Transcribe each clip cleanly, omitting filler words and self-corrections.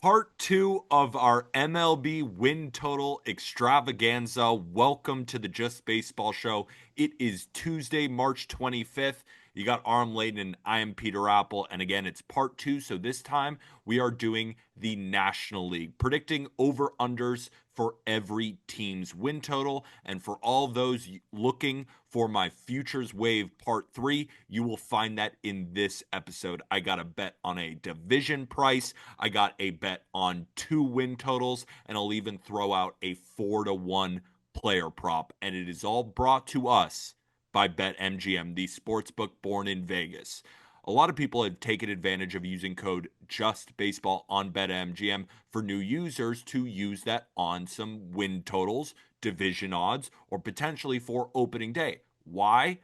Part two of our MLB win total extravaganza. Welcome to the Just Baseball Show. It is Tuesday, March 25th. You got Aram Layden and I am Peter Apple. And again, it's part two. So this time we are doing the National League, predicting over-unders for every team's win total. And for all those looking for my Futures Wave part three, you will find that in this episode. I got a bet on a division price. I got a bet on two win totals, and I'll even throw out a 4-1 player prop. And it is all brought to us by BetMGM, the sportsbook born in Vegas. A lot of people have taken advantage of using code JUSTBASEBALL on BetMGM for new users to use that on some win totals, division odds, or potentially for opening day. Why?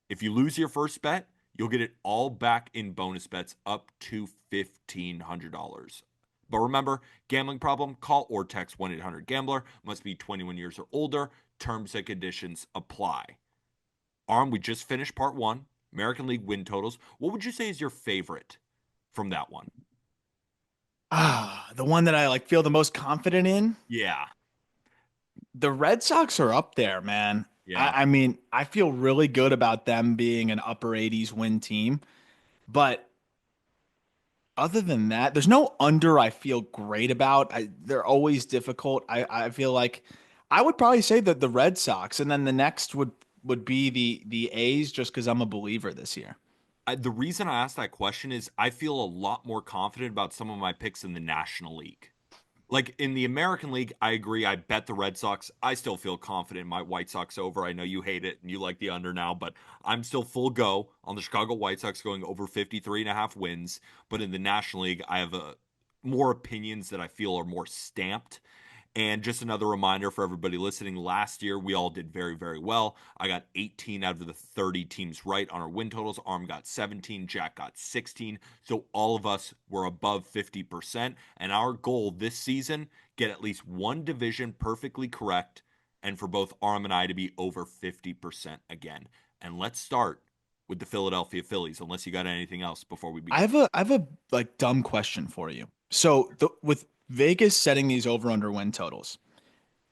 If you lose your first bet, you'll get it all back in bonus bets up to $1,500. But remember, gambling problem, call or text 1-800-GAMBLER. Must be 21 years or older. Terms and conditions apply. Arm, we just finished part one, American League win totals. What would you say is your favorite from that one? The one that I feel the most confident in. Yeah, The Red Sox are up there, man. yeah. I feel really good about them being an upper 80s win team, but other than that, there's no under I feel great about. They're always difficult. I feel like I would probably say that the Red Sox, and then the next would be the A's, just because I'm a believer this year. The reason I asked that question is I feel a lot more confident about some of my picks in the National League. Like in the American League, I agree. I bet the Red Sox. I still feel confident in my White Sox over. I know you hate it and you like the under now, but I'm still full go on the Chicago White Sox going over 53 and a half wins. But in the National League, I have more opinions that I feel are more stamped. And just another reminder for everybody listening, last year we all did very, very well. I got 18 out of the 30 teams right on our win totals. Arm got 17, Jack got 16. So all of us were above 50%. And our goal this season, get at least one division perfectly correct. And for both Arm and I to be over 50% again. And let's start with the Philadelphia Phillies, unless you got anything else before we begin. I have a dumb question for you. So with Vegas setting these over under win totals,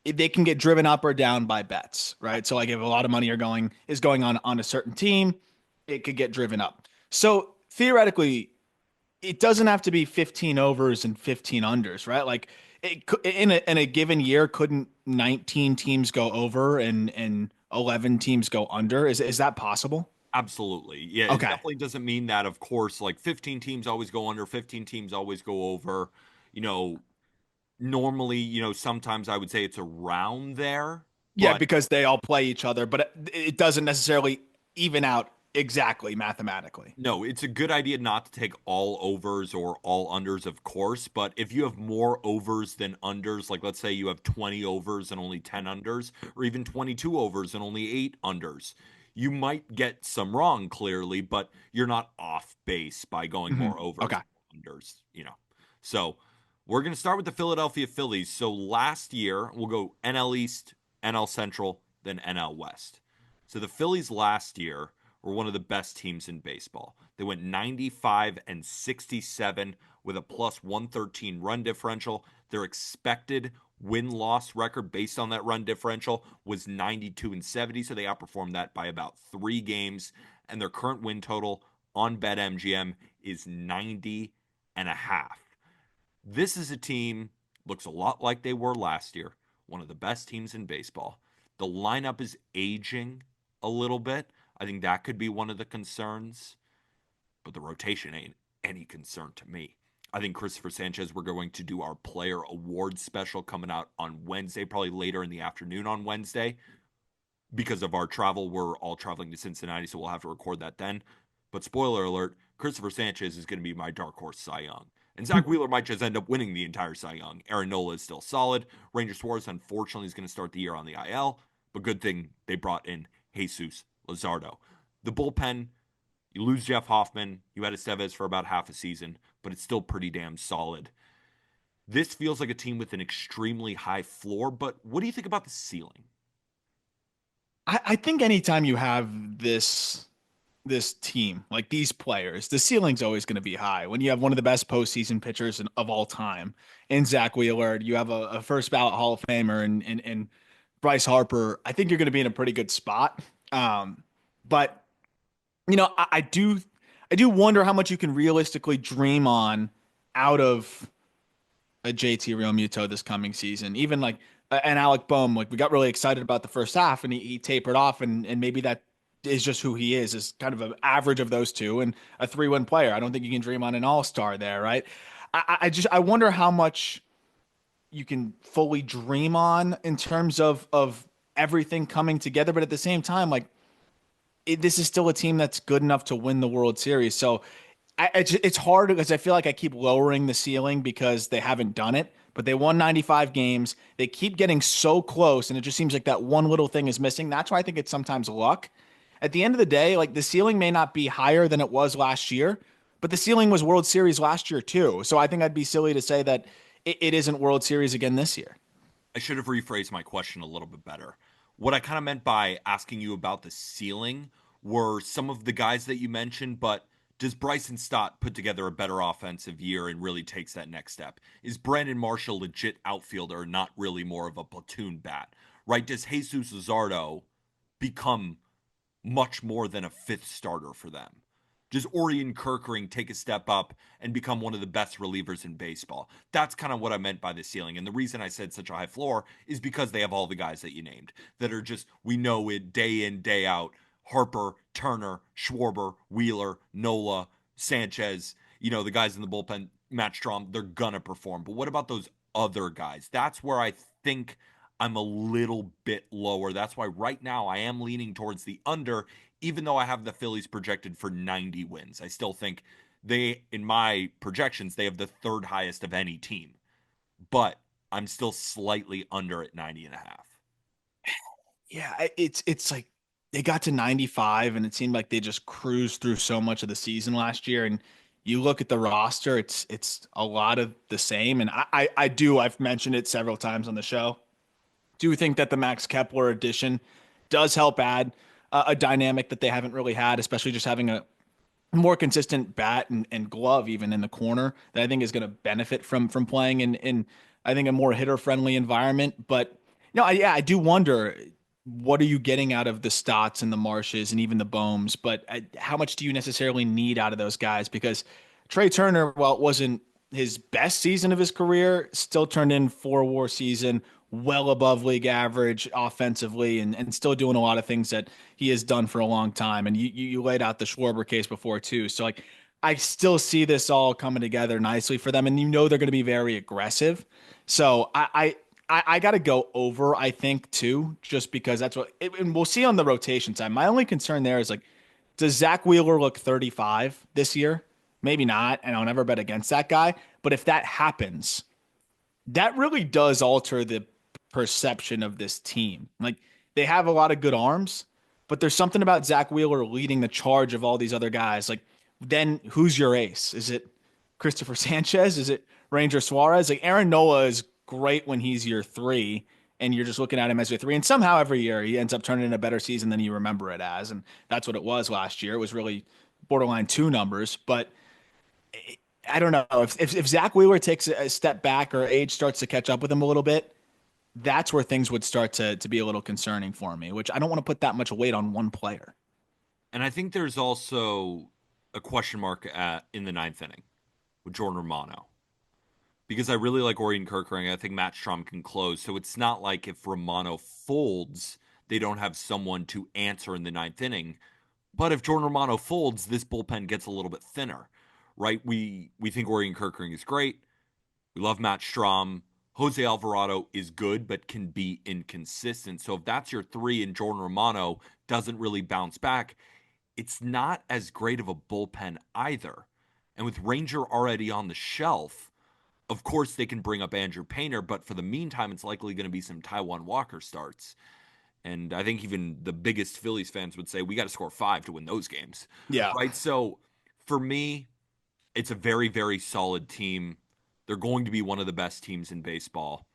they can get driven up or down by bets, right? So if a lot of money is going on a certain team, it could get driven up. So theoretically, it doesn't have to be 15 overs and 15 unders, right? In a given year, couldn't 19 teams go over and 11 teams go under? Is that possible? Absolutely. Yeah, it Okay. definitely doesn't mean that, of course, like 15 teams always go under, 15 teams always go over. You know, normally, sometimes I would say it's around there, Yeah, but because they all play each other, but it doesn't necessarily even out exactly mathematically. no, it's a good idea not to take all overs or all unders, of course. But if you have more overs than unders, like let's say you have 20 overs and only 10 unders, or even 22 overs and only 8 unders, you might get some wrong clearly, but you're not off base by going Mhm. more overs Okay. than unders. So we're going to start with the Philadelphia Phillies. So last year, we'll go NL East, NL Central, then NL West. So the Phillies last year were one of the best teams in baseball. They went 95 and 67 with a plus 113 run differential. Their expected win loss record based on that run differential was 92 and 70, so they outperformed that by about 3 games, and their current win total on BetMGM is 90 and a half. This is a team looks a lot like they were last year, one of the best teams in baseball. The lineup is aging a little bit. I think that could be one of the concerns, but the rotation ain't any concern to me. I think Christopher Sanchez, we're going to do our player awards special coming out on Wednesday, probably later in the afternoon on Wednesday. Because of our travel, we're all traveling to Cincinnati, so we'll have to record that then. But spoiler alert, Christopher Sanchez is going to be my dark horse Cy Young. And Zach Wheeler might just end up winning the entire Cy Young. Aaron Nola is still solid. Ranger Suarez, unfortunately, is going to start the year on the IL. But good thing they brought in Jesus Luzardo. The bullpen, you lose Jeff Hoffman. You had Estevez for about half a season, but it's still pretty damn solid. This feels like a team with an extremely high floor, but what do you think about the ceiling? I think anytime you have this this team, like these players, the ceiling's always going to be high. When you have one of the best postseason pitchers of all time in Zach Wheeler, you have a first ballot Hall of Famer and Bryce Harper. I think you're going to be in a pretty good spot. But I do wonder how much you can realistically dream on out of a JT Realmuto this coming season. Even like an Alec Boehm, like we got really excited about the first half and he tapered off, and maybe that is just who he is kind of an average of those two and a 3-win player. I don't think you can dream on an all-star there, right? I wonder how much you can fully dream on in terms of everything coming together, but at the same time, like this is still a team that's good enough to win the World Series. So it's hard because I feel like I keep lowering the ceiling because they haven't done it, but they won 95 games. They keep getting so close, and it just seems like that one little thing is missing. That's why I think it's sometimes luck. At the end of the day, like the ceiling may not be higher than it was last year, but the ceiling was World Series last year too. So I think I'd be silly to say that it isn't World Series again this year. I should have rephrased my question a little bit better. What I kind of meant by asking you about the ceiling were some of the guys that you mentioned, but does Bryson Stott put together a better offensive year and really takes that next step? Is Brandon Marshall legit outfielder, not really more of a platoon bat? Right? Does Jesus Luzardo become much more than a fifth starter for them? Does Orion Kerkering take a step up and become one of the best relievers in baseball? That's kind of what I meant by the ceiling. And the reason I said such a high floor is because they have all the guys that you named that are just, we know it day in, day out. Harper, Turner, Schwarber, Wheeler, Nola, Sanchez, the guys in the bullpen, Matt Strom, they're going to perform. But what about those other guys? That's where I think I'm a little bit lower. That's why right now I am leaning towards the under, even though I have the Phillies projected for 90 wins. I still think in my projections, they have the third highest of any team. But I'm still slightly under at 90 and a half. Yeah, it's like they got to 95 and it seemed like they just cruised through so much of the season last year. And you look at the roster, it's a lot of the same. And I've mentioned it several times on the show. Do think that the Max Kepler addition does help add a dynamic that they haven't really had, especially just having a more consistent bat and glove even in the corner that I think is going to benefit from playing in I think a more hitter friendly environment. But I do wonder what are you getting out of the Stotts and the Marshes and even the Bohms, but how much do you necessarily need out of those guys? Because Trey Turner, while it wasn't his best season of his career, still turned in 4 WAR season, well above league average offensively, and still doing a lot of things that he has done for a long time. And you laid out the Schwarber case before too. So like I still see this all coming together nicely for them, and they're going to be very aggressive. So I got to go over, I think, too, just because and we'll see on the rotation side. My only concern there is like, does Zach Wheeler look 35 this year? Maybe not, and I'll never bet against that guy. But if that happens, that really does alter the perception of this team. Like they have a lot of good arms, but there's something about Zach Wheeler leading the charge of all these other guys. Like, then who's your ace? Is it Christopher Sanchez? Is it Ranger Suarez? Like Aaron Nola is great when he's your three, and you're just looking at him as your three. And somehow every year he ends up turning in a better season than you remember it as. And that's what it was last year. It was really borderline two numbers, but I don't know if Zach Wheeler takes a step back or age starts to catch up with him a little bit, that's where things would start to be a little concerning for me, which I don't want to put that much weight on one player. And I think there's also a question mark in the ninth inning with Jordan Romano because I really like Orion Kerkering. I think Matt Strom can close. So it's not like if Romano folds, they don't have someone to answer in the ninth inning. But if Jordan Romano folds, this bullpen gets a little bit thinner, right? We think Orion Kerkering is great. We love Matt Strom. Jose Alvarado is good, but can be inconsistent. So if that's your three and Jordan Romano doesn't really bounce back, it's not as great of a bullpen either. And with Ranger already on the shelf, of course they can bring up Andrew Painter, but for the meantime, it's likely going to be some Taijuan Walker starts. And I think even the biggest Phillies fans would say we got to score 5 to win those games. Yeah. Right. So for me, it's a very, very solid team. They're going to be one of the best teams in baseball.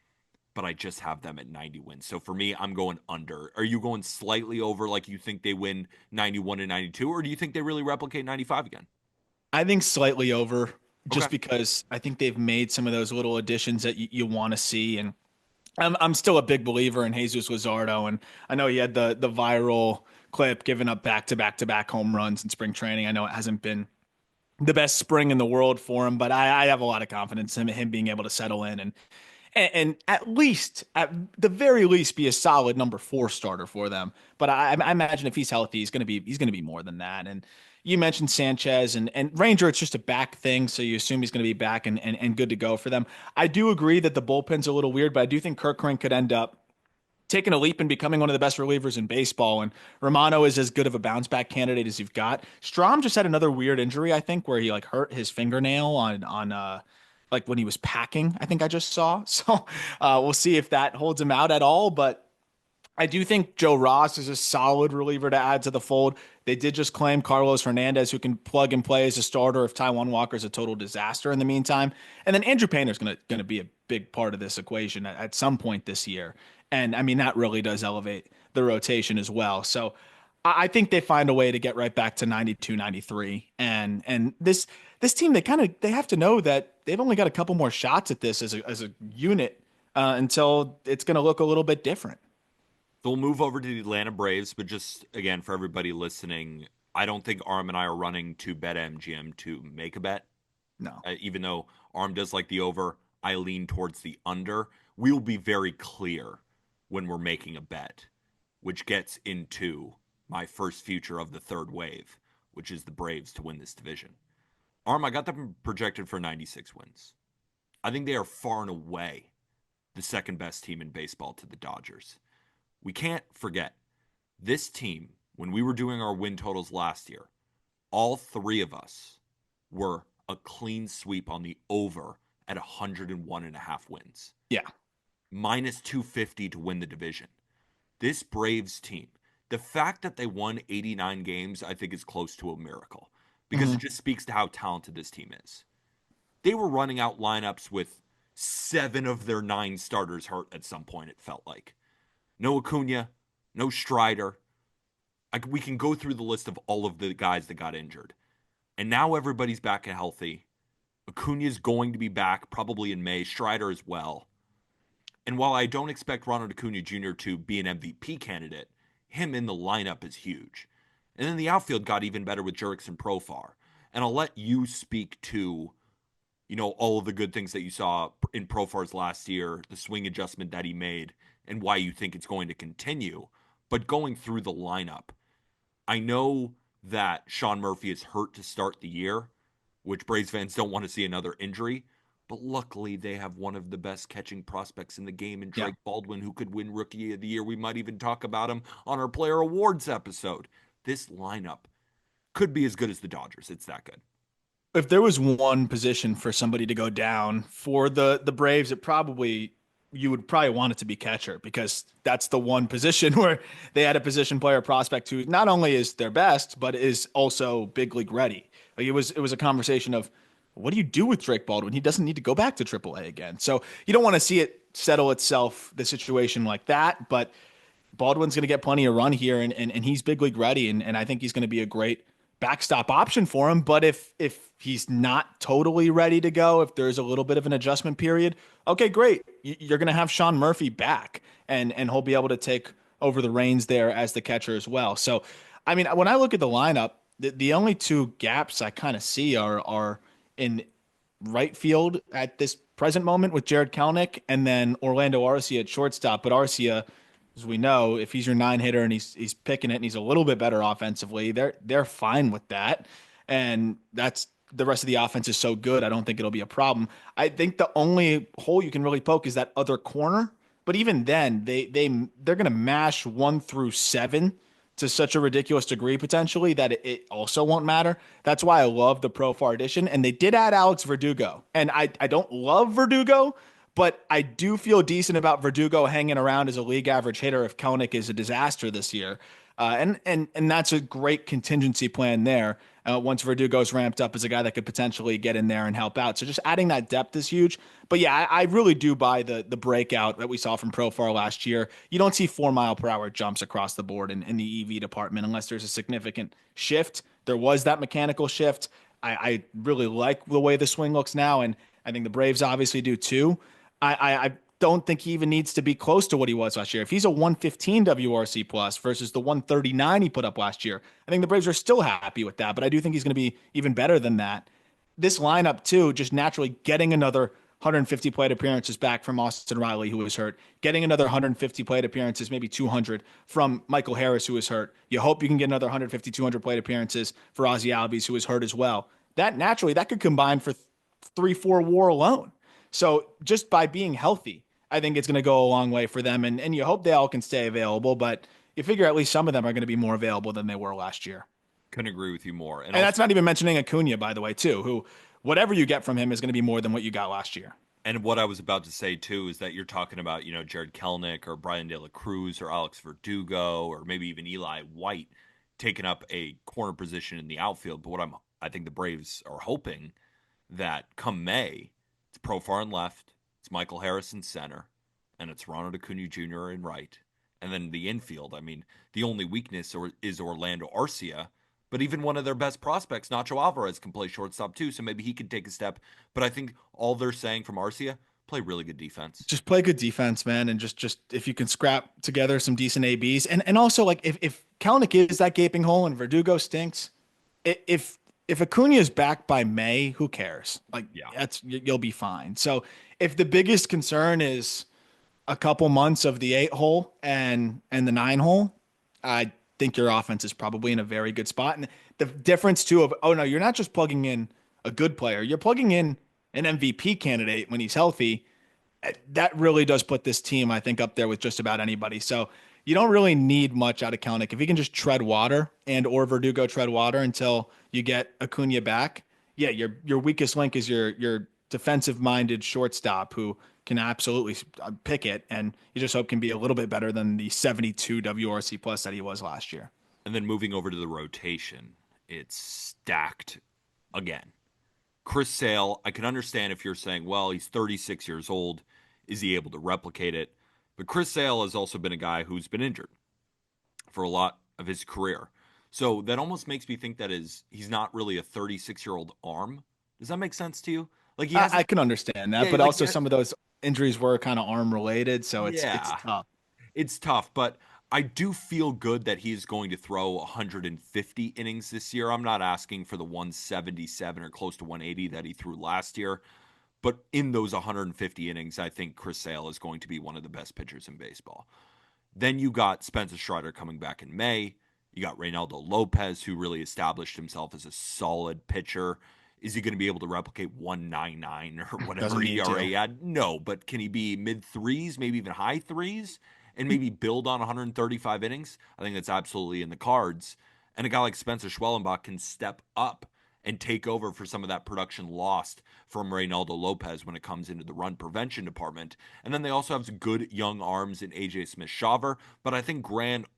but I just have them at 90 wins. So for me, I'm going under. Are you going slightly over, like you think they win 91 and 92, or do you think they really replicate 95 again? I think slightly over, Okay. just because I think they've made some of those little additions that you want to see. And I'm still a big believer in Jesus Luzardo, and I know he had the viral clip giving up back to back to back home runs in spring training. I know it hasn't been the best spring in the world for him, but I have a lot of confidence in him being able to settle in and at least, at the very least, be a solid number 4 starter for them. But I imagine if he's healthy, he's gonna be more than that. And you mentioned Sanchez and Ranger. It's just a back thing, so you assume he's going to be back and good to go for them. I do agree that the bullpen's a little weird, but I do think Kirkring could end up taking a leap and becoming one of the best relievers in baseball. And Romano is as good of a bounce back candidate as you've got. Strom just had another weird injury, I think, where he like hurt his fingernail on like when he was packing. I think I just saw. So we'll see if that holds him out at all. But I do think Joe Ross is a solid reliever to add to the fold. They did just claim Carlos Hernandez, who can plug and play as a starter if Taijuan Walker is a total disaster in the meantime. And then Andrew Painter's gonna be a big part of this equation at some point this year. And I mean that really does elevate the rotation as well. So I think they find a way to get right back to 92, 93. And this team they have to know that they've only got a couple more shots at this as a unit until it's going to look a little bit different. So we'll move over to the Atlanta Braves, but just again for everybody listening, I don't think Arm and I are running to bet MGM to make a bet. No. Even though Arm does like the over, I lean towards the under. We'll be very clear when we're making a bet, which gets into my first future of the third wave, which is the Braves to win this division. Arm, I got them projected for 96 wins. I think they are far and away the second best team in baseball to the Dodgers. We can't forget this team, when we were doing our win totals last year, all 3 of us were a clean sweep on the over at 101.5 wins. Yeah. Minus 250 to win the division. This Braves team, the fact that they won 89 games, I think is close to a miracle because it just speaks to how talented this team is. They were running out lineups with 7 of their 9 starters hurt at some point, it felt like. No Acuna, no Strider. We can go through the list of all of the guys that got injured. And now everybody's back and healthy. Acuna's going to be back probably in May. Strider as well. And while I don't expect Ronald Acuna Jr. to be an MVP candidate, him in the lineup is huge. And then the outfield got even better with Jurickson Profar. And I'll let you speak to, all of the good things that you saw in Profar's last year, the swing adjustment that he made, and why you think it's going to continue. But going through the lineup, I know that Sean Murphy is hurt to start the year, which Braves fans don't want to see another injury. But luckily, they have one of the best catching prospects in the game in Drake Baldwin, who could win Rookie of the Year. We might even talk about him on our Player Awards episode. This lineup could be as good as the Dodgers. It's that good. If there was one position for somebody to go down for the Braves, you would probably want it to be catcher, because that's the one position where they had a position player prospect who not only is their best, but is also big league ready. Like it was a conversation of, what do you do with Drake Baldwin? He doesn't need to go back to AAA again. So you don't want to see it settle itself, the situation like that. But Baldwin's going to get plenty of run here, and he's big league ready. And I think he's going to be a great backstop option for him. But if he's not totally ready to go, if there's a little bit of an adjustment period, okay, great. You're going to have Sean Murphy back, and he'll be able to take over the reins there as the catcher as well. So, I mean, when I look at the lineup, the only 2 gaps I kind of see are in right field at this present moment with Jared Kelenic, and then Orlando Arcia at shortstop. But Arcia, as we know, if he's your 9 hitter and he's picking it and he's a little bit better offensively, they're fine with that. And that's the rest of the offense is so good, I don't think it'll be a problem. I think the only hole you can really poke is that other corner. But even then, they're going to mash 1 through 7 to such a ridiculous degree potentially that it also won't matter. That's why I love the Profar addition. And they did add Alex Verdugo. And I don't love Verdugo, but I do feel decent about Verdugo hanging around as a league average hitter if Kelenic is a disaster this year. And that's a great contingency plan there. Once Verdugo's ramped up as a guy that could potentially get in there and help out. So just adding that depth is huge. But yeah, I really do buy the breakout that we saw from Profar last year. You don't see 4 mile per hour jumps across the board in the EV department unless there's a significant shift. There was that mechanical shift. I really like the way the swing looks now, and I think the Braves obviously do too. I don't think he even needs to be close to what he was last year. If he's a 115 WRC plus versus the 139 he put up last year, I think the Braves are still happy with that. But I do think he's going to be even better than that. This lineup too, just naturally getting another 150 plate appearances back from Austin Riley, who was hurt, getting another 150 plate appearances, maybe 200 from Michael Harris, who was hurt. You hope you can get another 150, 200 plate appearances for Ozzie Albies, who was hurt as well. That naturally, that could combine for 3-4 WAR alone. So just by being healthy, I think it's going to go a long way for them. And you hope they all can stay available, but you figure at least some of them are going to be more available than they were last year. Couldn't agree with you more. And And also, that's not even mentioning Acuna, by the way, too, who whatever you get from him is going to be more than what you got last year. and what I was about to say too is that you're talking about, Jared Kelnick or Brian De La Cruz or Alex Verdugo or maybe even Eli White taking up a corner position in the outfield. But I think the Braves are hoping that come May, it's Profar in left, it's Michael Harris in center, and it's Ronald Acuna Jr. in right. And then the infield, I mean, the only weakness is Orlando Arcia, but even one of their best prospects, Nacho Alvarez, can play shortstop too, so maybe he could take a step. But I think all they're saying from Arcia, play really good defense. Just play good defense, man, and just if you can scrap together some decent ABs, and also like if Kalnick is that gaping hole and Verdugo stinks, if Acuna is back by May, who cares? Like Yeah. you'll be fine. So if the biggest concern is a couple months of the 8 hole and the 9 hole, I think your offense is probably in a very good spot. And the difference too of oh no, you're not just plugging in a good player, you're plugging in an MVP candidate when he's healthy. That really does put this team, I think, up there with just about anybody. So you don't really need much out of Kalnick. If he can just tread water and or Verdugo tread water until you get Acuna back, yeah, your weakest link is your defensive minded shortstop who can absolutely pick it, and you just hope can be a little bit better than the 72 WRC plus that he was last year. And then moving over to the rotation, it's stacked again. Chris Sale, I can understand if you're saying, well, he's 36 years old. Is he able to replicate it? But Chris Sale has also been a guy who's been injured for a lot of his career. So that almost makes me think that he's not really a 36-year-old arm. Does that make sense to you? Like he has, I can understand that, yeah, but like also some of those injuries were kind of arm related, so it's yeah, tough. it's tough. But I do feel good that he's going to throw 150 innings this year. I'm not asking for the 177 or close to 180 that he threw last year. But in those 150 innings, I think Chris Sale is going to be one of the best pitchers in baseball. Then you got Spencer Strider coming back in May. You got Reynaldo Lopez, who really established himself as a solid pitcher. Is he going to be able to replicate 199 or Doesn't whatever need ERA to. he had? No, but can he be mid threes, maybe even high threes, and maybe build on 135 innings? I think that's absolutely in the cards. And a guy like Spencer Schwellenbach can step up and take over for some of that production lost from Reynaldo Lopez when it comes into the run prevention department. And then they also have some good young arms in AJ Smith-Shawver, but I think Grant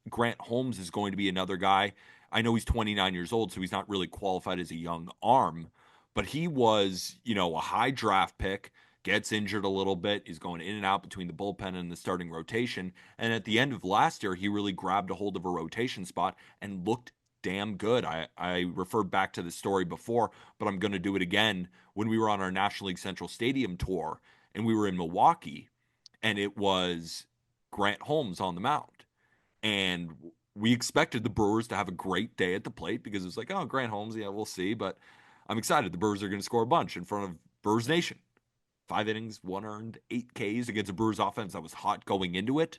Holmes is going to be another guy. I know he's 29 years old, so he's not really qualified as a young arm, but he was, a high draft pick, gets injured a little bit. He's going in and out between the bullpen and the starting rotation. And at the end of last year, he really grabbed a hold of a rotation spot and looked damn good. I referred back to the story before, but I'm going to do it again. When we were on our National League Central Stadium tour and we were in Milwaukee, and it was Grant Holmes on the mound. And we expected the Brewers to have a great day at the plate because it's like, oh, Grant Holmes, yeah, we'll see. But I'm excited. The Brewers are going to score a bunch in front of Brewers Nation. 5 innings, 1 earned, 8 Ks against a Brewers offense that was hot going into it.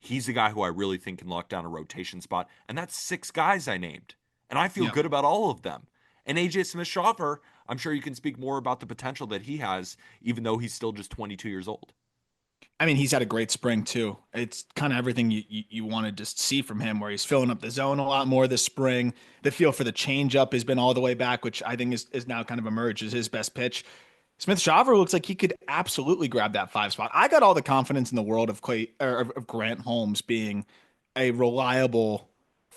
He's the guy who I really think can lock down a rotation spot. And that's 6 guys I named. And I feel Yeah. good about all of them. And AJ Smith-Shawver, I'm sure you can speak more about the potential that he has, even though he's still just 22 years old. I mean, he's had a great spring too. It's kind of everything you wanted to see from him, where he's filling up the zone a lot more this spring. The feel for the changeup has been all the way back, which I think is now kind of emerged as his best pitch. Smith Shawver looks like he could absolutely grab that 5 spot. I got all the confidence in the world of Grant Holmes being a reliable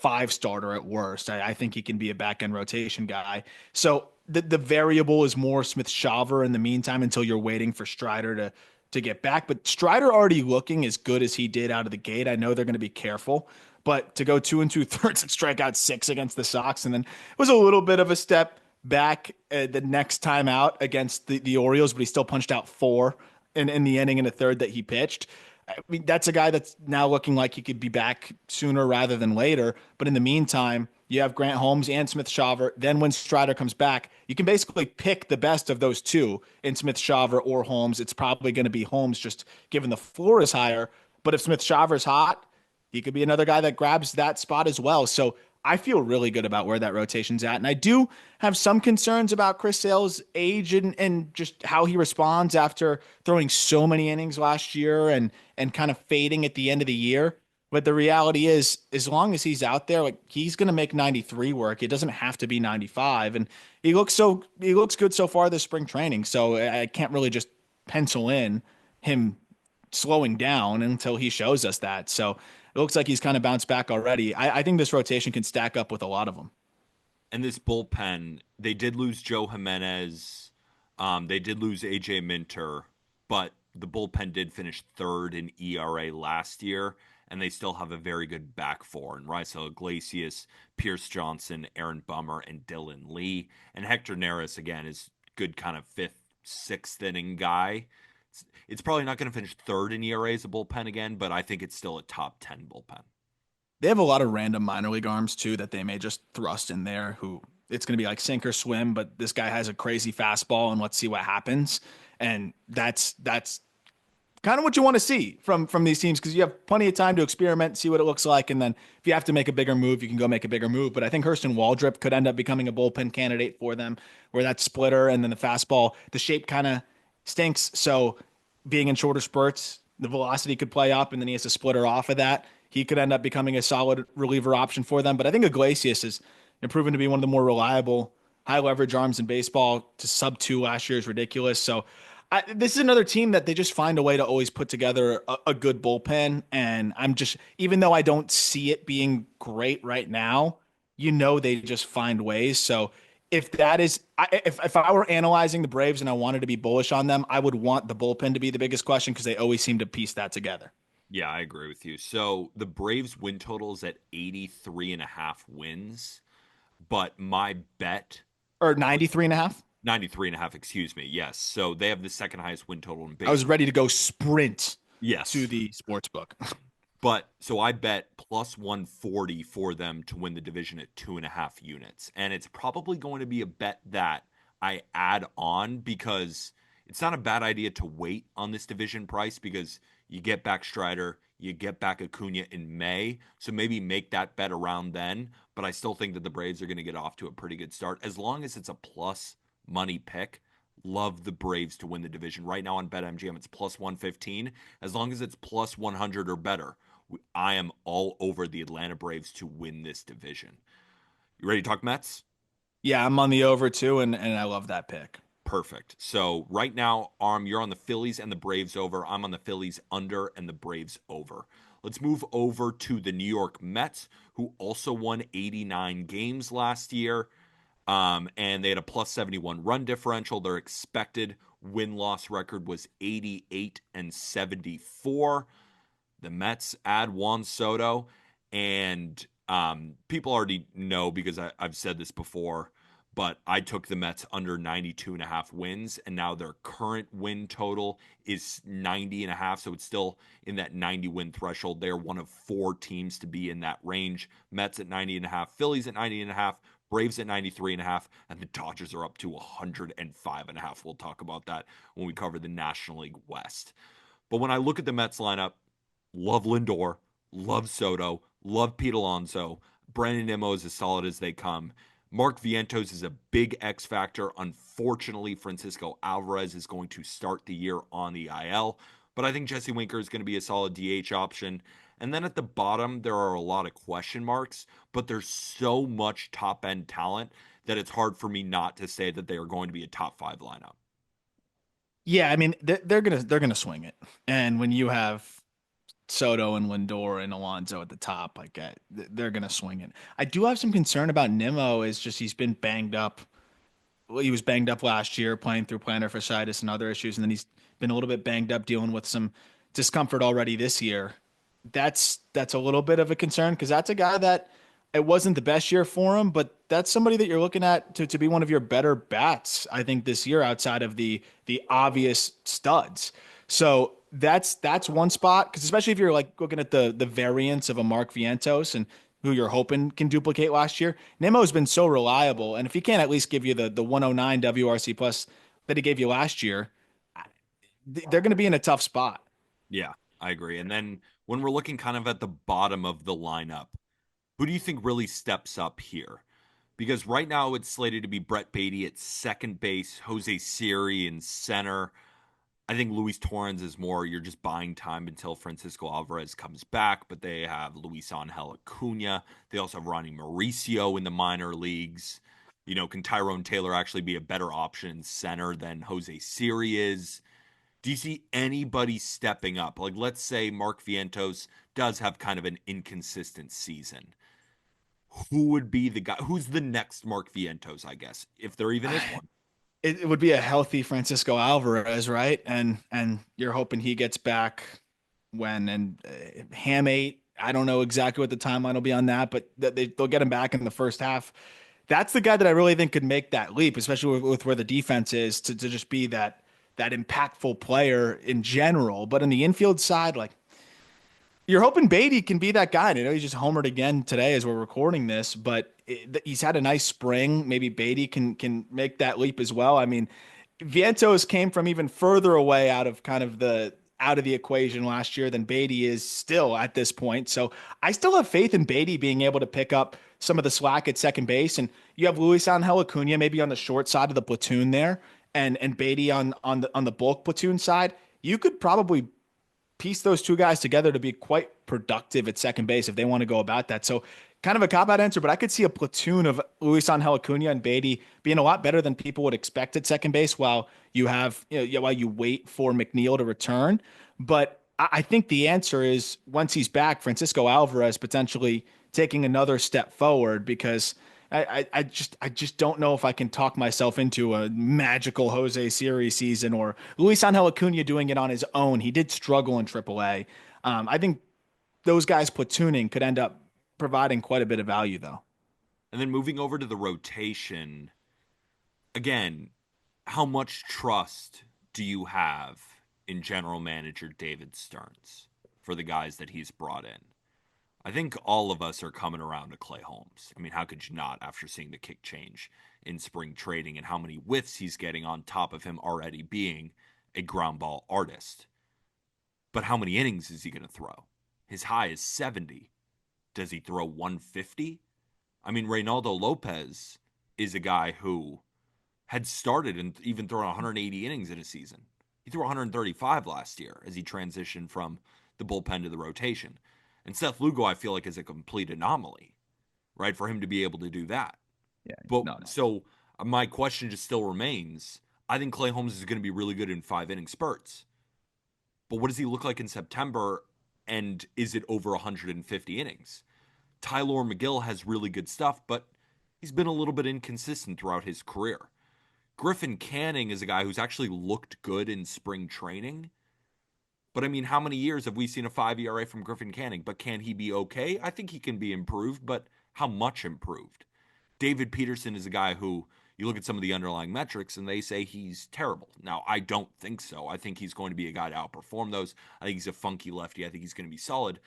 five starter at worst. I think he can be a back end rotation guy. So the variable is more Smith Shawver in the meantime until you're waiting for Strider to get back. But Strider already looking as good as he did out of the gate. I know they're going to be careful, but to go 2 2/3 and strike out six against the Sox, and then it was a little bit of a step back the next time out against the Orioles, but he still punched out four in the inning in the third that he pitched. I mean, that's a guy that's now looking like he could be back sooner rather than later. But in the meantime, you have Grant Holmes and Smith Shawver. Then when Strider comes back, you can basically pick the best of those two in Smith Shawver or Holmes. It's probably going to be Holmes just given the floor is higher. But if Smith Shawver's hot, he could be another guy that grabs that spot as well. So I feel really good about where that rotation's at. And I do have some concerns about Chris Sale's age and just how he responds after throwing so many innings last year and kind of fading at the end of the year. But the reality is, as long as he's out there, like he's going to make 93 work. It doesn't have to be 95. And he looks good so far this spring training. So I can't really just pencil in him slowing down until he shows us that. So it looks like he's kind of bounced back already. I think this rotation can stack up with a lot of them. And this bullpen, they did lose Joe Jimenez. They did lose AJ Minter, but the bullpen did finish third in ERA last year, and they still have a very good back four. And Raisel Iglesias, Pierce Johnson, Aaron Bummer, and Dylan Lee. And Hector Neris, again, is good kind of fifth, sixth inning guy. It's probably not going to finish third in ERA as a bullpen again, but I think it's still a top 10 bullpen. They have a lot of random minor league arms too that they may just thrust in there who it's going to be like sink or swim, but this guy has a crazy fastball and let's see what happens. And that's kind of what you want to see from these teams because you have plenty of time to experiment, see what it looks like, and then if you have to make a bigger move, you can go make a bigger move. But I think Hurston Waldrop could end up becoming a bullpen candidate for them, where that splitter and then the fastball, the shape kind of stinks. So being in shorter spurts, the velocity could play up, and then he has to splitter off of that. He could end up becoming a solid reliever option for them. But I think Iglesias is proven to be one of the more reliable high leverage arms in baseball. To sub two last year is ridiculous. So this is another team that they just find a way to always put together a good bullpen. And I'm just, even though I don't see it being great right now, they just find ways. So if that is, if I were analyzing the Braves and I wanted to be bullish on them, I would want the bullpen to be the biggest question because they always seem to piece that together. Yeah, I agree with you. So the Braves win total is at 83 and a half wins, but my bet Or 93 and a half. 93 and a half, excuse me. Yes. So they have the second highest win total in I was baseball. ready to go sprint Yes. to the sports book. But so I bet plus 140 for them to win the division at 2.5 units. And it's probably going to be a bet that I add on because it's not a bad idea to wait on this division price because you get back Strider, you get back Acuna in May. So maybe make that bet around then. But I still think that the Braves are going to get off to a pretty good start. As long as it's a plus money pick, love the Braves to win the division. Right now on BetMGM, it's plus 115. As long as it's plus 100 or better, I am all over the Atlanta Braves to win this division. You ready to talk Mets? Yeah, I'm on the over too, and I love that pick. Perfect. So right now, you're on the Phillies and the Braves over. I'm on the Phillies under and the Braves over. Let's move over to the New York Mets, who also won 89 games last year. And they had a plus 71 run differential. Their expected win-loss record was 88 and 74. The Mets add Juan Soto, and people already know because I've said this before, but I took the Mets under 92 and a half wins, and now their current win total is 90 and a half, so it's still in that 90 win threshold. They're one of four teams to be in that range. Mets at 90 and a half, Phillies at 90 and a half, Braves at 93 and a half, and the Dodgers are up to 105 and a half. We'll talk about that when we cover the National League West. But when I look at the Mets lineup, love Lindor, love Soto, love Pete Alonso. Brandon Nimmo is as solid as they come. Mark Vientos is a big X factor. Unfortunately, Francisco Alvarez is going to start the year on the IL, but I think Jesse Winker is going to be a solid DH option. And then at the bottom, there are a lot of question marks, but there's so much top end talent that it's hard for me not to say that they are going to be a top five lineup. Yeah, I mean they're gonna swing it, and when you have Soto and Lindor and Alonso at the top. Like they're gonna swing it. I do have some concern about Nimmo. Is just he's been banged up. Well, he was banged up last year playing through plantar fasciitis and other issues, and then he's been a little bit banged up dealing with some discomfort already this year. That's a little bit of a concern because that's a guy that it wasn't the best year for him, but that's somebody that you're looking at to be one of your better bats, I think, this year outside of the obvious studs. So that's one spot because especially if you're like looking at the variance of a Mark Vientos and who you're hoping can duplicate last year, Nemo's been so reliable, and if he can't at least give you the 109 WRC plus that he gave you last year, they're going to be in a tough spot. Yeah, I agree. And then when we're looking kind of at the bottom of the lineup, who do you think really steps up here? Because right now it's slated to be Brett Beatty at second base, Jose Siri in center. I think Luis Torrens is more, you're just buying time until Francisco Alvarez comes back, but they have Luis Angel Acuna. They also have Ronnie Mauricio in the minor leagues. Can Tyrone Taylor actually be a better option in center than Jose Siri is? Do you see anybody stepping up? Like, let's say Mark Vientos does have kind of an inconsistent season. Who would be the guy? Who's the next Mark Vientos, I guess, if there even is one? It would be a healthy Francisco Alvarez, right? And you're hoping he gets back when and Hamate. I don't know exactly what the timeline will be on that, but they'll get him back in the first half. That's the guy that I really think could make that leap, especially with where the defense is to just be that impactful player in general. But on the infield side, like you're hoping Beatty can be that guy. I know he's just homered again today as we're recording this, but he's had a nice spring. Maybe Beatty can make that leap as well. I mean, Vientos came from even further away out of kind of the out of the equation last year than Beatty is still at this point. So I still have faith in Beatty being able to pick up some of the slack at second base. And you have Luis Angel Acuna maybe on the short side of the platoon there, and Beatty on the bulk platoon side. You could probably piece those two guys together to be quite productive at second base if they want to go about that. So kind of a cop out answer, but I could see a platoon of Luis Angel Acuna and Beatty being a lot better than people would expect at second base while you have, while you wait for McNeil to return. But I think the answer is once he's back, Francisco Alvarez potentially taking another step forward because I just don't know if I can talk myself into a magical Jose Siri season or Luis Angel Acuna doing it on his own. He did struggle in AAA. I think those guys platooning could end up providing quite a bit of value, though. And then moving over to the rotation, again, how much trust do you have in general manager David Stearns for the guys that he's brought in? I think all of us are coming around to Clay Holmes. I mean, how could you not after seeing the kick change in spring trading and how many whiffs he's getting on top of him already being a ground ball artist? But how many innings is he going to throw? His high is 70. Does he throw 150? I mean, Reynaldo Lopez is a guy who had started and even thrown 180 innings in a season. He threw 135 last year as he transitioned from the bullpen to the rotation. And Seth Lugo, I feel like, is a complete anomaly, right, for him to be able to do that. Yeah, But no. so my question just still remains. I think Clay Holmes is going to be really good in 5 inning spurts. But what does he look like in September? And is it over 150 innings? Tyler McGill has really good stuff, but he's been a little bit inconsistent throughout his career. Griffin Canning is a guy who's actually looked good in spring training. But I mean, how many years have we seen a 5 ERA from Griffin Canning? But can he be okay? I think he can be improved, but how much improved? David Peterson is a guy who you look at some of the underlying metrics and they say he's terrible. Now, I don't think so. I think he's going to be a guy to outperform those. I think he's a funky lefty. I think he's going to be solid.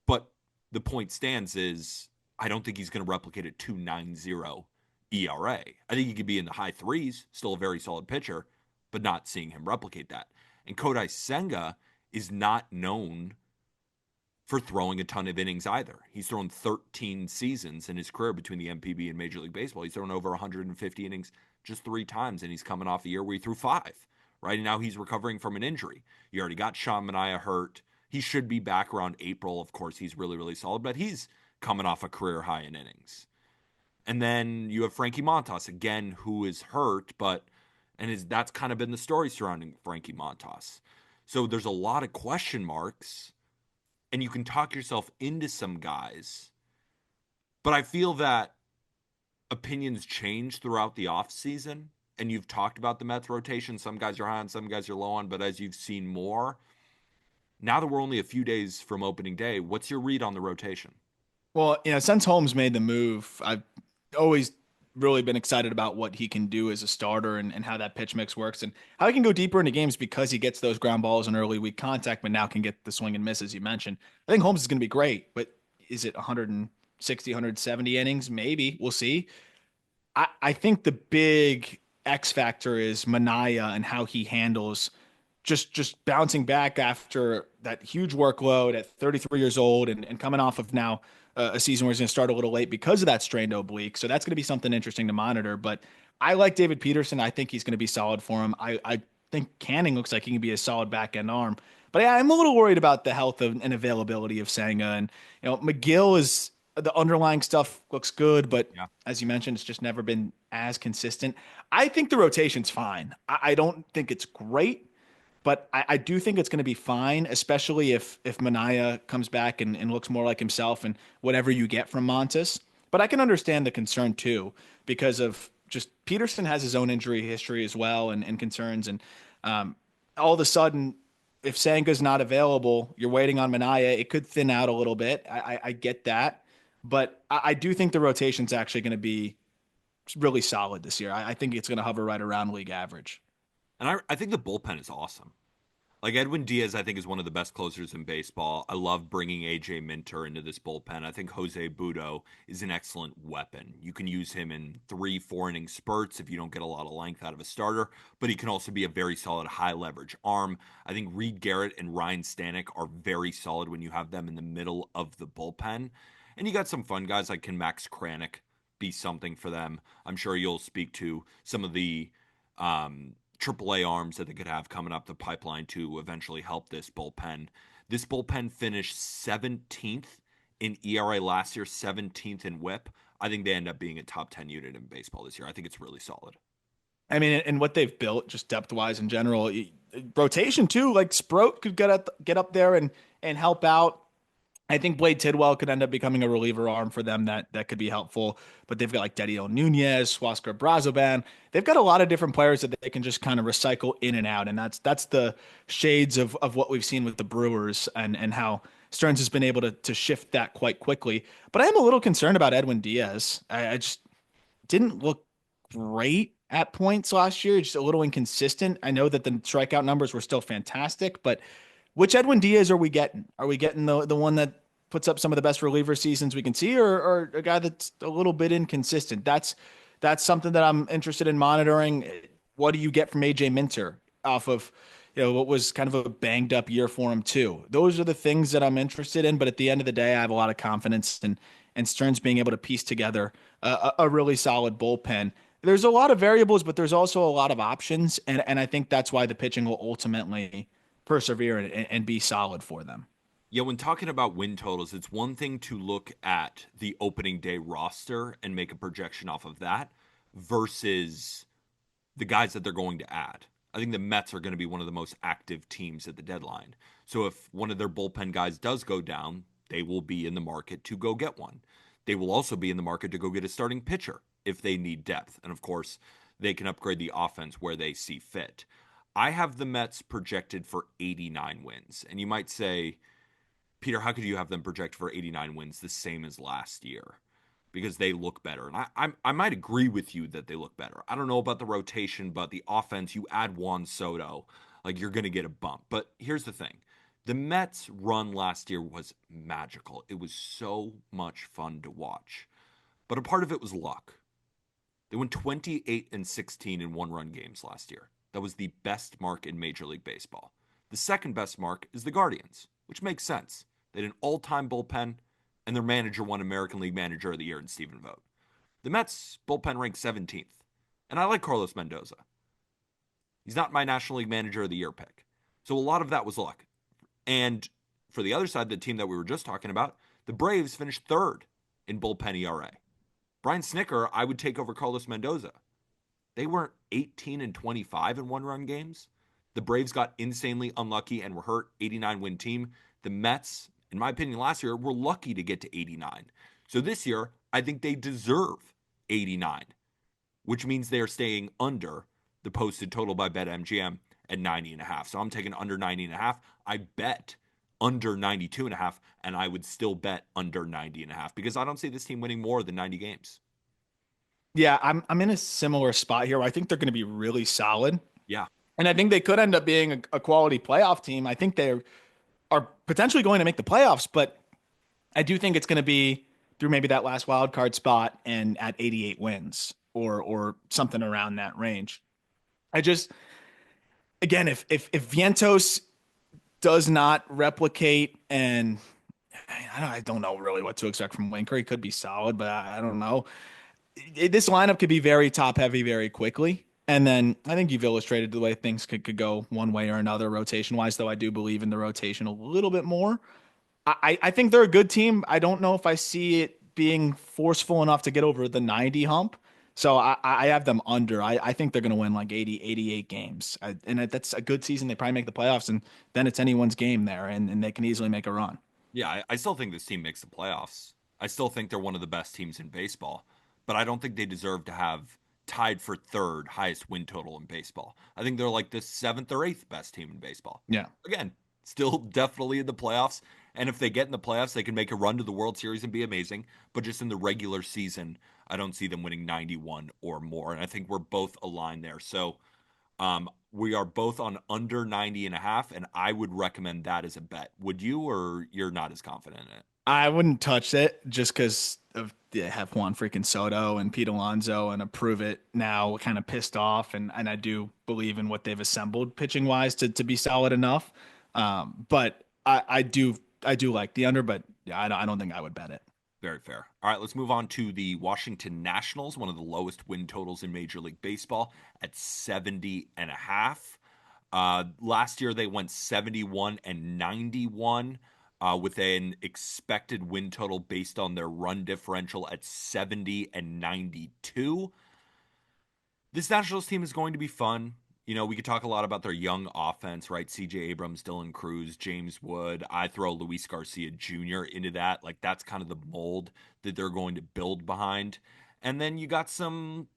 But the point stands is I don't think he's going to replicate a 2.90 ERA. I think he could be in the high threes, still a very solid pitcher, but not seeing him replicate that. And Kodai Senga is not known for throwing a ton of innings either. He's thrown 13 seasons in his career between the MPB and Major League Baseball. He's thrown over 150 innings just 3 times, and he's coming off a year where he threw 5, right? And now he's recovering from an injury. You already got Sean Manaea hurt. He should be back around April. Of course, he's really, really solid, but he's coming off a career high in innings. And then you have Frankie Montas, again, who is hurt, that's kind of been the story surrounding Frankie Montas. So there's a lot of question marks. and you can talk yourself into some guys. But I feel that opinions change throughout the offseason. And you've talked about the Mets rotation. Some guys are high on, some guys are low on. But as you've seen more, now that we're only a few days from opening day, what's your read on the rotation? Well, since Holmes made the move, I've always really been excited about what he can do as a starter and how that pitch mix works and how he can go deeper into games because he gets those ground balls in early weak contact, but now can get the swing and miss, as you mentioned. I think Holmes is going to be great, but is it 160, 170 innings? Maybe. We'll see. I think the big X factor is Mania and how he handles just bouncing back after that huge workload at 33 years old and coming off of now a season where he's going to start a little late because of that strained oblique. So that's going to be something interesting to monitor. But I like David Peterson. I think he's going to be solid for him. I think Canning looks like he can be a solid back end arm. But yeah, I'm a little worried about the health of, and availability of Senga. And, McGill is the underlying stuff looks good, but Yeah. as you mentioned, it's just never been as consistent. I think the rotation's fine. I don't think it's great, but I do think it's going to be fine, especially if Mania comes back and looks more like himself and whatever you get from Montes. But I can understand the concern too, because of just Peterson has his own injury history as well and concerns. And um, all of a sudden, if Sanga's not available, you're waiting on Mania. It could thin out a little bit. I get that. But I do think the rotation's actually going to be really solid this year. I think it's going to hover right around league average. And I think the bullpen is awesome. Like Edwin Diaz, I think is one of the best closers in baseball. I love bringing AJ Minter into this bullpen. I think Jose Budo is an excellent weapon. You can use him in 3-4 inning spurts if you don't get a lot of length out of a starter, but he can also be a very solid high leverage arm. I think Reed Garrett and Ryan Stanek are very solid when you have them in the middle of the bullpen. And you got some fun guys like can Max Kranick be something for them. I'm sure you'll speak to some of the AAA arms that they could have coming up the pipeline to eventually help this bullpen. This bullpen finished 17th in ERA last year, 17th in WHIP. I think they end up being a top 10 unit in baseball this year. I think it's really solid. I mean, and what they've built just depth wise in general, rotation too. Like Sproat could get up there and help out. I think Blade Tidwell could end up becoming a reliever arm for them that could be helpful. But they've got like Dediel Nunez, Huascar Brazoban. They've got a lot of different players that they can just kind of recycle in and out. And that's the shades of what we've seen with the Brewers and how Stearns has been able to shift that quite quickly. But I am a little concerned about Edwin Diaz. I just didn't look great at points last year, just a little inconsistent. I know that the strikeout numbers were still fantastic, but which Edwin Diaz are we getting? Are we getting the one that puts up some of the best reliever seasons we can see, or a guy that's a little bit inconsistent? That's something that I'm interested in monitoring. What do you get from AJ Minter off of what was kind of a banged up year for him too? Those are the things that I'm interested in. But at the end of the day, I have a lot of confidence in Stearns being able to piece together a really solid bullpen. There's a lot of variables, but there's also a lot of options, and I think that's why the pitching will ultimately persevere and be solid for them. Yeah, when talking about win totals, it's one thing to look at the opening day roster and make a projection off of that versus the guys that they're going to add. I think the Mets are going to be one of the most active teams at the deadline. So if one of their bullpen guys does go down, they will be in the market to go get one. They will also be in the market to go get a starting pitcher if they need depth. And of course, they can upgrade the offense where they see fit. I have the Mets projected for 89 wins. And you might say, Peter, how could you have them project for 89 wins the same as last year? Because they look better. And I might agree with you that they look better. I don't know about the rotation, but the offense, you add Juan Soto, like you're going to get a bump. But here's the thing. The Mets run last year was magical. It was so much fun to watch. But a part of it was luck. They went 28-16 in one-run games last year. That was the best mark in Major League Baseball. The second best mark is the Guardians, which makes sense. They had an all-time bullpen, and their manager won American League Manager of the Year in Stephen Vogt. The Mets bullpen ranked 17th, and I like Carlos Mendoza. He's not my National League Manager of the Year pick. So a lot of that was luck. And for the other side, the team that we were just talking about, the Braves finished third in bullpen ERA. Brian Snitker, I would take over Carlos Mendoza. They weren't 18-25 in one-run games. The Braves got insanely unlucky and were hurt. 89-win team. The Mets in my opinion, last year were lucky to get to 89. So this year, I think they deserve 89, which means they're staying under the posted total by BetMGM at 90.5. So I'm taking under 90.5. I bet under 92.5, and I would still bet under 90.5 because I don't see this team winning more than 90 games. Yeah, I'm in a similar spot here where I think they're going to be really solid. Yeah. And I think they could end up being a quality playoff team. I think they are potentially going to make the playoffs, but I do think it's going to be through maybe that last wild card spot and at 88 wins or something around that range. I just again, if Vientos does not replicate, and I don't know really what to expect from Winker. He could be solid, but I don't know. This lineup could be very top heavy very quickly. And then I think you've illustrated the way things could go one way or another rotation wise, though I do believe in the rotation a little bit more. I think they're a good team. I don't know if I see it being forceful enough to get over the 90 hump. So I have them under. I think they're going to win like 80, 88 games. And that's a good season. They probably make the playoffs, and then it's anyone's game there, and they can easily make a run. Yeah, I still think this team makes the playoffs. I still think they're one of the best teams in baseball, but I don't think they deserve to have tied for third highest win total in baseball. I think they're like the seventh or eighth best team in baseball. Yeah. Again, still definitely in the playoffs. And if they get in the playoffs, they can make a run to the World Series and be amazing. But just in the regular season, I don't see them winning 91 or more. And I think we're both aligned there. So we are both on under 90.5, and I would recommend that as a bet. Would you, or you're not as confident in it? I wouldn't touch it just because of they have Juan freaking Soto and Pete Alonso and approve it now kind of pissed off and I do believe in what they've assembled pitching wise to be solid enough. But I do like the under, but yeah, I don't think I would bet it. Very fair. All right, let's move on to the Washington Nationals, one of the lowest win totals in Major League Baseball at 70.5. Last year they went 71 and 91 with an expected win total based on their run differential at 70 and 92. This Nationals team is going to be fun. You know, we could talk a lot about their young offense, right? CJ Abrams, Dylan Cruz, James Wood. I throw Luis Garcia Jr. into that. Like, that's kind of the mold that they're going to build behind. And then you got some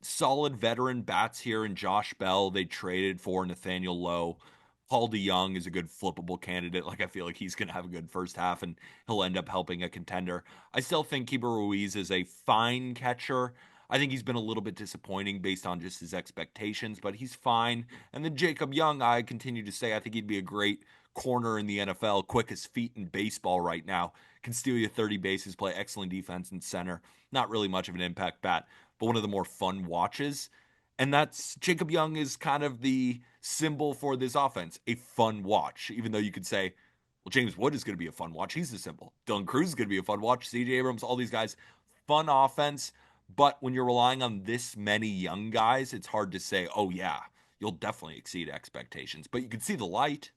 solid veteran bats here in Josh Bell. They traded for Nathaniel Lowe. Paul DeYoung is a good flippable candidate. Like, I feel like he's going to have a good first half and he'll end up helping a contender. I still think Keeper Ruiz is a fine catcher. I think he's been a little bit disappointing based on just his expectations, but he's fine. And then Jacob Young, I continue to say I think he'd be a great corner in the NFL, quickest feet in baseball right now. Can steal you 30 bases, play excellent defense in center. Not really much of an impact bat, but one of the more fun watches. And that's Jacob Young is kind of the symbol for this offense, a fun watch. Even though you could say, well, James Wood is going to be a fun watch. He's the symbol. Dylan Cruz is going to be a fun watch. CJ Abrams, all these guys, fun offense. But when you're relying on this many young guys, it's hard to say, oh, yeah, you'll definitely exceed expectations. But you can see the light.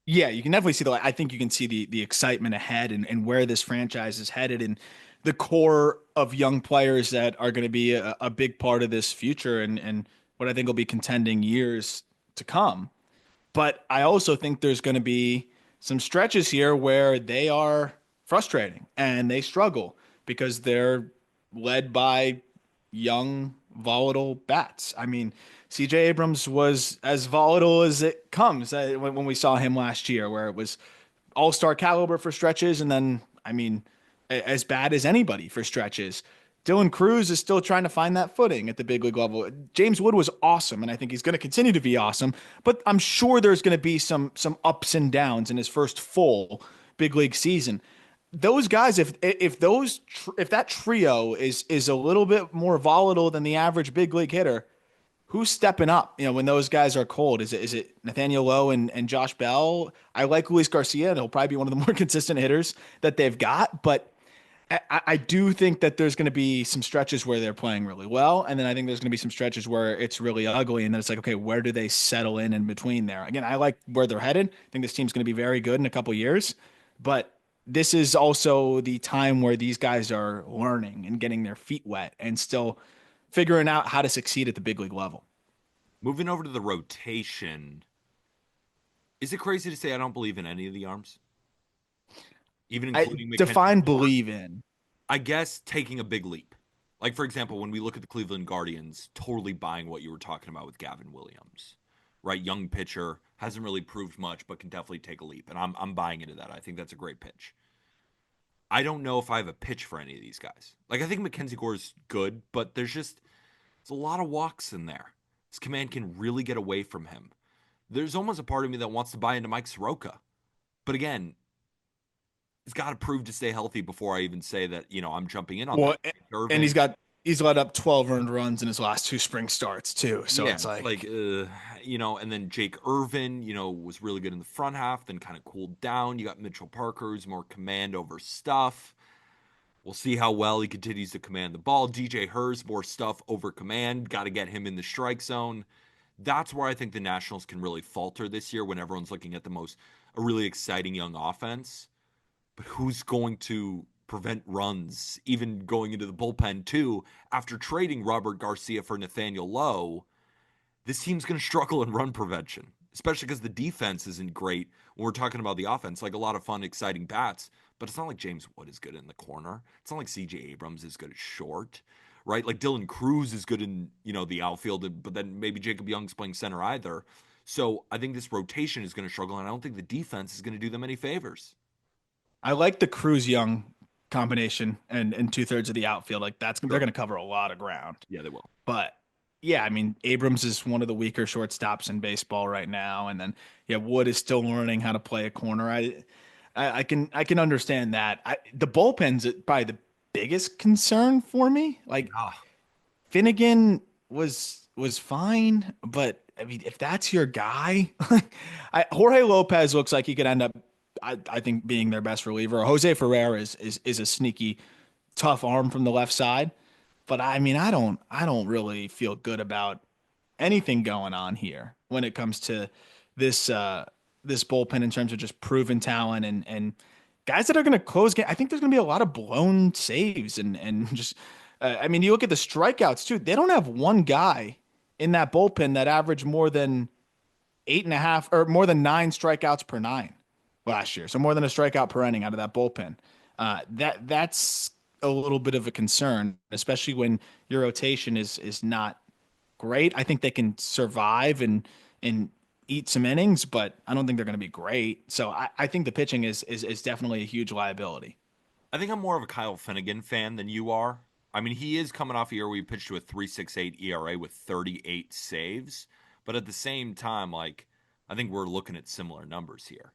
Yeah, you can definitely see I think you can see the excitement ahead and where this franchise is headed and the core of young players that are going to be a big part of this future and what I think will be contending years to come. But I also think there's going to be some stretches here where they are frustrating and they struggle because they're led by young, volatile bats. I mean, CJ Abrams was as volatile as it comes when we saw him last year, where it was all star caliber for stretches. And then, I mean, as bad as anybody for stretches. Dylan Cruz is still trying to find that footing at the big league level. James Wood was awesome, and I think he's going to continue to be awesome. But I'm sure there's going to be some ups and downs in his first full big league season. Those guys, if that trio is a little bit more volatile than the average big league hitter, who's stepping up? You know, when those guys are cold, is it Nathaniel Lowe and Josh Bell? I like Luis Garcia, and he'll probably be one of the more consistent hitters that they've got, but I do think that there's going to be some stretches where they're playing really well, and then I think there's going to be some stretches where it's really ugly, and then it's like, okay, where do they settle in between there? Again, I like where they're headed. I think this team's going to be very good in a couple years, but this is also the time where these guys are learning and getting their feet wet and still figuring out how to succeed at the big league level. Moving over to the rotation, is it crazy to say I don't believe in any of the arms? even I including Mackenzie define Gore. believe in. I guess taking a big leap. Like, for example, when we look at the Cleveland Guardians, totally buying what you were talking about with Gavin Williams, right? Young pitcher, hasn't really proved much, but can definitely take a leap. And I'm buying into that. I think that's a great pitch. I don't know if I have a pitch for any of these guys. Like, I think Mackenzie Gore is good, but there's a lot of walks in there. His command can really get away from him. There's almost a part of me that wants to buy into Mike Soroka. But again, he's got to prove to stay healthy before I even say that, I'm jumping in on Well, that. and Irvin, he's let up 12 earned runs in his last two spring starts too. So yeah, it's it's like, like, and then Jake Irvin, was really good in the front half, then kind of cooled down. You got Mitchell Parker, who's more command over stuff. We'll see how well he continues to command the ball. DJ Hurst, more stuff over command. Got to get him in the strike zone. That's where I think the Nationals can really falter this year when everyone's looking at a really exciting young offense. But who's going to prevent runs, even going into the bullpen too, after trading Robert Garcia for Nathaniel Lowe? This team's going to struggle in run prevention, especially because the defense isn't great when we're talking about the offense. Like a lot of fun, exciting bats, but it's not like James Wood is good in the corner. It's not like CJ Abrams is good at short, right? Like Dylan Cruz is good in, the outfield, but then maybe Jacob Young's playing center either. So I think this rotation is going to struggle, and I don't think the defense is going to do them any favors. I like the Cruz Young combination and 2/3 of the outfield. Like they're Sure. going to cover a lot of ground. Yeah, they will. But yeah, I mean, Abrams is one of the weaker shortstops in baseball right now, and then yeah, Wood is still learning how to play a corner. I can understand that. The bullpen's probably the biggest concern for me. Like Ah, Finnegan was fine, but I mean, if that's your guy, Jorge Lopez looks like he could end up, I think, being their best reliever. Jose Ferrer is a sneaky, tough arm from the left side. But I mean, I don't really feel good about anything going on here when it comes to this this bullpen in terms of just proven talent and guys that are going to close game. I think there's going to be a lot of blown saves and just I mean, you look at the strikeouts too. They don't have one guy in that bullpen that averaged more than 8.5 or more than 9 strikeouts per nine last year. So more than a strikeout per inning out of that bullpen. That's a little bit of a concern, especially when your rotation is not great. I think they can survive and eat some innings, but I don't think they're going to be great. So I think the pitching is definitely a huge liability. I think I'm more of a Kyle Finnegan fan than you are. I mean, he is coming off a year where he pitched to a 3.68 ERA with 38 saves, but at the same time, like I think we're looking at similar numbers here.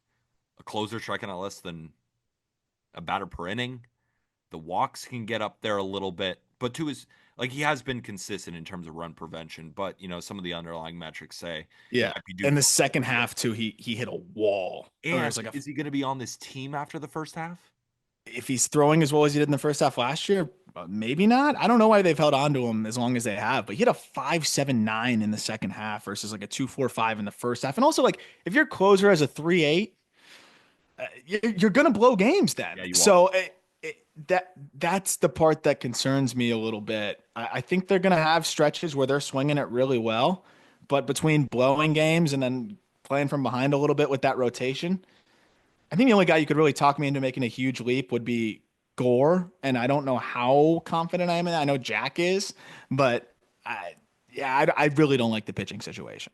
A closer striking out less than a batter per inning. The walks can get up there a little bit, but to his like he has been consistent in terms of run prevention, but some of the underlying metrics say he Yeah. might be due In the for second half too, he hit a wall. Or and there's like a is he going to be on this team after the first half? if he's throwing as well as he did in the first half last year, maybe not. I don't know why they've held on to him as long as they have, but he had a 5.79 in the second half versus like a 2.45 in the first half. And also, like, if your closer has a 3.8, you're gonna blow games then. Yeah, you are. So that's the part that concerns me a little bit. I think they're gonna have stretches where they're swinging it really well, but between blowing games and then playing from behind a little bit with that rotation, I think the only guy you could really talk me into making a huge leap would be Gore, and I don't know how confident I am in that. I know Jack is, but I really don't like the pitching situation.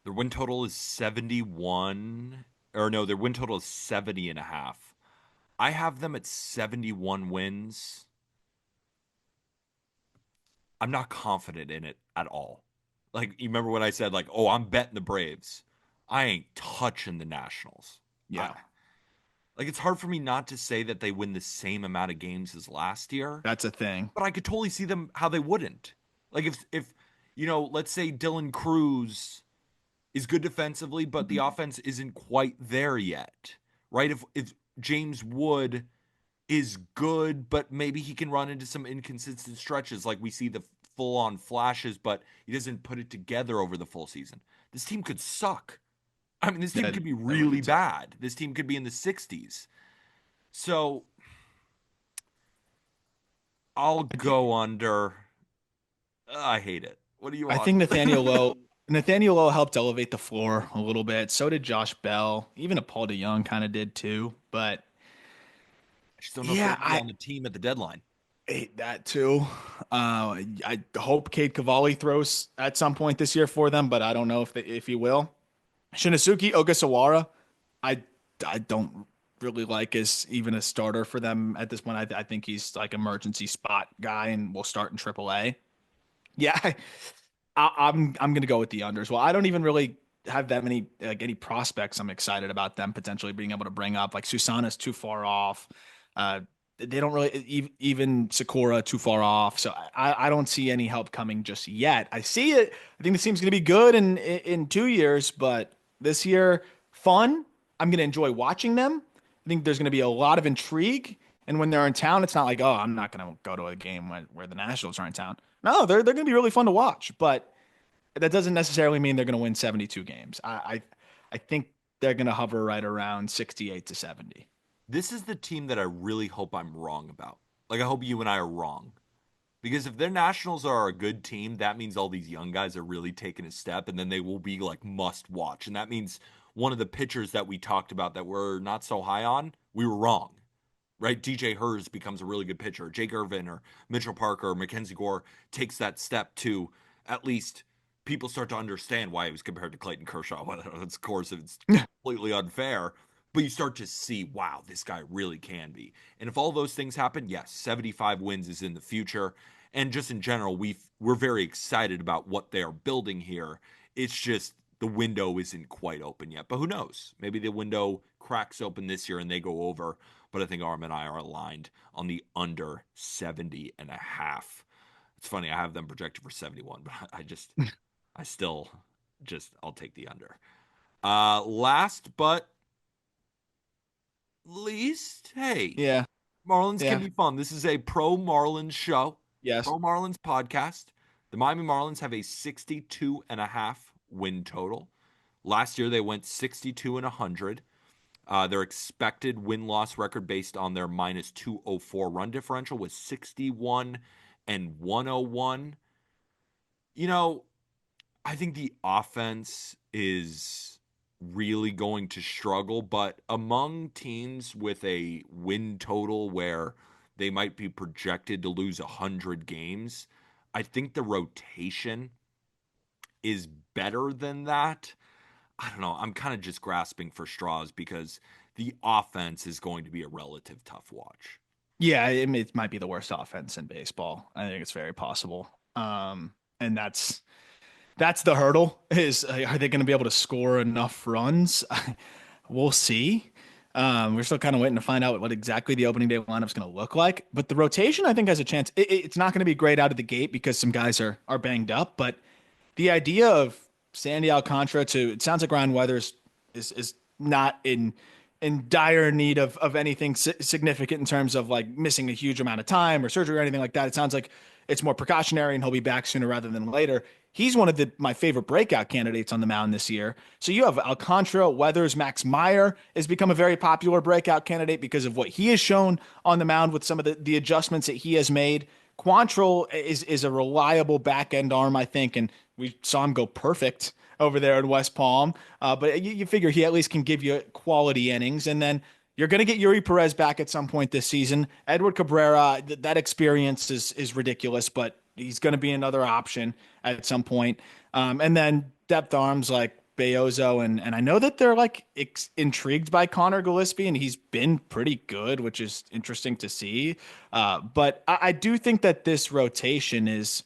Their win total is 71, or no, their win total is 70 and a half. I have them at 71 wins. I'm not confident in it at all. Like, you remember when I said, like, oh, I'm betting the Braves? I ain't touching the Nationals. I, Yeah, like, it's hard for me not to say that they win the same amount of games as last year, that's a thing. but I could totally see them how they wouldn't. Like, if let's say Dylan Cruz is good defensively, but the offense isn't quite there yet, right? If James Wood is good, but maybe he can run into some inconsistent stretches, like we see the full on flashes, but he doesn't put it together over the full season. This team could suck. I mean, this team That could be that would be really tough. bad. This team could be in the 60s. So I'll I do. go under. I hate it. What do you I want? think Nathaniel Lowe helped elevate the floor a little bit. So did Josh Bell. Even a Paul DeYoung kind of did too. But Just don't know if they're Yeah, going to be on the team at the deadline. hate that too. I hope Cade Cavalli throws at some point this year for them, but I don't know if he will. Shinosuke Ogasawara, I I don't really like as even a starter for them at this point. I think he's like emergency spot guy and will start in AAA. Yeah, I'm gonna go with the unders. Well, I don't even really have that many like any prospects. I'm excited about them potentially being able to bring up. Like Susana's too far off. Uh, they don't really even Sakura too far off. So I don't see any help coming just yet. I see it. I think this team's gonna be good in 2 years, but this year fun. I'm gonna enjoy watching them. I think there's gonna be a lot of intrigue. And when they're in town, it's not like, oh, I'm not going to go to a game where the Nationals are in town. No, they're going to be really fun to watch, but that doesn't necessarily mean they're going to win 72 games. I think they're going to hover right around 68 to 70. This is the team that I really hope I'm wrong about. Like, I hope you and I are wrong. Because if their Nationals are a good team, that means all these young guys are really taking a step, and then they will be like must watch. And that means one of the pitchers that we talked about that we're not so high on, we were wrong, right? DJ Hers becomes a really good pitcher. Jake Irvin or Mitchell Parker or Mackenzie Gore takes that step to at least people start to understand why he was compared to Clayton Kershaw. Whether of course it's completely unfair, but you start to see, wow, this guy really can be. And if all those things happen, yes, 75 wins is in the future. And just in general, we're very excited about what they are building here. It's just the window isn't quite open yet. But who knows? Maybe the window cracks open this year and they go over. But I think Aram and I are aligned on the under 70 and a half. It's funny, I have them projected for 71, but I still I'll take the under. Last but least, hey, Yeah, Marlins can yeah, be fun. This is a pro Marlins show, yes. pro Marlins podcast. The Miami Marlins have a 62 and a half win total. Last year they went 62 and 100. Their expected win loss record based on their minus 204 run differential was 61 and 101. You know, I think the offense is really going to struggle, but among teams with a win total where they might be projected to lose 100 games, I think the rotation is better than that. I don't know. I'm kind of just grasping for straws because the offense is going to be a relative tough watch. Yeah, it might be the worst offense in baseball. I think it's very possible. And that's the hurdle is are they going to be able to score enough runs? We'll see. We're still kind of waiting to find out what exactly the opening day lineup is going to look like. But the rotation, I think, has a chance. It's not going to be great out of the gate because some guys are banged up. But the idea of Sandy Alcantara to it sounds like Ryan Weathers is not in dire need of anything significant in terms of like missing a huge amount of time or surgery or anything like that. It sounds like it's more precautionary and he'll be back sooner rather than later. He's one of my favorite breakout candidates on the mound this year. So you have Alcantara, Weathers, Max Meyer has become a very popular breakout candidate because of what he has shown on the mound with some of the adjustments that he has made. Quantrill is a reliable back end arm, I think, and we saw him go perfect over there in West Palm. But you figure he at least can give you quality innings, and then you're going to get Yuri Perez back at some point this season. Edward Cabrera, that experience is ridiculous, but he's going to be another option at some point. And then depth arms like Beozo, and I know that they're like intrigued by Connor Gillespie, and he's been pretty good, which is interesting to see. But I do think that this rotation is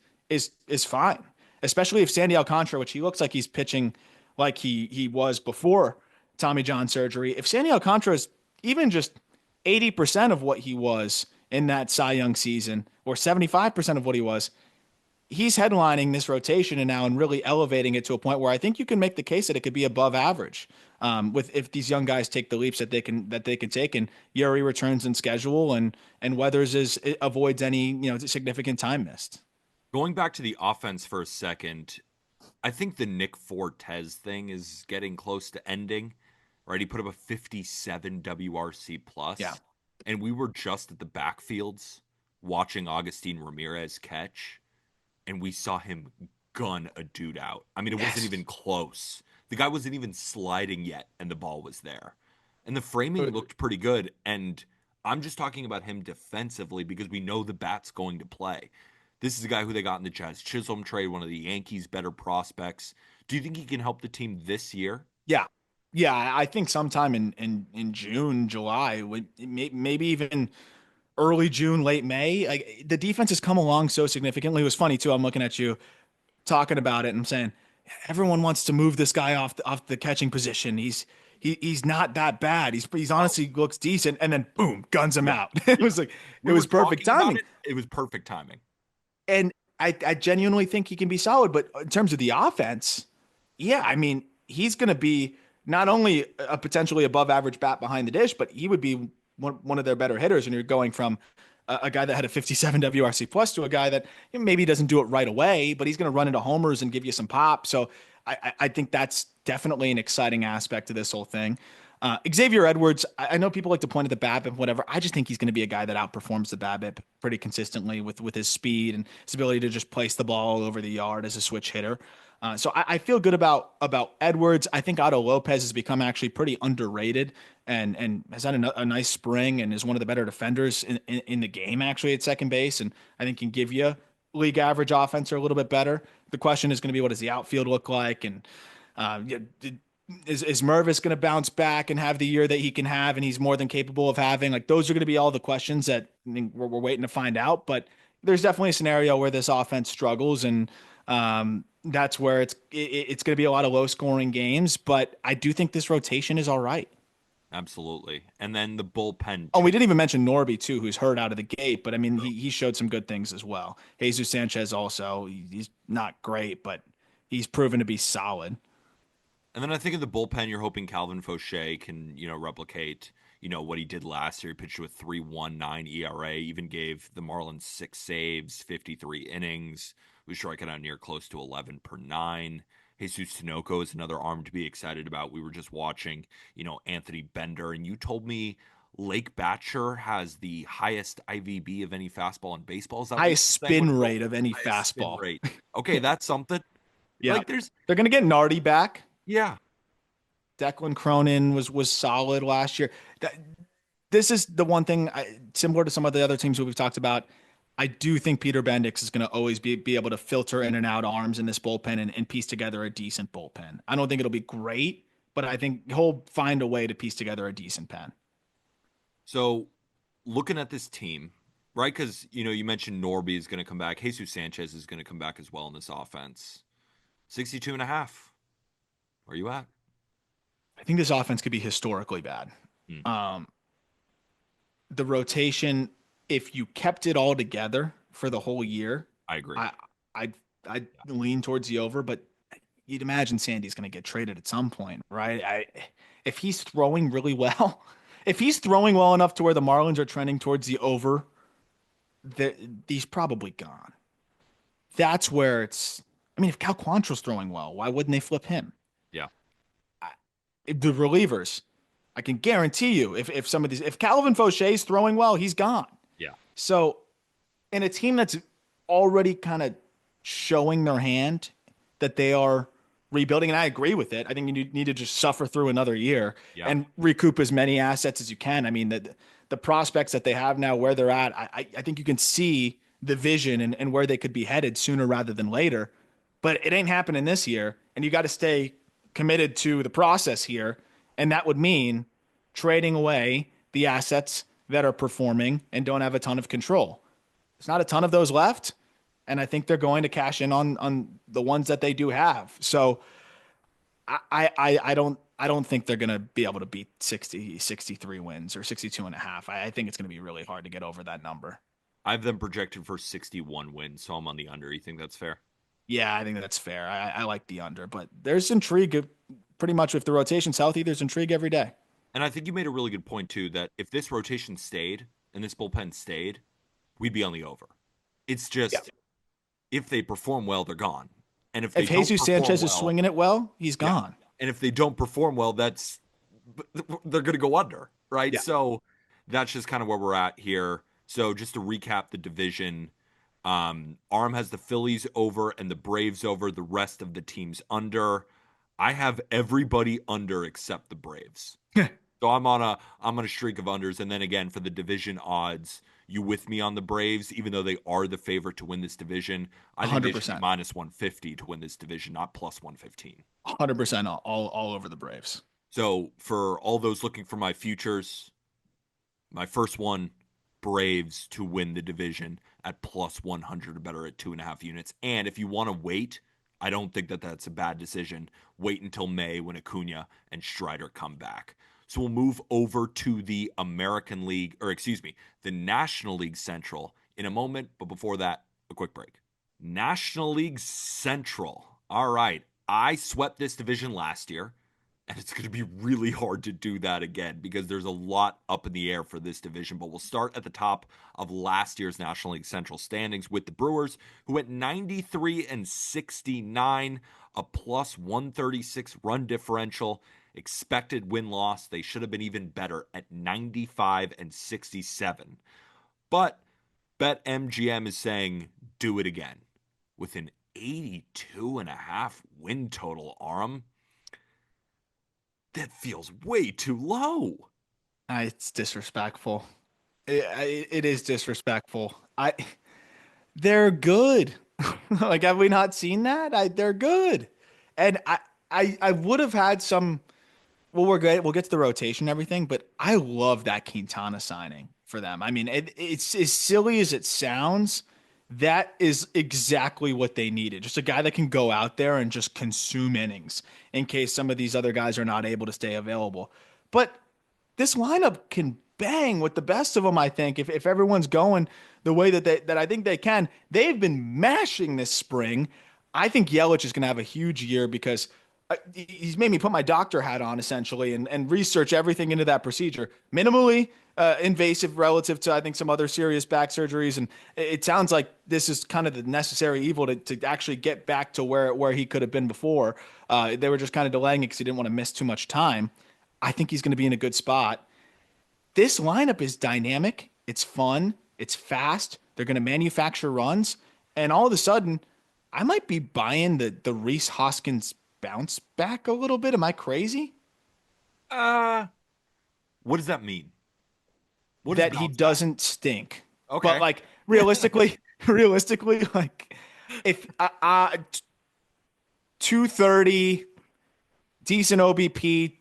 fine, especially if Sandy Alcantara, which he looks like he's pitching like he was before Tommy John surgery. If Sandy Alcantara is even just 80% of what he was in that Cy Young season, or 75% of what he was, he's headlining this rotation and now and really elevating it to a point where I think you can make the case that it could be above average. With if these young guys take the leaps that they can take, and Yuri returns in schedule, and Weathers avoids any significant time missed. Going back to the offense for a second, I think the Nick Fortes thing is getting close to ending. Right, he put up a 57 WRC plus, Yeah. and we were just at the backfields watching Augustine Ramirez catch, and we saw him gun a dude out. I mean, it wasn't Yes. even close. The guy wasn't even sliding yet, and the ball was there. And the framing looked pretty good. And I'm just talking about him defensively because we know the bat's going to play. This is a guy who they got in the Jazz Chisholm trade, one of the Yankees' better prospects. Do you think he can help the team this year? Yeah. Yeah, I think sometime in June, July, maybe even early June, late May. Like the defense has come along so significantly. It was funny too. I'm looking at you talking about it and I'm saying everyone wants to move this guy off the catching position. He's not that bad. He's No. honestly looks decent, and then boom, guns him Yeah. out. It Yeah. was like it We were was perfect talking about timing. it. It was perfect timing. And I genuinely think he can be solid. But in terms of the offense, yeah, I mean, he's going to be not only a potentially above average bat behind the dish, but he would be one of their better hitters. And you're going from a guy that had a 57 WRC plus to a guy that maybe doesn't do it right away, but he's going to run into homers and give you some pop. So I think that's definitely an exciting aspect to this whole thing. Xavier Edwards, I know people like to point at the BABIP, whatever. I just think he's going to be a guy that outperforms the BABIP pretty consistently with his speed and his ability to just place the ball over the yard as a switch hitter. So I feel good about Edwards. I think Otto Lopez has become actually pretty underrated and has had a nice spring and is one of the better defenders in the game actually at second base. And I think can give you league average offense or a little bit better. The question is going to be what does the outfield look like and yeah, is Mervis going to bounce back and have the year that he can have and he's more than capable of having? Like those are going to be all the questions that we're waiting to find out. But there's definitely a scenario where this offense struggles and that's where it's going to be a lot of low scoring games. But I do think this rotation is all right. Absolutely. And then the bullpen Oh, we too. didn't even mention Norby too, who's hurt out of the gate. But I mean, he showed some good things as well. Jesus Sanchez also, he's not great, but he's proven to be solid. And then I think in the bullpen, you're hoping Calvin Fauché can, replicate, what he did last year. He pitched with 3.19 ERA, even gave the Marlins 6 saves, 53 innings, was striking out near close to 11 per nine. Jesus Tinoco is another arm to be excited about. We were just watching, Anthony Bender, and you told me Lake Batcher has the highest IVB of any fastball in baseball. Is that what you Highest were saying when spin you told rate me? of any Highest spin fastball. rate. Okay, that's something. Yeah. Like there's, They're gonna get Nardi back. yeah, Declan Cronin was solid last year. That, this is the one thing similar to some of the other teams who we've talked about. I do think Peter Bendix is going to always be able to filter in and out arms in this bullpen and piece together a decent bullpen. I don't think it'll be great, but I think he'll find a way to piece together a decent pen. So, looking at this team, right? Because you mentioned Norby is going to come back. Jesus Sanchez is going to come back as well in this offense. 62 and a half. Where are you at? I think this offense could be historically bad. Hmm, Um, the rotation, if you kept it all together for the whole year, I agree. I I I lean towards the over, but you'd imagine Sandy's going to get traded at some point, right? If he's throwing really well, if he's throwing well enough to where the Marlins are trending towards the over, he's probably gone. That's where it's. I mean, if Cal Quantrill's throwing well, why wouldn't they flip him? Yeah. The relievers, I can guarantee you, if some of these, if Calvin Fauche's throwing well, he's gone. Yeah. So, in a team that's already kind of showing their hand that they are rebuilding, and I agree with it. I think you need to just suffer through another year Yeah. and recoup as many assets as you can. I mean, the prospects that they have now, where they're at, I think you can see the vision and where they could be headed sooner rather than later. But it ain't happening this year, and you got to stay committed to the process here, and that would mean trading away the assets that are performing and don't have a ton of control. There's not a ton of those left, and I think they're going to cash in on the ones that they do have. So I don't think they're going to be able to beat 63 wins or 62 and a half. I think it's going to be really hard to get over that number. I have them projected for 61 wins, so I'm on the under. You think that's fair? Yeah, I think that's fair. I like the under, but there's intrigue pretty much if the rotation's healthy, there's intrigue every day. And I think you made a really good point too that if this rotation stayed and this bullpen stayed, we'd be on the over. It's Yeah. just if they perform well, they're gone. And if they If don't Jesus perform Sanchez is well, swinging it well, he's yeah. gone. And if they don't perform well, they're going to go under, right? Yeah. So that's just kind of where we're at here. So just to recap the division, Arm has the Phillies over and the Braves over, the rest of the teams under. I have everybody under except the Braves. So I'm on a streak of unders, and then again for the division odds, you with me on the Braves, even though they are the favorite to win this division. I think they should be 100%. minus 150 to win this division, not plus 115. 100% all over the Braves. So for all those looking for my futures, my first one, Braves to win the division at plus 100 or better at 2.5 units. And if you want to wait, I don't think that that's a bad decision. Wait until May when Acuna and Strider come back. So we'll move over to the American League, or excuse me, the National League Central in a moment. But before that, a quick break. National League Central. All right. I swept this division last year. And it's going to be really hard to do that again because there's a lot up in the air for this division. But we'll start at the top of last year's National League Central standings with the Brewers, who went 93 and 69, a plus 136 run differential. Expected win loss, they should have been even better at 95 and 67. But BetMGM is saying do it again with an 82.5 win total, Aram. That feels way too low. It's disrespectful. It is disrespectful. They're good. Like, have we not seen that? They're good. And I would have had some. Well, we're good. We'll get to the rotation and everything, but I love that Quintana signing for them. I mean, it's as silly as it sounds. That is exactly what they needed. Just a guy that can go out there and just consume innings in case some of these other guys are not able to stay available. But this lineup can bang with the best of them, I think, if everyone's going the way that I think they can. They've been mashing this spring. I think Yelich is going to have a huge year because he's made me put my doctor hat on essentially and research everything into that procedure. Minimally invasive relative to, I think, some other serious back surgeries. And it sounds like this is kind of the necessary evil to actually get back to where he could have been before. They were just kind of delaying it because he didn't want to miss too much time. I think he's going to be in a good spot. This lineup is dynamic. It's fun. It's fast. They're going to manufacture runs. And all of a sudden, I might be buying the Reese Hoskins bounce back a little bit. Am I crazy? Uh, what does that mean? What does That he bounce back? doesn't stink. But Okay. like realistically, realistically, like if 230, decent OBP,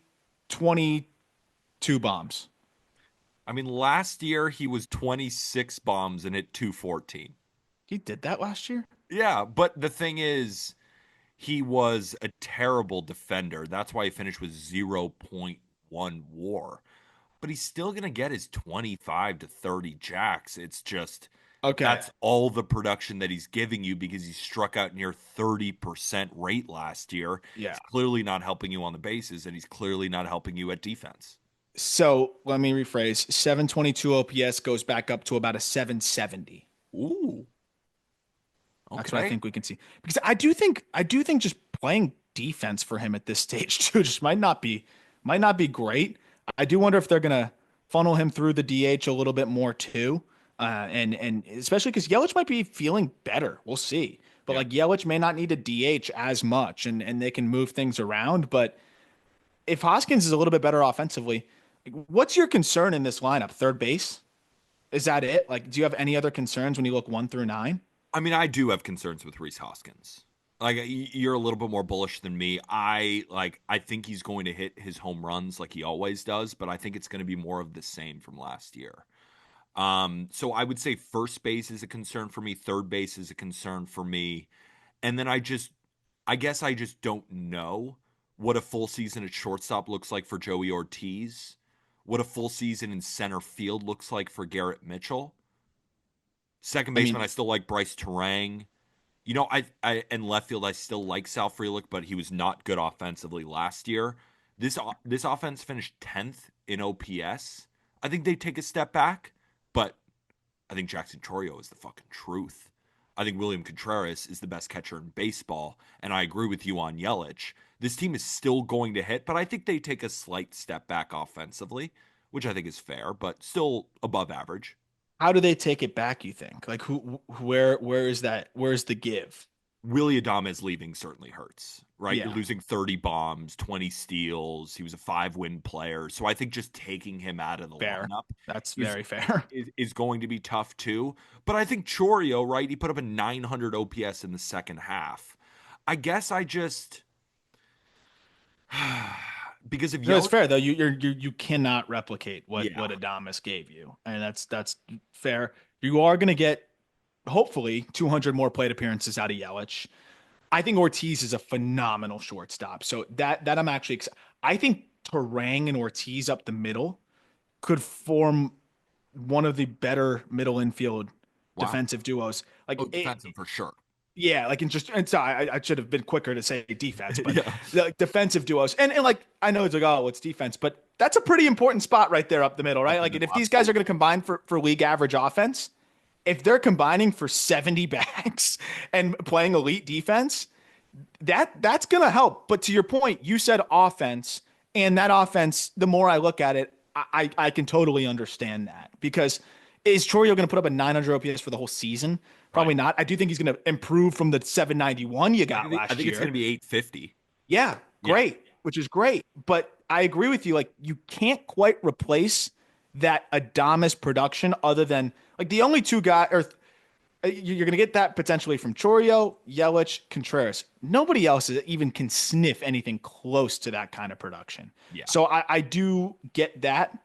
22 bombs. I mean, last year he was 26 bombs and hit 214. He did that last year? Yeah, but the thing is, he was a terrible defender. That's why he finished with zero point 0.1 WAR. But he's still going to get his 25 to 30 jacks. It's just Okay. that's all the production that he's giving you because he struck out near 30% rate last year. Yeah. He's clearly not helping you on the bases, and he's clearly not helping you at defense. So let me rephrase. 722 OPS goes back up to about a 770. Ooh, That's what I okay. think we can see. Because I do think just playing defense for him at this stage too just might not be great. I do wonder if they're gonna funnel him through the DH a little bit more too. And especially because Yelich might be feeling better. We'll see. But Yeah. like Yelich may not need a DH as much and they can move things around. But if Hoskins is a little bit better offensively, what's your concern in this lineup? Third base? Is that it? Like, do you have any other concerns when you look 1 through 9? I mean, I do have concerns with Reese Hoskins. Like you're a little bit more bullish than me. I think he's going to hit his home runs like he always does, but I think it's going to be more of the same from last year. So I would say first base is a concern for me, third base is a concern for me. And then I guess I just don't know what a full season at shortstop looks like for Joey Ortiz, what a full season in center field looks like for Garrett Mitchell. Second I baseman, mean, I still like Bryce Terang. I in left field, I still like Sal Frelick, but he was not good offensively last year. This offense finished 10th in OPS. I think they take a step back, but I think Jackson Chorio is the fucking truth. I think William Contreras is the best catcher in baseball, and I agree with you on Yelich. This team is still going to hit, but I think they take a slight step back offensively, which I think is fair, but still above average. how do they take it back, you think? Like where is that? Where's the give? Willy Adames leaving certainly hurts, right? You're Yeah, losing 30 bombs, 20 steals. He was a 5-win player. So I think just taking him out of the fair. lineup That's is very fair. is going to be tough too. But I think Chorio, right? He put up a 900 OPS in the second half. I guess I just because of No, it's Yelich, fair though. You cannot replicate what yeah. Adamas gave you, and that's fair. You are going to get hopefully 200 more plate appearances out of Yelich. I think Ortiz is a phenomenal shortstop. So that I'm actually I think Terang and Ortiz up the middle could form one of the better middle infield Wow. defensive duos. Oh, defensive for sure. Yeah, like in just and sorry, I should have been quicker to say defense, but Yeah. the defensive duos. And like I know it's like, oh, it's defense, but that's a pretty important spot right there up the middle, Up right? the Like and middle, if these guys are absolutely. going to combine for league average offense, if they're combining for 70 backs and playing elite defense, that's going to help. But to your point, you said offense, and that offense, the more I look at it, I can totally understand that because is Chorio going to put up a 900 OPS for the whole season? Right. Probably not. I do think he's going to improve from the 791 you got I last think it's going year. to be 850. Yeah, Yeah. great, which is great. But I agree with you. Like, you can't quite replace that Adamas production other than like the only two guys, or you're going to get that potentially from Chorio, Yelich, Contreras. Nobody else even can sniff anything close to that kind of production. Yeah. So I do get that,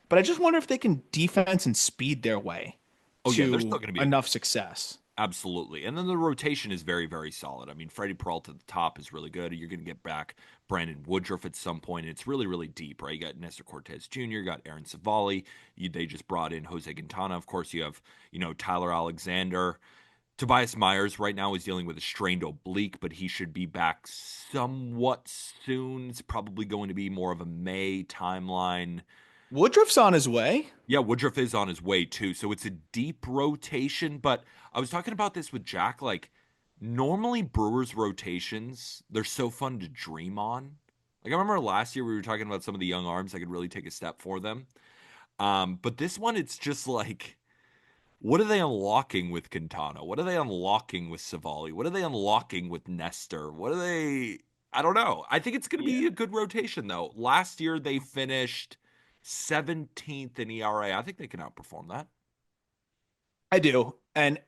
but I just wonder if they can defense and speed their way Oh yeah, they're still to going to be a enough success. absolutely. And then the rotation is very, very solid. I mean, Freddie Peralta at the top is really good. You're going to get back Brandon Woodruff at some point. It's really, really deep, right? You got Nestor Cortez Jr., you got Aaron Savali. They just brought in Jose Quintana. Of course, you have, Tyler Alexander. Tobias Myers right now is dealing with a strained oblique, but he should be back somewhat soon. It's probably going to be more of a May timeline. Woodruff's on his way. Yeah, Woodruff is on his way too. So it's a deep rotation. But I was talking about this with Jack. Like, normally Brewers rotations, they're so fun to dream on. Like, I remember last year we were talking about some of the young arms that could really take a step for them. But this one, it's just like, what are they unlocking with Quintana? What are they unlocking with Savali? What are they unlocking with Nestor? What are they? I don't know. I think it's going to Yeah, be a good rotation, though. Last year, they finished 17th in ERA. I think they can outperform that. I do. And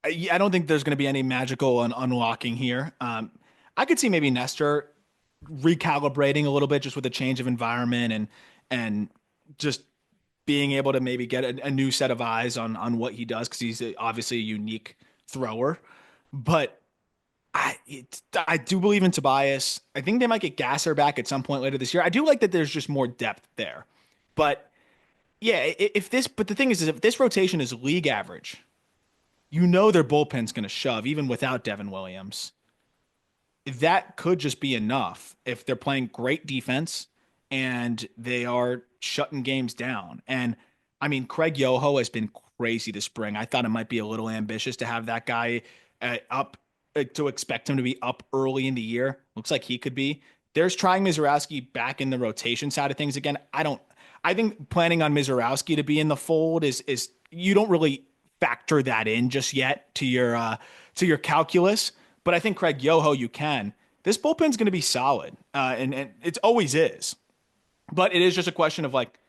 I don't think there's going to be any magical unlocking here. I could see maybe Nestor recalibrating a little bit just with a change of environment and just being able to maybe get a new set of eyes on what he does because obviously a unique thrower. But I do believe in Tobias. I think they might get Gasser back at some point later this year. I do like that there's just more depth there. But yeah, if this but the thing is if this rotation is league average, you know their bullpen's going to shove even without Devin Williams. That could just be enough if they're playing great defense and they are shutting games down. And I mean, Craig Yoho has been crazy this spring. I thought it might be a little ambitious to have that guy up to expect him to be up early in the year. Looks like he could be. There's trying Mizorowski back in the rotation side of things again. I think planning on Mizorowski to be in the fold is you don't really factor that in just yet to your calculus. But I think Craig Yoho, you can. This bullpen's going to be solid, and it always is. But it is just a question of like,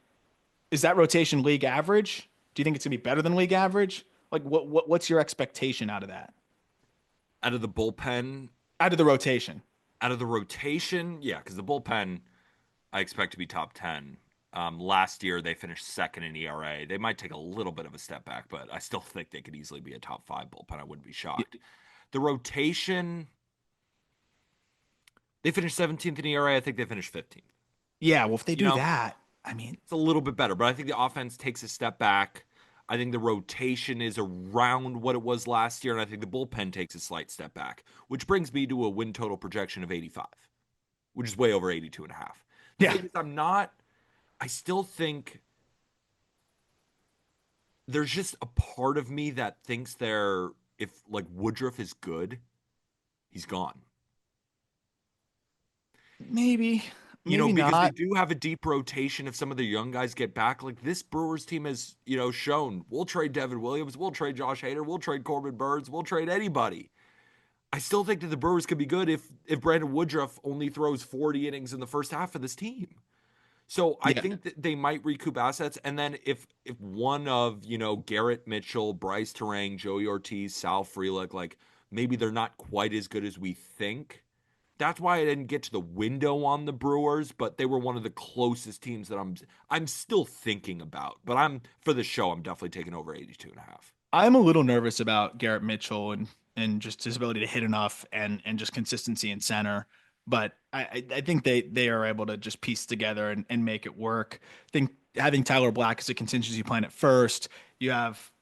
is that rotation league average? Do you think it's going to be better than league average? Like, what's your expectation out of that? Out of the bullpen, Out of the rotation? out of the rotation, yeah, because the bullpen, I expect to be top 10. Last year, they finished second in ERA. They might take a little bit of a step back, but I still think they could easily be a top 5 bullpen. I wouldn't be shocked. The rotation, they finished 17th in ERA. I think they finished 15th. Yeah. Well, if they You do know, that, I mean, it's a little bit better, but I think the offense takes a step back. I think the rotation is around what it was last year, and I think the bullpen takes a slight step back, which brings me to a win total projection of 85, which is way over 82 and a half. The yeah, thing is, I still think there's just a part of me that thinks if like Woodruff is good, he's gone. maybe, maybe Because they not. do have a deep rotation if some of the young guys get back. Like this Brewers team has, shown we'll trade Devin Williams, we'll trade Josh Hader, we'll trade Corbin Burns, we'll trade anybody. I still think that the Brewers could be good if Brandon Woodruff only throws 40 innings in the first half of this team. So I Yeah. think that they might recoup assets, and then if one of Garrett Mitchell, Bryce Terang, Joey Ortiz, Sal Frelick, like maybe they're not quite as good as we think. That's why I didn't get to the window on the Brewers, but they were one of the closest teams that I'm still thinking about. But I'm for the show, I'm definitely taking over 82.5. I'm a little nervous about Garrett Mitchell and just his ability to hit enough and just consistency in center. But I think they are able to just piece together and make it work. I think having Tyler Black as a contingency plan at first, you have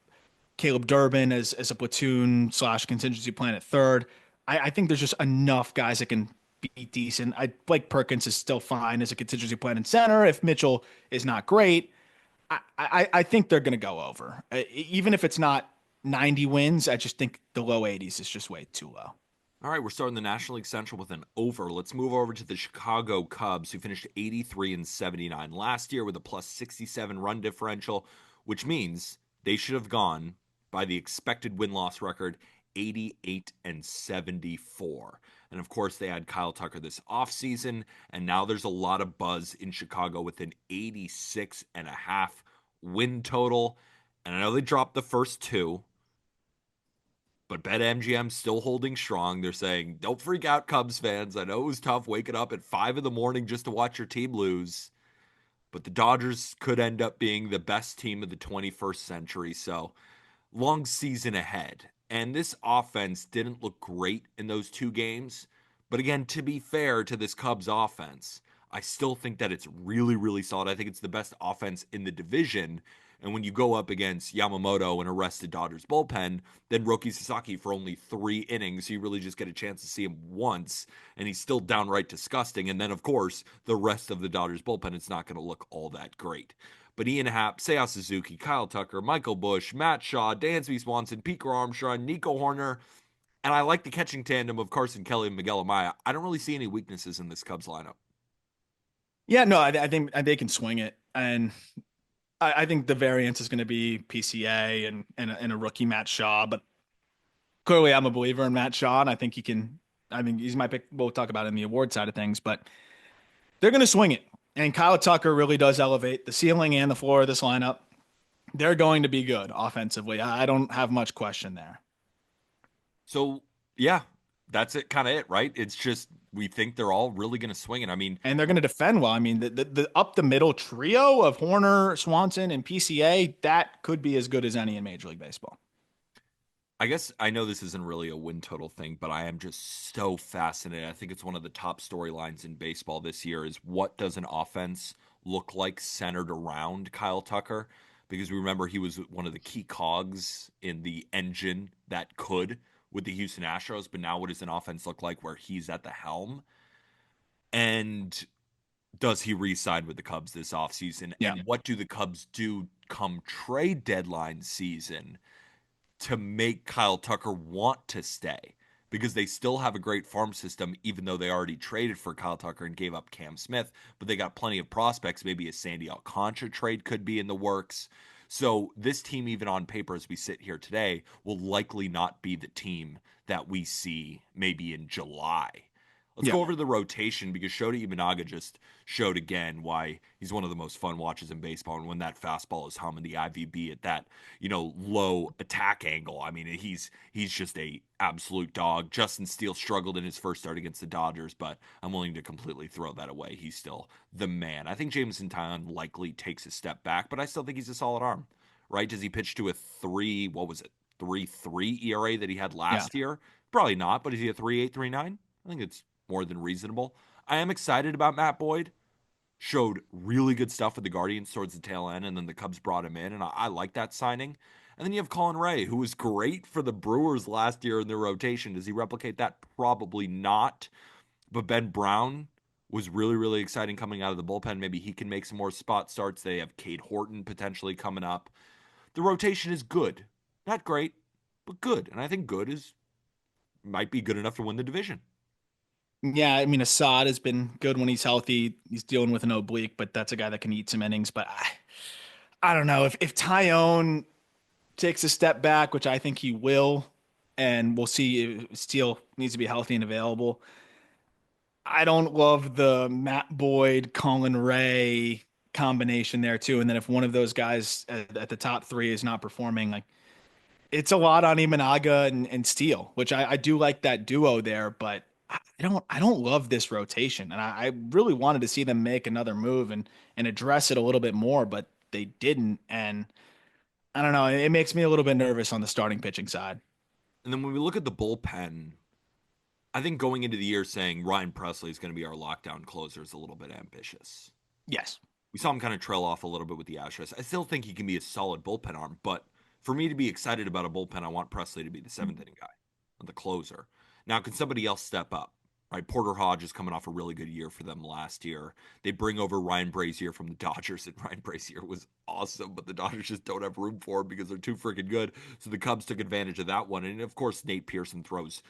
Caleb Durbin as a platoon slash contingency plan at third. I think there's just enough guys that can be decent. Blake Perkins is still fine as a contingency plan in center. If Mitchell is not great, I think they're going to go over. Even if it's not 90 wins, I just think the low 80s is just way too low. All right, we're starting the National League Central with an over. Let's move over to the Chicago Cubs, who finished 83 and 79 last year with a plus 67 run differential, which means they should have gone by the expected win loss record 88 and 74. And of course, they had Kyle Tucker this offseason, and now there's a lot of buzz in Chicago with an 86 and a half win total. And I know they dropped the first two, but BetMGM's still holding strong. They're saying, don't freak out, Cubs fans. I know it was tough waking up at 5 in the morning just to watch your team lose, but the Dodgers could end up being the best team of the 21st century. So, long season ahead. And this offense didn't look great in those two games. But again, to be fair to this Cubs offense, I still think that it's really, really solid. I think it's the best offense in the division. And when you go up against Yamamoto and a rested Dodgers bullpen, then Roki Sasaki for only 3 innings, you really just get a chance to see him once, and he's still downright disgusting. And then, of course, the rest of the Dodgers bullpen, it's not going to look all that great. But Ian Happ, Seiya Suzuki, Kyle Tucker, Michael Busch, Matt Shaw, Dansby Swanson, Pete Armstrong, Nico Horner, and I like the catching tandem of Carson Kelly and Miguel Amaya. I don't really see any weaknesses in this Cubs lineup. Yeah, no, I think they can swing it. And I think the variance is going to be PCA and a rookie Matt Shaw. But clearly, I'm a believer in Matt Shaw, and I think he can. I mean, he's my pick. We'll talk about it in the award side of things, but they're going to swing it. And Kyle Tucker really does elevate the ceiling and the floor of this lineup. They're going to be good offensively. I don't have much question there. So, yeah, that's it, kind of it, right? It's just we think they're all really going to swing it. I mean, And they're going to defend well. I mean, the up the middle trio of Horner, Swanson, and PCA, that could be as good as any in Major League Baseball. I guess I know this isn't really a win total thing, but I am just so fascinated. I think it's one of the top storylines in baseball this year is what does an offense look like centered around Kyle Tucker? Because we remember he was one of the key cogs in the engine that could with the Houston Astros, but now what does an offense look like where he's at the helm? And does he re-sign with the Cubs this offseason? Yeah. And what do the Cubs do come trade deadline season to make Kyle Tucker want to stay? Because they still have a great farm system, even though they already traded for Kyle Tucker and gave up Cam Smith, but they got plenty of prospects. Maybe a Sandy Alcantara trade could be in the works. So this team, even on paper as we sit here today, will likely not be the team that we see maybe in July. Let's Yeah. go over to the rotation because Shota Imanaga just showed again why he's one of the most fun watches in baseball. And when that fastball is humming the IVB at that, low attack angle, I mean, he's just a absolute dog. Justin Steele struggled in his first start against the Dodgers, but I'm willing to completely throw that away. He's still the man. I think Jameson Taillon likely takes a step back, but I still think he's a solid arm, right? Does he pitch to a what was it, 3.3 ERA that he had Yeah. last year? Probably not, but is he a 3.8, 3.9? I think it's more than reasonable. I am excited about Matt Boyd. Showed really good stuff with the Guardians towards the tail end, and then the Cubs brought him in, and I like that signing. And then you have Colin Ray, who was great for the Brewers last year in their rotation. Does he replicate that? Probably not. But Ben Brown was really, really exciting coming out of the bullpen. Maybe he can make some more spot starts. They have Cade Horton potentially coming up. The rotation is good. Not great, but good. And I think good might be good enough to win the division. Yeah, I mean, Assad has been good when he's healthy. He's dealing with an oblique, but that's a guy that can eat some innings. But I don't know if Tyone takes a step back, which I think he will. and we'll see if Steele needs to be healthy and available. I don't love the Matt Boyd, Colin Ray combination there too. And then if one of those guys at the top three is not performing, like it's a lot on Imanaga and Steele, which I do like that duo there, but I don't love this rotation. And I really wanted to see them make another move and address it a little bit more, but they didn't. And I don't know, it makes me a little bit nervous on the starting pitching side. And then when we look at the bullpen, I think going into the year saying Ryan Presley is going to be our lockdown closer is a little bit ambitious. Yes. We saw him kind of trail off a little bit with the Astros. I still think he can be a solid bullpen arm, but for me to be excited about a bullpen, I want Presley to be the seventh inning guy, the closer. Now, can somebody else step up? Right, Porter Hodge is coming off a really good year for them last year. They bring over Ryan Brazier from the Dodgers, and Ryan Brazier was awesome, but the Dodgers just don't have room for him because they're too freaking good. So the Cubs took advantage of that one. And of course, Nate Pearson throws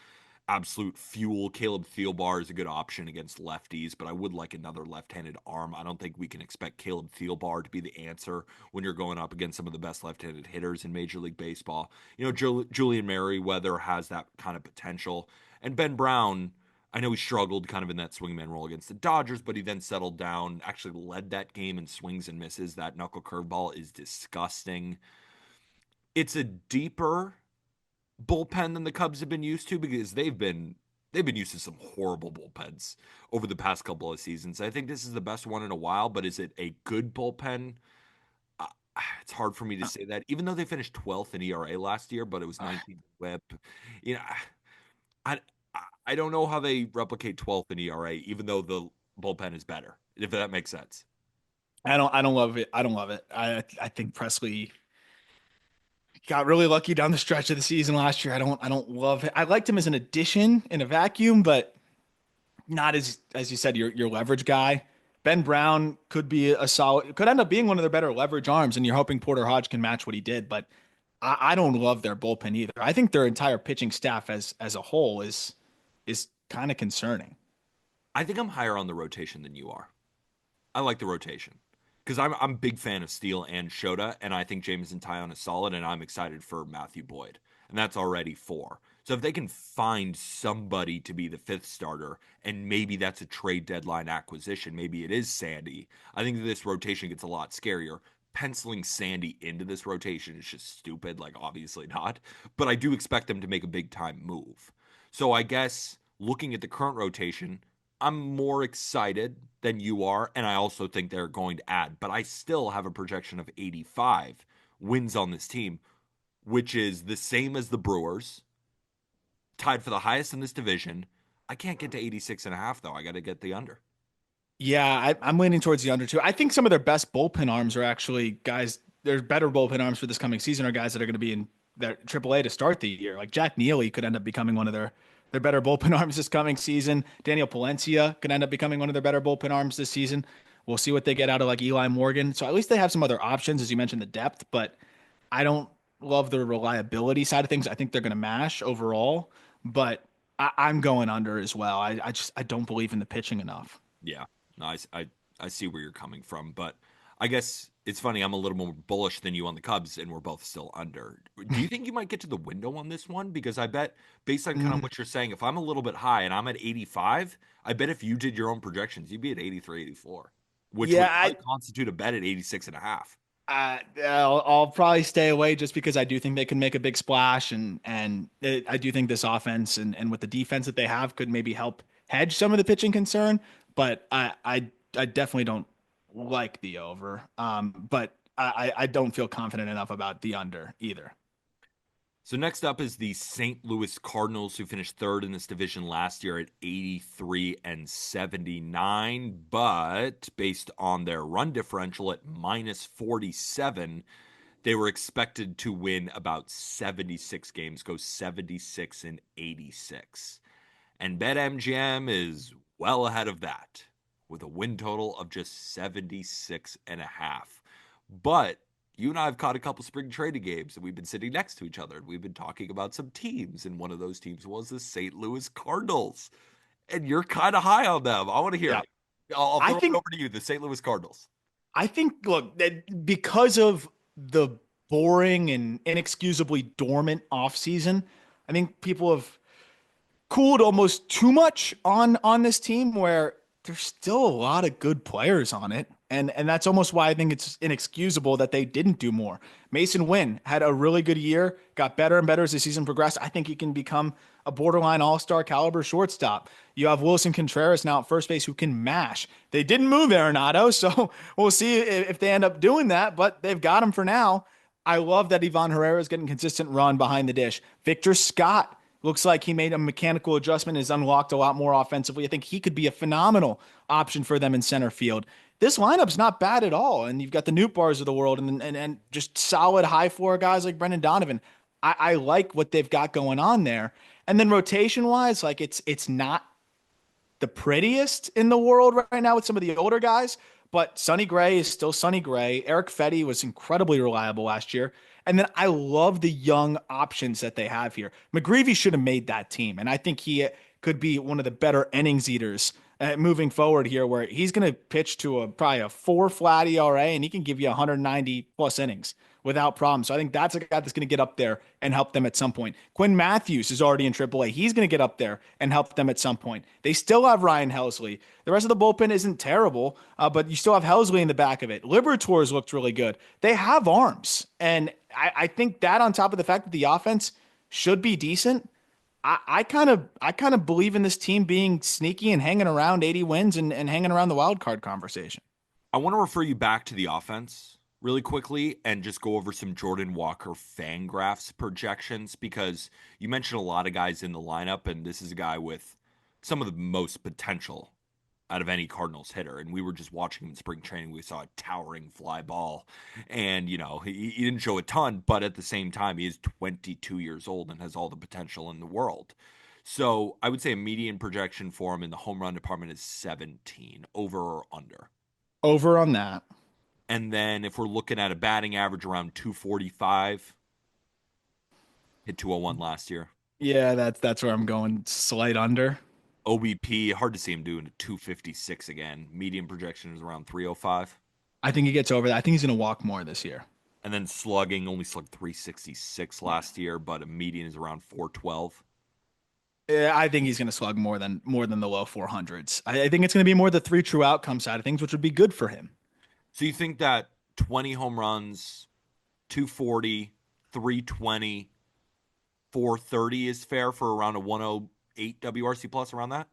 absolute fuel. Caleb Thielbar is a good option against lefties, but I would like another left-handed arm. I don't think we can expect Caleb Thielbar to be the answer when you're going up against some of the best left-handed hitters in Major League Baseball. You know, Julian Merriweather has that kind of potential. And Ben Brown, I know he struggled kind of in that swingman role against the Dodgers, but he then settled down, actually led that game in swings and misses. That knuckle curveball is disgusting. It's a deeper bullpen than the Cubs have been used to because they've been used to some horrible bullpens over the past couple of seasons. I think this is the best one in a while, but is it a good bullpen? Uh, it's hard for me to say that, even though they finished 12th in ERA last year, but it was 19 WHIP. You know, I I don't know how they replicate 12th in ERA, even though the bullpen is better, if that makes sense. I don't love it. I don't love it. I think Presley got really lucky down the stretch of the season last year. I don't love it. I liked him as an addition in a vacuum, but not as you said, your leverage guy. Ben Brown could be a solid, could end up being one of their better leverage arms, and you're hoping Porter Hodge can match what he did. But I don't love their bullpen either. I think their entire pitching staff as a whole is kind of concerning. I think I'm higher on the rotation than you are. I like the rotation because I'm a big fan of Steele and Shota, and I think Jameson Taillon is solid, and I'm excited for Matthew Boyd, and that's already four. So if they can find somebody to be the fifth starter, and maybe that's a trade deadline acquisition, maybe it is Sandy. I think this rotation gets a lot scarier. Penciling Sandy into this rotation is just stupid. Like obviously not, but I do expect them to make a big time move. So I guess looking at the current rotation, I'm more excited than you are, and I also think they're going to add. But I still have a projection of 85 wins on this team, which is the same as the Brewers, tied for the highest in this division. I can't get to 86 and a half, though. I got to get the under. Yeah, I'm leaning towards the under too. I think some of their best bullpen arms are actually guys. Their better bullpen arms for this coming season are guys that are going to be in their AAA to start the year. Like Jack Neely could end up becoming one of their better bullpen arms this coming season. Daniel Palencia could end up becoming one of their better bullpen arms this season. We'll see what they get out of like Eli Morgan. So at least they have some other options, as you mentioned, the depth. But I don't love the reliability side of things. I think they're going to mash overall, but I'm going under as well. I don't believe in the pitching enough. Yeah, no, I see where you're coming from, but I guess it's funny. I'm a little more bullish than you on the Cubs, and we're both still under. Do you think you might get to the window on this one? Because I bet, based on kind of what you're saying, if I'm a little bit high and I'm at 85, I bet if you did your own projections, you'd be at 83, 84, which Yeah, would probably constitute a bet at 86 and a half. I'll probably stay away just because I do think they can make a big splash, and I do think this offense and with the defense that they have could maybe help hedge some of the pitching concern. But I definitely don't like the over. But I don't feel confident enough about the under either. So next up is the St. Louis Cardinals, who finished third in this division last year at 83 and 79. But based on their run differential at minus 47, they were expected to win about 76 games, go 76 and 86. And BetMGM is well ahead of that with a win total of just 76 and a half. But you and I have caught a couple spring trading games, and we've been sitting next to each other, and we've been talking about some teams, and one of those teams was the St. Louis Cardinals. And you're kind of high on them. I want to hear Yeah, it. I'll I throw it think over to you, the St. Louis Cardinals. I think look because of the boring and inexcusably dormant offseason, I think people have cooled almost too much on this team where there's still a lot of good players on it. And that's almost why I think it's inexcusable that they didn't do more. Mason Wynn had a really good year, got better and better as the season progressed. I think he can become a borderline all-star caliber shortstop. You have Wilson Contreras now at first base who can mash. They didn't move Arenado, so we'll see if they end up doing that, but they've got him for now. I love that Ivan Herrera is getting consistent run behind the dish. Victor Scott looks like he made a mechanical adjustment, has unlocked a lot more offensively. I think he could be a phenomenal option for them in center field. This lineup's not bad at all. And you've got the Newt Bars of the world and just solid high floor guys like Brendan Donovan. I like what they've got going on there. And then rotation wise, like it's not the prettiest in the world right now with some of the older guys, but Sonny Gray is still Sonny Gray. Eric Fetty was incredibly reliable last year. And then I love the young options that they have here. McGreevy should have made that team. And I think he could be one of the better innings eaters moving forward here, where he's going to pitch to probably a 4 flat ERA and he can give you 190 plus innings without problem. So I think that's a guy that's going to get up there and help them at some point. Quinn Matthews is already in AAA. He's going to get up there and help them at some point. They still have Ryan Helsley. The rest of the bullpen isn't terrible, but you still have Helsley in the back of it. Liberators looked really good. They have arms. And I think that on top of the fact that the offense should be decent, I kind of believe in this team being sneaky and hanging around 80 wins and hanging around the wild card conversation. I want to refer you back to the offense really quickly and just go over some Jordan Walker Fangraphs projections, because you mentioned a lot of guys in the lineup, and this is a guy with some of the most potential out of any Cardinals hitter. And we were just watching him in spring training. We saw a towering fly ball, and he didn't show a ton, but at the same time, he is 22 years old and has all the potential in the world. So I would say a median projection for him in the home run department is 17, over or under. Over on that. And then if we're looking at a batting average around 245, hit 201 last year. Yeah, that's where I'm going. Slight under. OBP, hard to see him doing a 256 again. Median projection is around 305. I think he gets over that. I think he's going to walk more this year. And then slugging, only slugged 366 last year, but a median is around 412. Yeah, I think he's going to slug more than the low 400s. I think it's going to be more the 3 true outcome side of things, which would be good for him. So you think that 20 home runs, 240, 320, 430 is fair for around a 108 WRC plus, around that?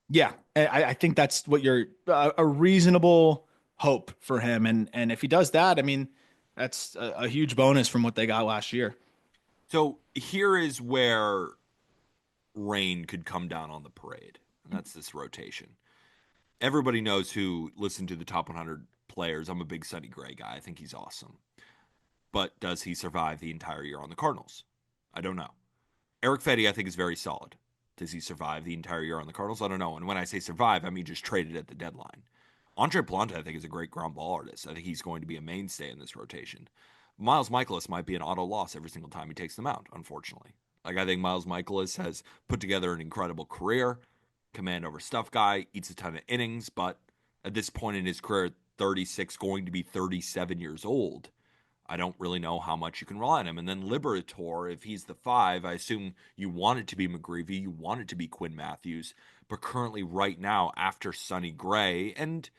Yeah, I think that's what you're a reasonable hope for him, and if he does that, I mean, that's a huge bonus from what they got last year. So here is where rain could come down on the parade, and that's this rotation. Everybody knows who listened to the top 100 players. I'm a big Sonny Gray guy. I think he's awesome. But does he survive the entire year on the Cardinals? I don't know. Eric Fetty, I think, is very solid. Does he survive the entire year on the Cardinals? I don't know. And when I say survive, I mean just traded at the deadline. Andre Plante, I think, is a great ground ball artist. I think he's going to be a mainstay in this rotation. Miles Michaelis might be an auto loss every single time he takes them out, unfortunately. Like, I think Miles Michaelis has put together an incredible career, command over stuff guy, eats a ton of innings, but at this point in his career, 36, going to be 37 years old, I don't really know how much you can rely on him. And then Liberator, if he's the 5, I assume you want it to be McGreevy, you want it to be Quinn Matthews, but currently right now, after Sonny Gray, and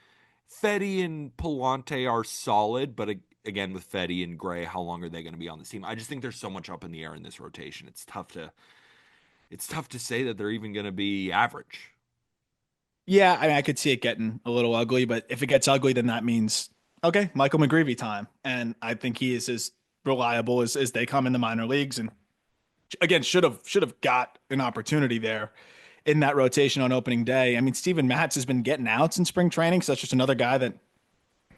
Fetty and Palante are solid, but again, with Fetty and Gray, how long are they going to be on this team? I just think there's so much up in the air in this rotation. It's tough to say that they're even going to be average. Yeah, I mean, I could see it getting a little ugly, but if it gets ugly, then that means, okay, Michael McGreevy time. And I think he is as reliable as they come in the minor leagues. And again, should have got an opportunity there in that rotation on opening day. I mean, Steven Matz has been getting outs in spring training, so that's just another guy that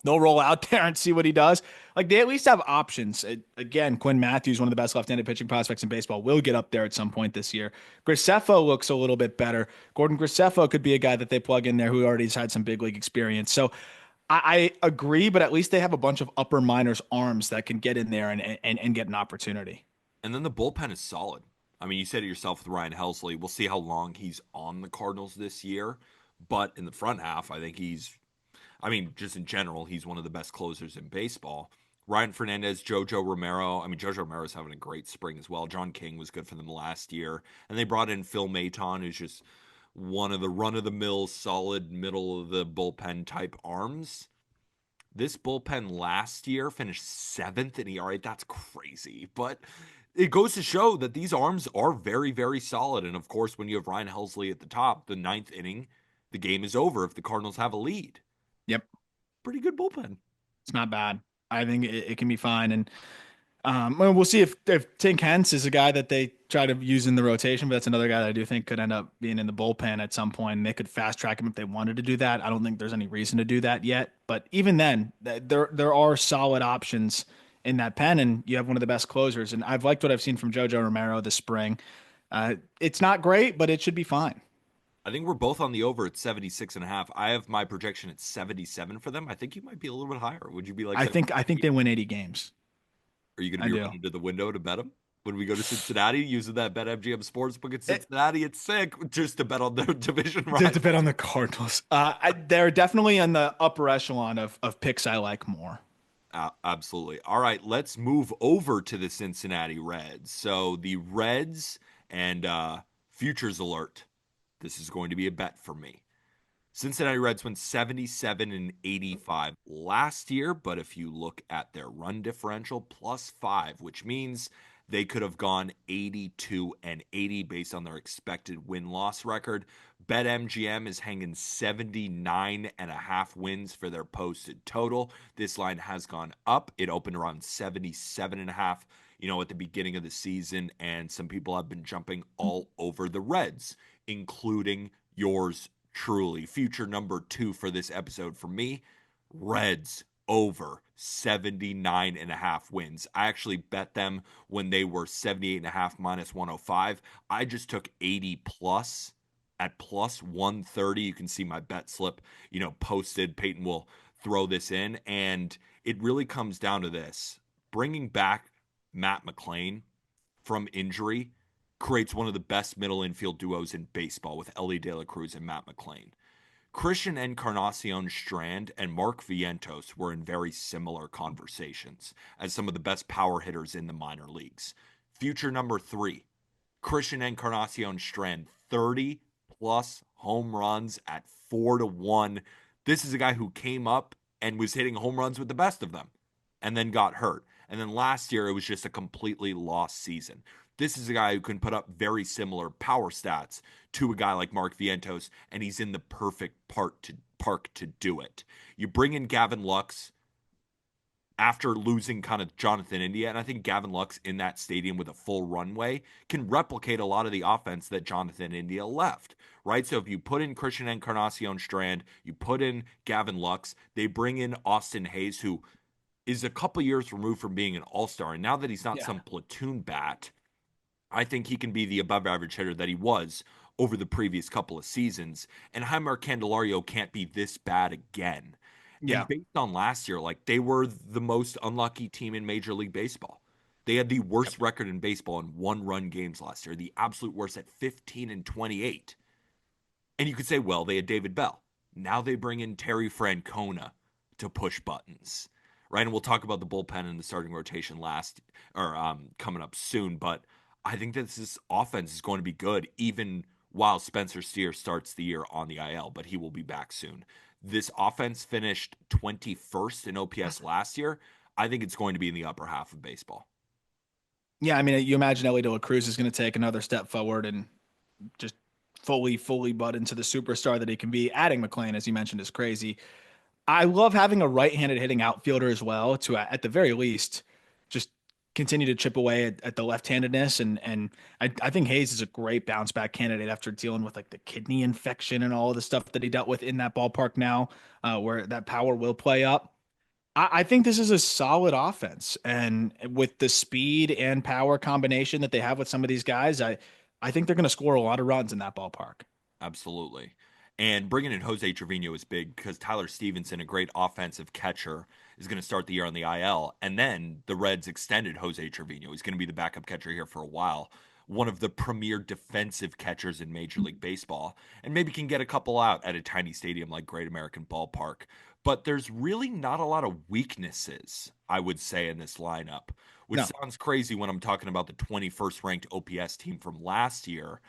they'll roll out there and see what he does. Like, they at least have options. Again, Quinn Matthews, one of the best left-handed pitching prospects in baseball, will get up there at some point this year. Graceffo looks a little bit better. Gordon Graceffo could be a guy that they plug in there who already has had some big league experience. So I agree, but at least they have a bunch of upper minors arms that can get in there and get an opportunity. And then the bullpen is solid. I mean, you said it yourself with Ryan Helsley. We'll see how long he's on the Cardinals this year. But in the front half, I think just in general, he's one of the best closers in baseball. Ryan Fernandez, Jojo Romero. I mean, Jojo Romero's having a great spring as well. John King was good for them last year. And they brought in Phil Maton, who's just one of the run of the mill, solid middle of the bullpen type arms. This bullpen last year finished seventh in ERA. That's crazy. But it goes to show that these arms are very, very solid. And of course, when you have Ryan Helsley at the top, the ninth inning, the game is over if the Cardinals have a lead. Yep. Pretty good bullpen. It's not bad. I think it can be fine. And well, we'll see if Tink Hence is a guy that they try to use in the rotation, but that's another guy that I do think could end up being in the bullpen at some point. And they could fast track him if they wanted to do that. I don't think there's any reason to do that yet. But even then, there are solid options in that pen, and you have one of the best closers. And I've liked what I've seen from Jojo Romero this spring. It's not great, but it should be fine. I think we're both on the over at 76.5. I have my projection at 77 for them. I think you might be a little bit higher. Would you be like I think 78? they win 80 games. Are you going to I be do. running to the window to bet them? When we go to Cincinnati, using that BetMGM Sportsbook at Cincinnati, it's sick just to bet on the division To bet rivals. on the Cardinals. They're definitely in the upper echelon of picks I like more. Absolutely. All right, let's move over to the Cincinnati Reds. So the Reds and futures alert. This is going to be a bet for me. Cincinnati Reds went 77 and 85 last year, but if you look at their run differential, +5, which means they could have gone 82 and 80 based on their expected win-loss record. BetMGM is hanging 79 and a half wins for their posted total. This line has gone up. It opened around 77 and a half, at the beginning of the season, and some people have been jumping all over the Reds, including yours truly. Future number 2 for this episode for me, Reds over 79 and a half wins. I actually bet them when they were 78 and a half minus 105. I just took 80 plus at plus 130. You can see my bet slip, posted. Peyton will throw this in. And it really comes down to this: bringing back Matt McLain from injury creates one of the best middle infield duos in baseball with Ellie De La Cruz and Matt McLain. Christian Encarnacion Strand and Mark Vientos were in very similar conversations as some of the best power hitters in the minor leagues. Future number 3, Christian Encarnacion Strand, 30 plus home runs at 4-1. This is a guy who came up and was hitting home runs with the best of them and then got hurt. And then last year, it was just a completely lost season. This is a guy who can put up very similar power stats to a guy like Mark Vientos, and he's in the perfect park to do it. You bring in Gavin Lux after losing kind of Jonathan India, and I think Gavin Lux in that stadium with a full runway can replicate a lot of the offense that Jonathan India left, right? So if you put in Christian Encarnacion Strand, you put in Gavin Lux, they bring in Austin Hayes, who is a couple years removed from being an all-star, and now that he's not Yeah. some platoon bat, I think he can be the above average hitter that he was over the previous couple of seasons. And Heimer Candelario can't be this bad again. And Yeah. based on last year, like, they were the most unlucky team in Major League Baseball. They had the worst record in baseball in one-run games last year, the absolute worst at 15 and 28. And you could say, well, they had David Bell. Now they bring in Terry Francona to push buttons, right? And we'll talk about the bullpen and the starting rotation coming up soon. But I think that this offense is going to be good, even while Spencer Steer starts the year on the IL, but he will be back soon. This offense finished 21st in OPS last year. I think it's going to be in the upper half of baseball. Yeah, I mean, you imagine Ellie De La Cruz is going to take another step forward and just fully butt into the superstar that he can be. Adding McLean, as you mentioned, is crazy. I love having a right-handed hitting outfielder as well to, at the very least, just continue to chip away at the left-handedness. And I think Hayes is a great bounce back candidate after dealing with like the kidney infection and all of the stuff that he dealt with in that ballpark now, where that power will play up. I think this is a solid offense, and with the speed and power combination that they have with some of these guys, I think they're going to score a lot of runs in that ballpark. Absolutely. And bringing in Jose Trevino is big because Tyler Stevenson, a great offensive catcher, is going to start the year on the IL. And then the Reds extended Jose Trevino. He's going to be the backup catcher here for a while. One of the premier defensive catchers in Major League Baseball. And maybe can get a couple out at a tiny stadium like Great American Ballpark. But there's really not a lot of weaknesses I would say, in this lineup, which No. sounds crazy when I'm talking about the 21st ranked OPS team from last year.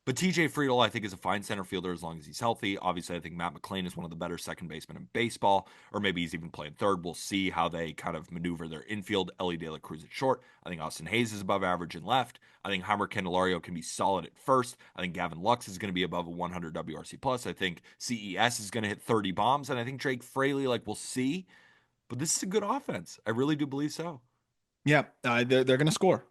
But TJ Friedel, I think, is a fine center fielder as long as he's healthy. Obviously, I think Matt McClain is one of the better second basemen in baseball, or maybe he's even playing third. We'll see how they kind of maneuver their infield. Ellie De La Cruz at short. I think Austin Hayes is above average in left. I think Heimer Candelario can be solid at first. I think Gavin Lux is going to be above a 100 WRC plus. I think CES is going to hit 30 bombs, and I think Drake Fraley, like, we'll see. But this is a good offense. I really do believe so. Yeah, they're going to score.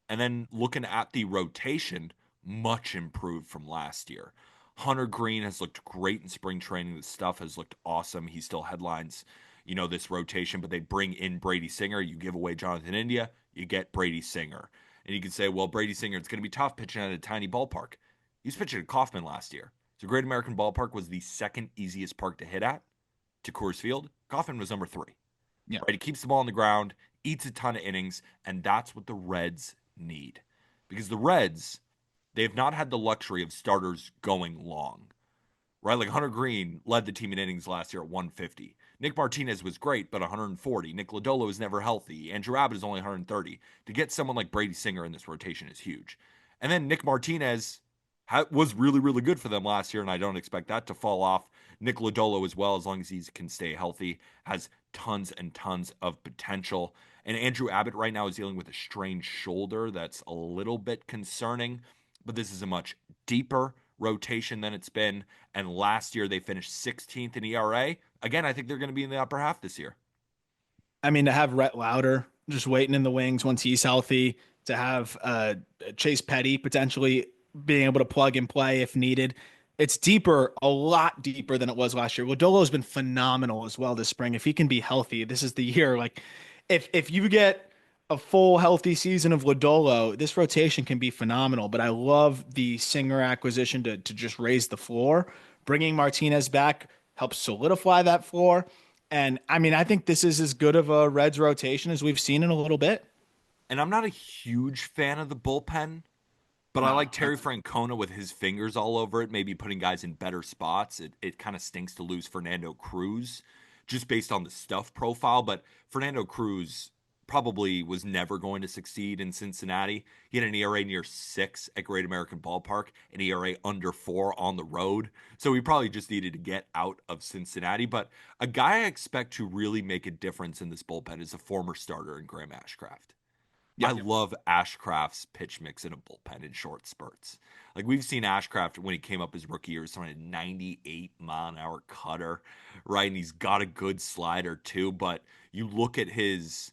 And then looking at the rotation, much improved from last year. Hunter Green has looked great in spring training. The stuff has looked awesome. He still headlines, this rotation, but they bring in Brady Singer. You give away Jonathan India, you get Brady Singer. And you can say, well, Brady Singer, it's going to be tough pitching at a tiny ballpark. He was pitching at Kauffman last year. So Great American Ballpark was the second easiest park to hit at to Coors Field. Kauffman was number 3. Yeah. Right? He keeps the ball on the ground, eats a ton of innings, and that's what the Reds need. Because the Reds, they have not had the luxury of starters going long. Right? Like Hunter Green led the team in innings last year at 150. Nick Martinez was great, but 140. Nick Lodolo is never healthy. Andrew Abbott is only 130. To get someone like Brady Singer in this rotation is huge. And then Nick Martinez was really, really good for them last year, and I don't expect that to fall off. Nick Lodolo as well, as long as he can stay healthy, has tons and tons of potential. And Andrew Abbott right now is dealing with a strained shoulder that's a little bit concerning, but this is a much deeper rotation than it's been. And last year they finished 16th in ERA. Again, I think they're going to be in the upper half this year. I mean, to have Rhett Lauder just waiting in the wings once he's healthy, to have Chase Petty potentially being able to plug and play if needed. It's deeper, a lot deeper than it was last year. Lodolo has been phenomenal as well this spring. If he can be healthy, this is the year. Like, if you get a full healthy season of Lodolo, this rotation can be phenomenal. But I love the Singer acquisition to just raise the floor. Bringing Martinez back helps solidify that floor. And I mean, I think this is as good of a Reds rotation as we've seen in a little bit. And I'm not a huge fan of the bullpen, but I No, like Terry Francona with his fingers all over it, maybe putting guys in better spots. It kind of stinks to lose Fernando Cruz just based on the stuff profile, but Fernando Cruz probably was never going to succeed in Cincinnati. He had an ERA near 6 at Great American Ballpark, an ERA under 4 on the road. So he probably just needed to get out of Cincinnati. But a guy I expect to really make a difference in this bullpen is a former starter in Graham Ashcraft. I yeah, love Ashcraft's pitch mix in a bullpen in short spurts. Like we've seen Ashcraft when he came up his rookie year, throwing a 98-mile-an-hour cutter, right? And he's got a good slider too. But you look at his,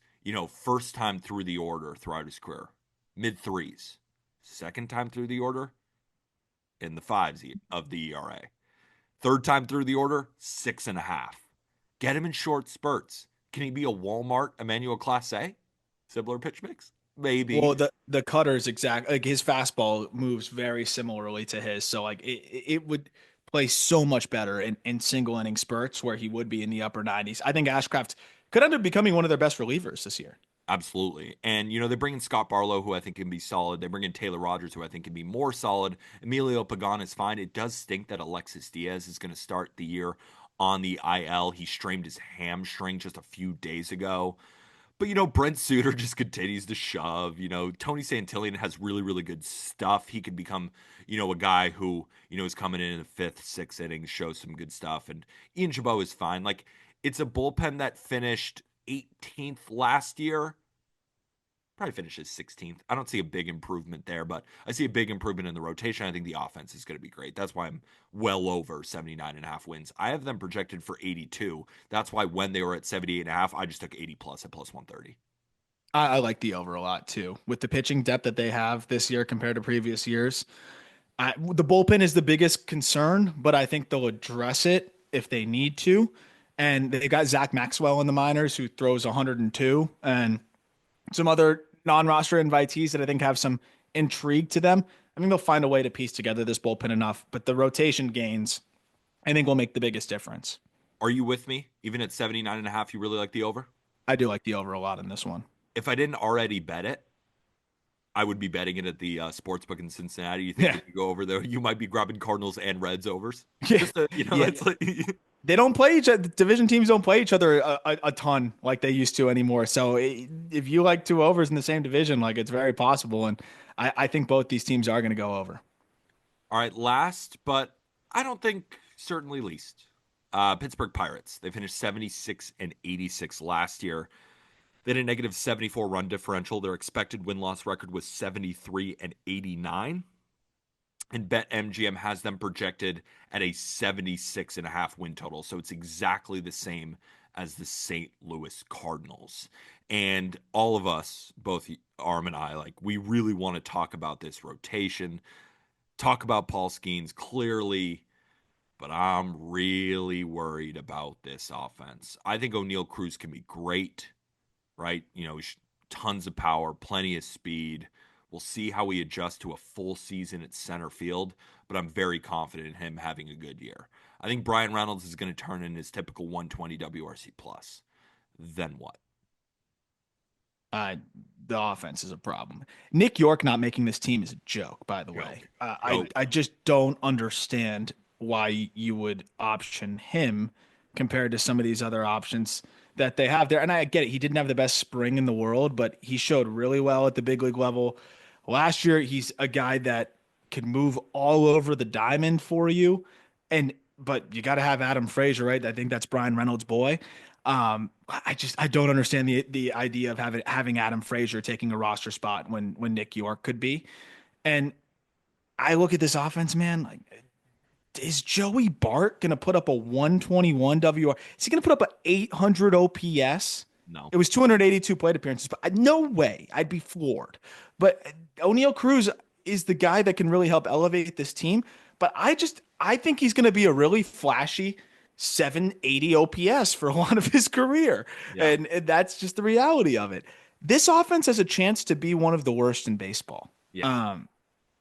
first time through the order throughout his career, mid threes. Second time through the order, in the fives of the ERA. Third time through the order, 6.5. Get him in short spurts. Can he be a Walmart Emmanuel Clase? Similar pitch mix? well, Maybe. the cutter's exact like his fastball moves very similarly to his, so like it would play so much better in single inning spurts where he would be in the upper 90s. I think Ashcraft could end up becoming one of their best relievers this year. Absolutely. And, they bring in Scott Barlow, who I think can be solid. They bring in Taylor Rogers, who I think can be more solid. Emilio Pagan is fine. It does stink that Alexis Diaz is going to start the year on the IL. He strained his hamstring just a few days ago. But, Brent Suter just continues to shove. Tony Santillan has really, really good stuff. He could become, a guy who, is coming in the fifth, sixth innings, shows some good stuff. And Ian Chabot is fine. Like, it's a bullpen that finished 18th last year. Probably finishes 16th. I don't see a big improvement there, but I see a big improvement in the rotation. I think the offense is going to be great. That's why I'm well over 79.5 wins. I have them projected for 82. That's why when they were at 78.5, I just took 80 plus at plus 130. I like the over a lot too. With the pitching depth that they have this year compared to previous years, the bullpen is the biggest concern, but I think they'll address it if they need to. And they got Zach Maxwell in the minors who throws 102, and some other non-roster invitees that I think have some intrigue to them. I think they'll find a way to piece together this bullpen enough, but the rotation gains, I think, will make the biggest difference. Are you with me? Even at 79.5, you really like the over? I do like the over a lot in this one. If I didn't already bet it, I would be betting it at the sportsbook in Cincinnati. You think Yeah. if you go over there, you might be grabbing Cardinals and Reds overs? Yeah. Just to, Yeah. it's like they don't play each other. Division teams don't play each other a ton like they used to anymore. So if you like two overs in the same division, like it's very possible. And I think both these teams are going to go over. All right, last, but I don't think certainly least. Pittsburgh Pirates. They finished 76 and 86 last year. They had a negative 74 run differential. Their expected win loss record was 73 and 89. And BetMGM has them projected at a 76.5 win total. So it's exactly the same as the St. Louis Cardinals. And all of us, both Aram and I, like, we really want to talk about this rotation, talk about Paul Skeens clearly, but I'm really worried about this offense. I think O'Neal Cruz can be great, right? Tons of power, plenty of speed. We'll see how he adjusts to a full season at center field, but I'm very confident in him having a good year. I think Brian Reynolds is going to turn in his typical 120 WRC plus. Then what? Uh, the offense is a problem. Nick York not making this team is a joke, by the way. Joke. I just don't understand why you would option him compared to some of these other options that they have there. And I get it. He didn't have the best spring in the world, but he showed really well at the big league level. Last year, he's a guy that can move all over the diamond for you. But you got to have Adam Frazier, right? I think that's Brian Reynolds' boy. I don't understand the idea of having Adam Frazier taking a roster spot when Nick York could be. And I look at this offense, man, like is Joey Bart going to put up a 121 WR? Is he going to put up an 800 OPS? No. It was 282 plate appearances, but no way. I'd be floored. But O'Neal Cruz is the guy that can really help elevate this team. But I think he's going to be a really flashy 780 OPS for a lot of his career. Yeah. And that's just the reality of it. This offense has a chance to be one of the worst in baseball. Yeah.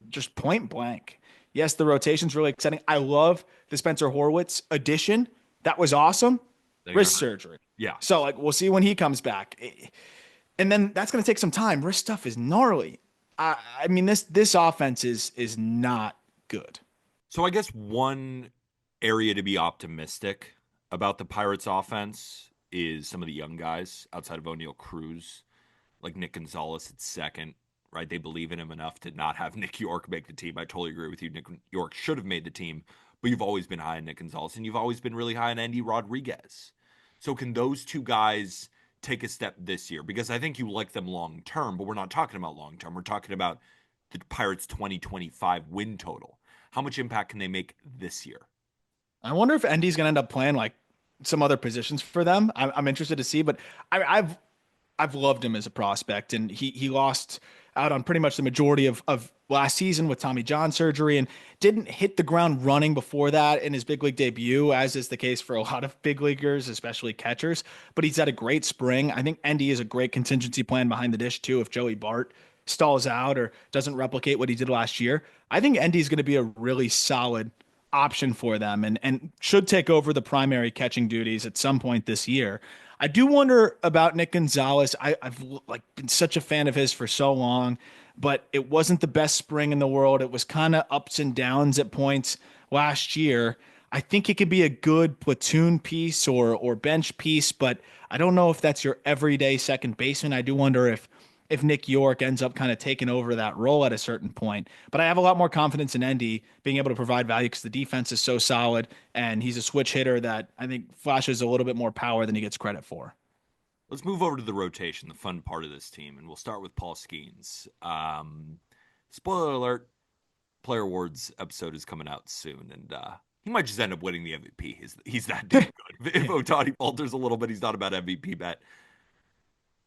Just point blank. Yes, the rotation's really exciting. I love the Spencer Horwitz addition. That was awesome. Wrist surgery. Yeah. So like we'll see when he comes back. And then that's going to take some time. Wrist stuff is gnarly. I mean this offense is not good. So I guess one area to be optimistic about the Pirates offense is some of the young guys outside of O'Neal Cruz, like Nick Gonzalez at second, right? They believe in him enough to not have Nick York make the team. I totally agree with you. Nick York should have made the team, but you've always been high on Nick Gonzalez, and you've always been really high on Andy Rodriguez. So can those two guys take a step this year? Because I think you like them long term, but we're not talking about long term. We're talking about the Pirates 2025 win total. How much impact can they make this year? I wonder if Endy's going to end up playing like some other positions for them. I'm interested to see, but I've loved him as a prospect, and he lost out on pretty much the majority of last season with Tommy John surgery and didn't hit the ground running before that in his big league debut, as is the case for a lot of big leaguers, especially catchers. But he's had a great spring. I think Endy is a great contingency plan behind the dish too if Joey Bart stalls out or doesn't replicate what he did last year. I think Endy's going to be a really solid option for them and should take over the primary catching duties at some point this year. I do wonder about Nick Gonzalez. I've like been such a fan of his for so long, but it wasn't the best spring in the world. It was kind of ups and downs at points last year. I think it could be a good platoon piece or bench piece, but I don't know if that's your everyday second baseman. I do wonder if Nick York ends up kind of taking over that role at a certain point. But I have a lot more confidence in Endy being able to provide value because the defense is so solid, and he's a switch hitter that I think flashes a little bit more power than he gets credit for. Let's move over to the rotation, the fun part of this team, and we'll start with Paul Skeens. Spoiler alert, Player Awards episode is coming out soon, and he might just end up winning the MVP. He's that damn good. If Ohtani falters a little bit, he's not a bad MVP bet.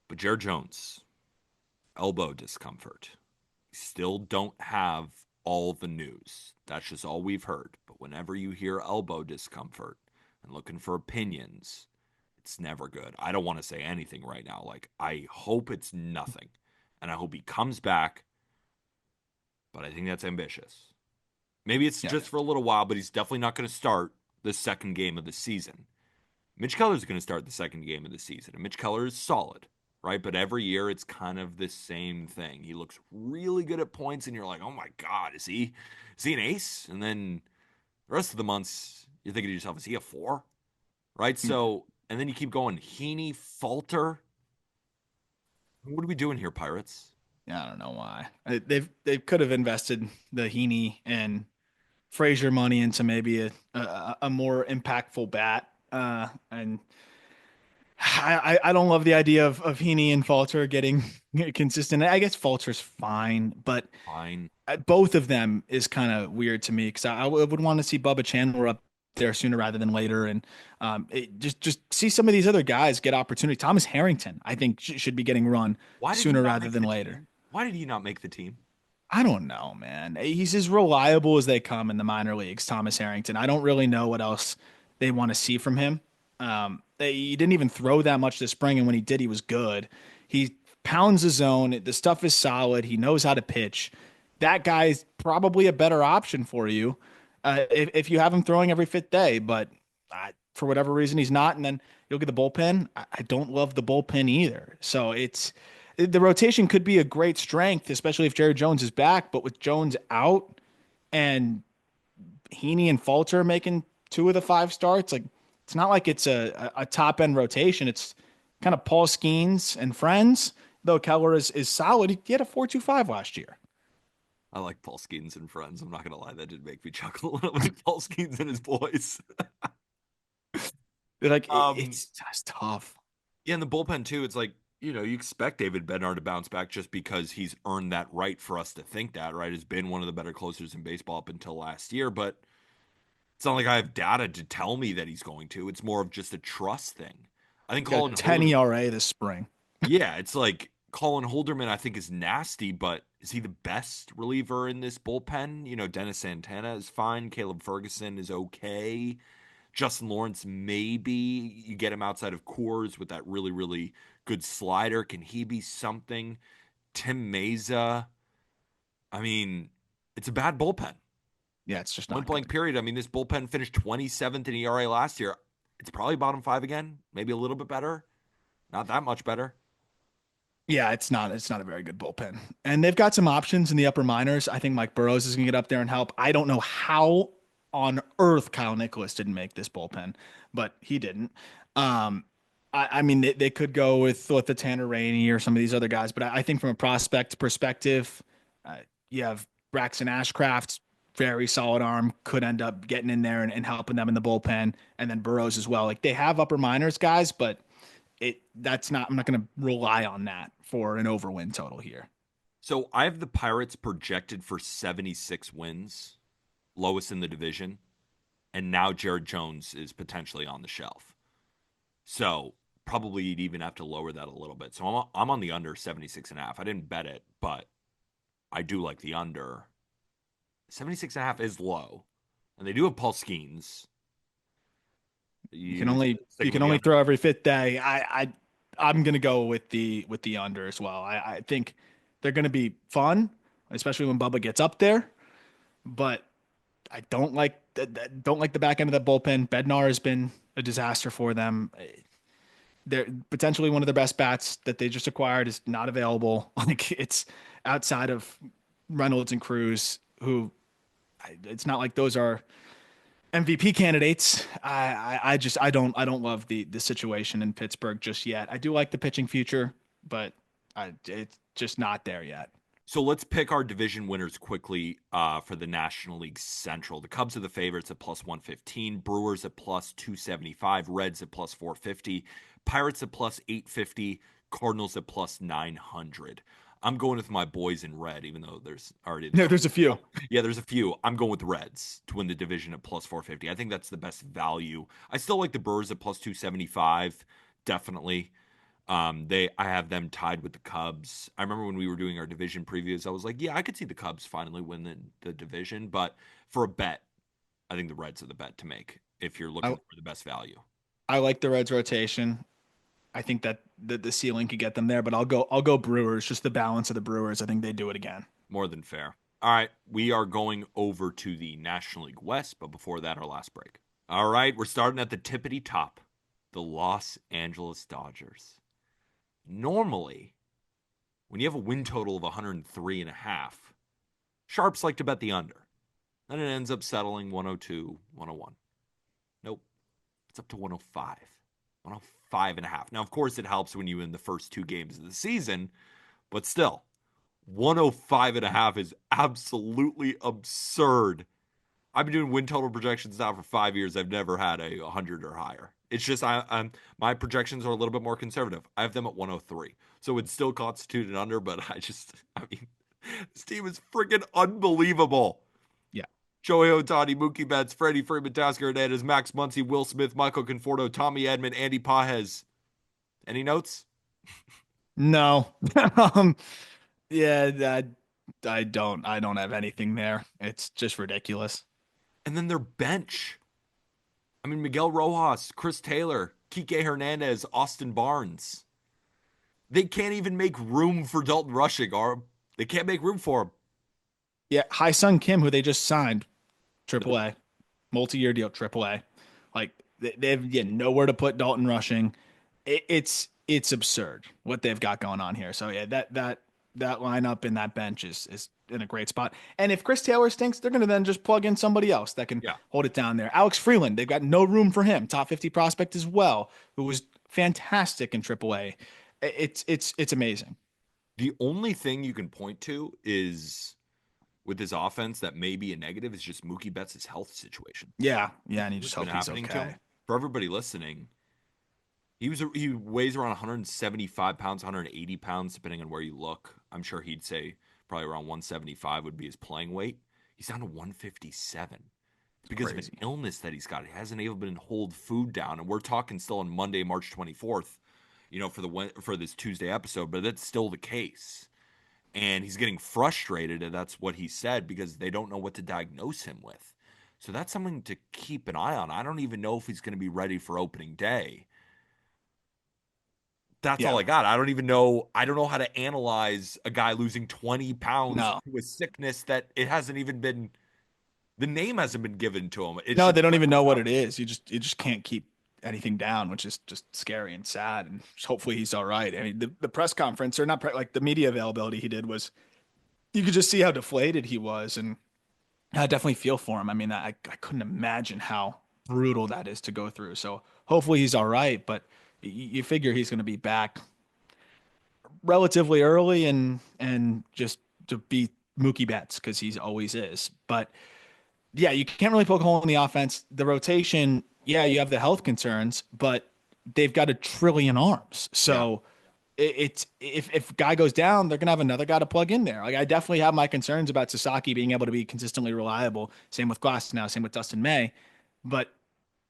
But Jared Jones, elbow discomfort. Still don't have all the news. That's just all we've heard. But whenever you hear elbow discomfort and looking for opinions, it's never good. I don't want to say anything right now. Like, I hope it's nothing. And I hope he comes back. But I think that's ambitious. Maybe it's just for a little while, but he's definitely not going to start the second game of the season. Mitch Keller's going to start the second game of the season. And Mitch Keller is solid. Right, but every year it's kind of the same thing. He looks really good at points, and you're like, "Oh my God, is he an ace?" And then the rest of the months, you're thinking to yourself, "Is he a 4?" right? So, and then you keep going. Heaney, Falter. What are we doing here, Pirates? Yeah, I don't know why. They could have invested the Heaney and Frazier money into maybe a more impactful bat. And I don't love the idea of Heaney and Falter getting consistent. I guess Falter's fine, but Fine. both of them is kind of weird to me because I would want to see Bubba Chandler up there sooner rather than later, and just see some of these other guys get opportunity. Thomas Harrington, I think, should be getting run Why did he sooner not rather make than the later. team? Why did he not make the team? I don't know, man. He's as reliable as they come in the minor leagues, Thomas Harrington. I don't really know what else they want to see from him. He didn't even throw that much this spring, and when he did, he was good. He pounds the zone. The stuff is solid. He knows how to pitch. That guy's probably a better option for you if you have him throwing every fifth day. But for whatever reason, he's not. And then you'll get the bullpen. I don't love the bullpen either. So the rotation could be a great strength, especially if Jerry Jones is back. But with Jones out and Heaney and Falter making two of the five starts, like it's not like it's a top end rotation. It's kind of Paul Skeens and friends. Though Keller is solid, he had a 4.25 last year. I like Paul Skeens and friends. I'm not gonna lie, that did make me chuckle when it was Paul Skeens and his boys. Like Um, it's just tough. yeah, and the bullpen too. It's like you expect David Bednar to bounce back just because he's earned that right for us to think that, right? Has been one of the better closers in baseball up until last year, but it's not like I have data to tell me that he's going to. It's more of just a trust thing. I think He's got a Colin 10 Holderman. ERA this spring. Yeah, it's like Colin Holderman. I think is nasty, but is he the best reliever in this bullpen? Dennis Santana is fine. Caleb Ferguson is okay. Justin Lawrence, maybe you get him outside of Coors with that really, really good slider. Can he be something? Tim Mesa. I mean, it's a bad bullpen. Yeah, it's just Point not blank good. period. I mean, this bullpen finished 27th in ERA last year. It's probably bottom five again, maybe a little bit better. Not that much better. Yeah, it's not a very good bullpen. And they've got some options in the upper minors. I think Mike Burrows is going to get up there and help. I don't know how on earth Kyle Nicholas didn't make this bullpen, but he didn't. I mean, they could go with the Tanner Rainey or some of these other guys, but I think from a prospect perspective, uh, you have Braxton Ashcraft, very solid arm, could end up getting in there and helping them in the bullpen, and then Burrows as well. Like they have upper minors guys, but I'm not going to rely on that for an overwin total here. So I have the Pirates projected for 76 wins, lowest in the division. And now Jared Jones is potentially on the shelf. So probably you'd even have to lower that a little bit. So I'm on the under 76 and a half. I didn't bet it, but I do like the under. 76 and a half is low. And they do have Paul Skeens. You can You only you sticking with can the only under? throw every fifth day. I'm gonna go with the under as well. I think they're gonna be fun, especially when Bubba gets up there. But I don't like the back end of that bullpen. Bednar has been a disaster for them. They're potentially one of their best bats that they just acquired is not available. Like it's outside of Reynolds and Cruz, who it's not like those are MVP candidates. I don't love the situation in Pittsburgh just yet. I do like the pitching future, but it's just not there yet. So let's pick our division winners quickly for the National League Central. The Cubs are the favorites at plus 115, Brewers at plus 275, Reds at plus 450, Pirates at plus 850, Cardinals at plus 900. I'm going with my boys in red, even though there's already the No, there's a few. yeah, there's a few. I'm going with the Reds to win the division at plus 450. I think that's the best value. I still like the Brewers at plus 275, definitely. I have them tied with the Cubs. I remember when we were doing our division previews, I was like, yeah, I could see the Cubs finally win the division. But for a bet, I think the Reds are the bet to make if you're looking I for the best value. I like the Reds rotation. I think that the ceiling could get them there, but I'll go Brewers. Just the balance of the Brewers. I think they do it again. More than fair. All right, we are going over to the National League West, but before that, our last break. All right, we're starting at the tippity top, the Los Angeles Dodgers. Normally, when you have a win total of 103 and a half, sharps like to bet the under. Then it ends up settling 102, 101. Nope. It's up to 105. 105 and a half. Now, of course, it helps when you win the first two games of the season, but still, 105 and a half is absolutely absurd. I've been doing win total projections now for 5 years. I've never had a 100 or higher. It's just I'm my projections are a little bit more conservative. I have them at 103, so it still constituted under. But I mean, this team is freaking unbelievable. Yeah. Shohei Ohtani, Mookie Betts, Freddie Freeman, Tasker Hernandez, Max Muncy, Will Smith, Michael Conforto, Tommy Edman, Andy Pajes. Any notes? No. um, yeah, I don't have anything there. It's just ridiculous. And then their bench. I mean, Miguel Rojas, Chris Taylor, Kike Hernandez, Austin Barnes. They can't even make room for Dalton Rushing, or they can't make room for him. Yeah, Sung Kim, who they just signed, AAA, multi-year deal, AAA. Like they have nowhere to put Dalton Rushing. It's absurd what they've got going on here. So yeah, that lineup and that bench is in a great spot. And if Chris Taylor stinks, they're going to then just plug in somebody else that can hold it down there. Alex Freeland, they've got no room for him. Top 50 prospect as well, who was fantastic in AAA. It's amazing. The only thing you can point to is with his offense that may be a negative is just Mookie Betts' health situation. Yeah, and he just hope he's okay. For everybody listening, he weighs around 175 pounds, 180 pounds, depending on where you look. I'm sure he'd say probably around 175 would be his playing weight. He's down to 157 because of an illness that he's got. He hasn't able to hold food down, and we're talking still on Monday, March 24th. For this Tuesday episode, but that's still the case. And he's getting frustrated, and that's what he said, because they don't know what to diagnose him with. So that's something to keep an eye on. I don't even know if he's going to be ready for opening day. That's all I got. I don't know how to analyze a guy losing 20 pounds to a sickness that it hasn't even been, the name hasn't been given to him. They don't even know what it is. You just can't keep anything down, which is just scary and sad. And hopefully he's all right. I mean, the press conference, or not like the media availability he did, was, you could just see how deflated he was, and I definitely feel for him. I mean, I couldn't imagine how brutal that is to go through. So hopefully he's all right, but you figure he's going to be back relatively early and just to beat Mookie Betts, because he always is. But yeah, you can't really poke a hole in the offense. The rotation, yeah, you have the health concerns, but they've got 1 trillion arms. So it's if guy goes down, they're gonna have another guy to plug in there. Like, I definitely have my concerns about Sasaki being able to be consistently reliable. Same with Glass now, same with Dustin May. But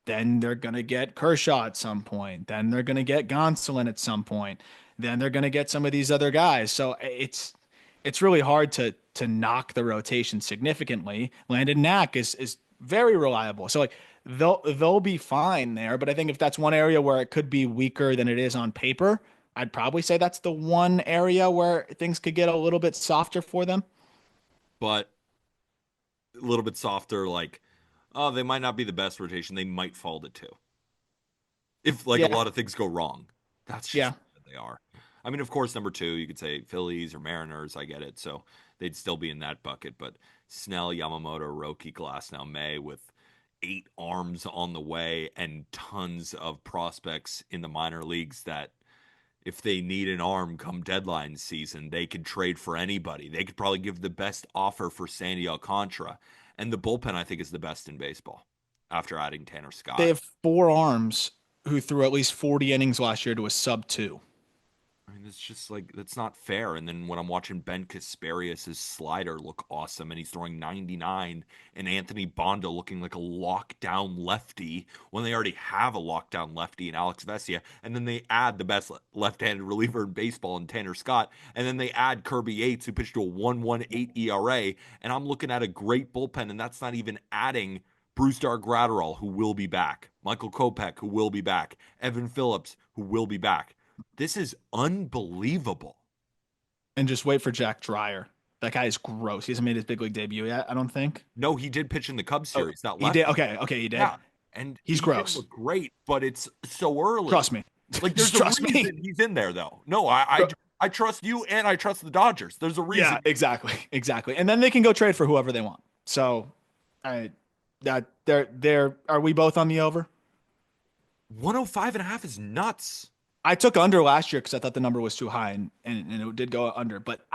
then they're gonna get Kershaw at some point. Then they're gonna get Gonsolin at some point. Then they're gonna get some of these other guys. So it's really hard to knock the rotation significantly. Landon Knack is very reliable. So like, they'll be fine there, but I think if that's one area where it could be weaker than it is on paper, I'd probably say that's the one area where things could get a little bit softer for them. But a little bit softer, like, oh, they might not be the best rotation. They might fall to 2. If a lot of things go wrong. That's just what they are. I mean, of course, number 2, you could say Phillies or Mariners. I get it. So they'd still be in that bucket. But Snell, Yamamoto, Roki, Glass, now May, with 8 arms on the way and tons of prospects in the minor leagues that if they need an arm come deadline season, they could trade for anybody. They could probably give the best offer for Sandy Alcantara. And the bullpen, I think, is the best in baseball after adding Tanner Scott. They have 4 arms who threw at least 40 innings last year to a sub-2. I mean, it's just like, that's not fair. And then when I'm watching Ben Kasperius' slider look awesome, and he's throwing 99, and Anthony Bonda looking like a lockdown lefty when they already have a lockdown lefty in Alex Vesia, and then they add the best left-handed reliever in baseball in Tanner Scott, and then they add Kirby Yates, who pitched to a 1.18 ERA, and I'm looking at a great bullpen, and that's not even adding Brusdar Graterol, who will be back, Michael Kopech, who will be back, Evan Phillips, who will be back. This is unbelievable. And just wait for Jack Dreyer. That guy is gross. He hasn't made his big league debut yet, I don't think. No, he did pitch in the Cubs series. Not he did. Okay, he did. Yeah, and he's gross. Look great, but it's so early. Trust me. Like, there's a reason he's in there, though. No, I trust you, and I trust the Dodgers. There's a reason. Yeah, exactly. And then they can go trade for whoever they want. So, are we both on the over? 105.5 is nuts. I took under last year because I thought the number was too high, and it did go under. But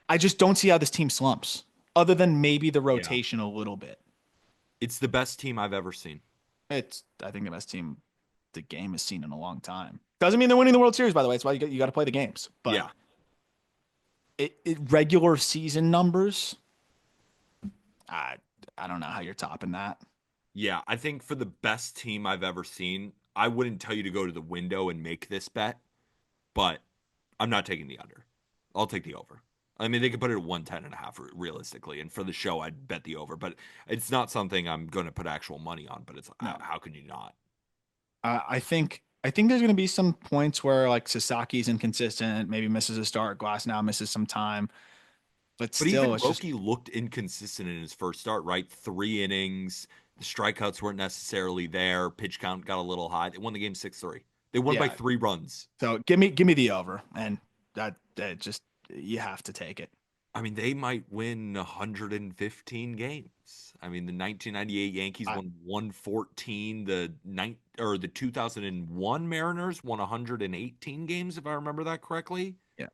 I just don't see how this team slumps, other than maybe the Yeah. rotation a little bit. It's the best team I've ever seen. It's, I think, the best team the game has seen in a long time. Doesn't mean they're winning the World Series, by the way. It's why you got to play the games. But Yeah. regular season numbers, I I don't know how you're topping that. Yeah. I think for the best team I've ever seen, I wouldn't tell you to go to the window and make this bet, but I'm not taking the under. I'll take the over. I mean, they could put it at 110.5 realistically. And for the show, I'd bet the over, but it's not something I'm going to put actual money on. But it's No, how can you not? I think there's going to be some points where like Sasaki's inconsistent, maybe misses a start. Glass now misses some time, but But still, even it's just Roki looked inconsistent in his first start, right? 3 innings. The strikeouts weren't necessarily there. Pitch count got a little high. They won the game 6-3. They won by yeah. 3 runs. So give me the over, and that just you have to take it. I mean, they might win 115 games. I mean, the 1998 Yankees I, won 114. The 2001 Mariners won 118 games, if I remember that correctly. yeah,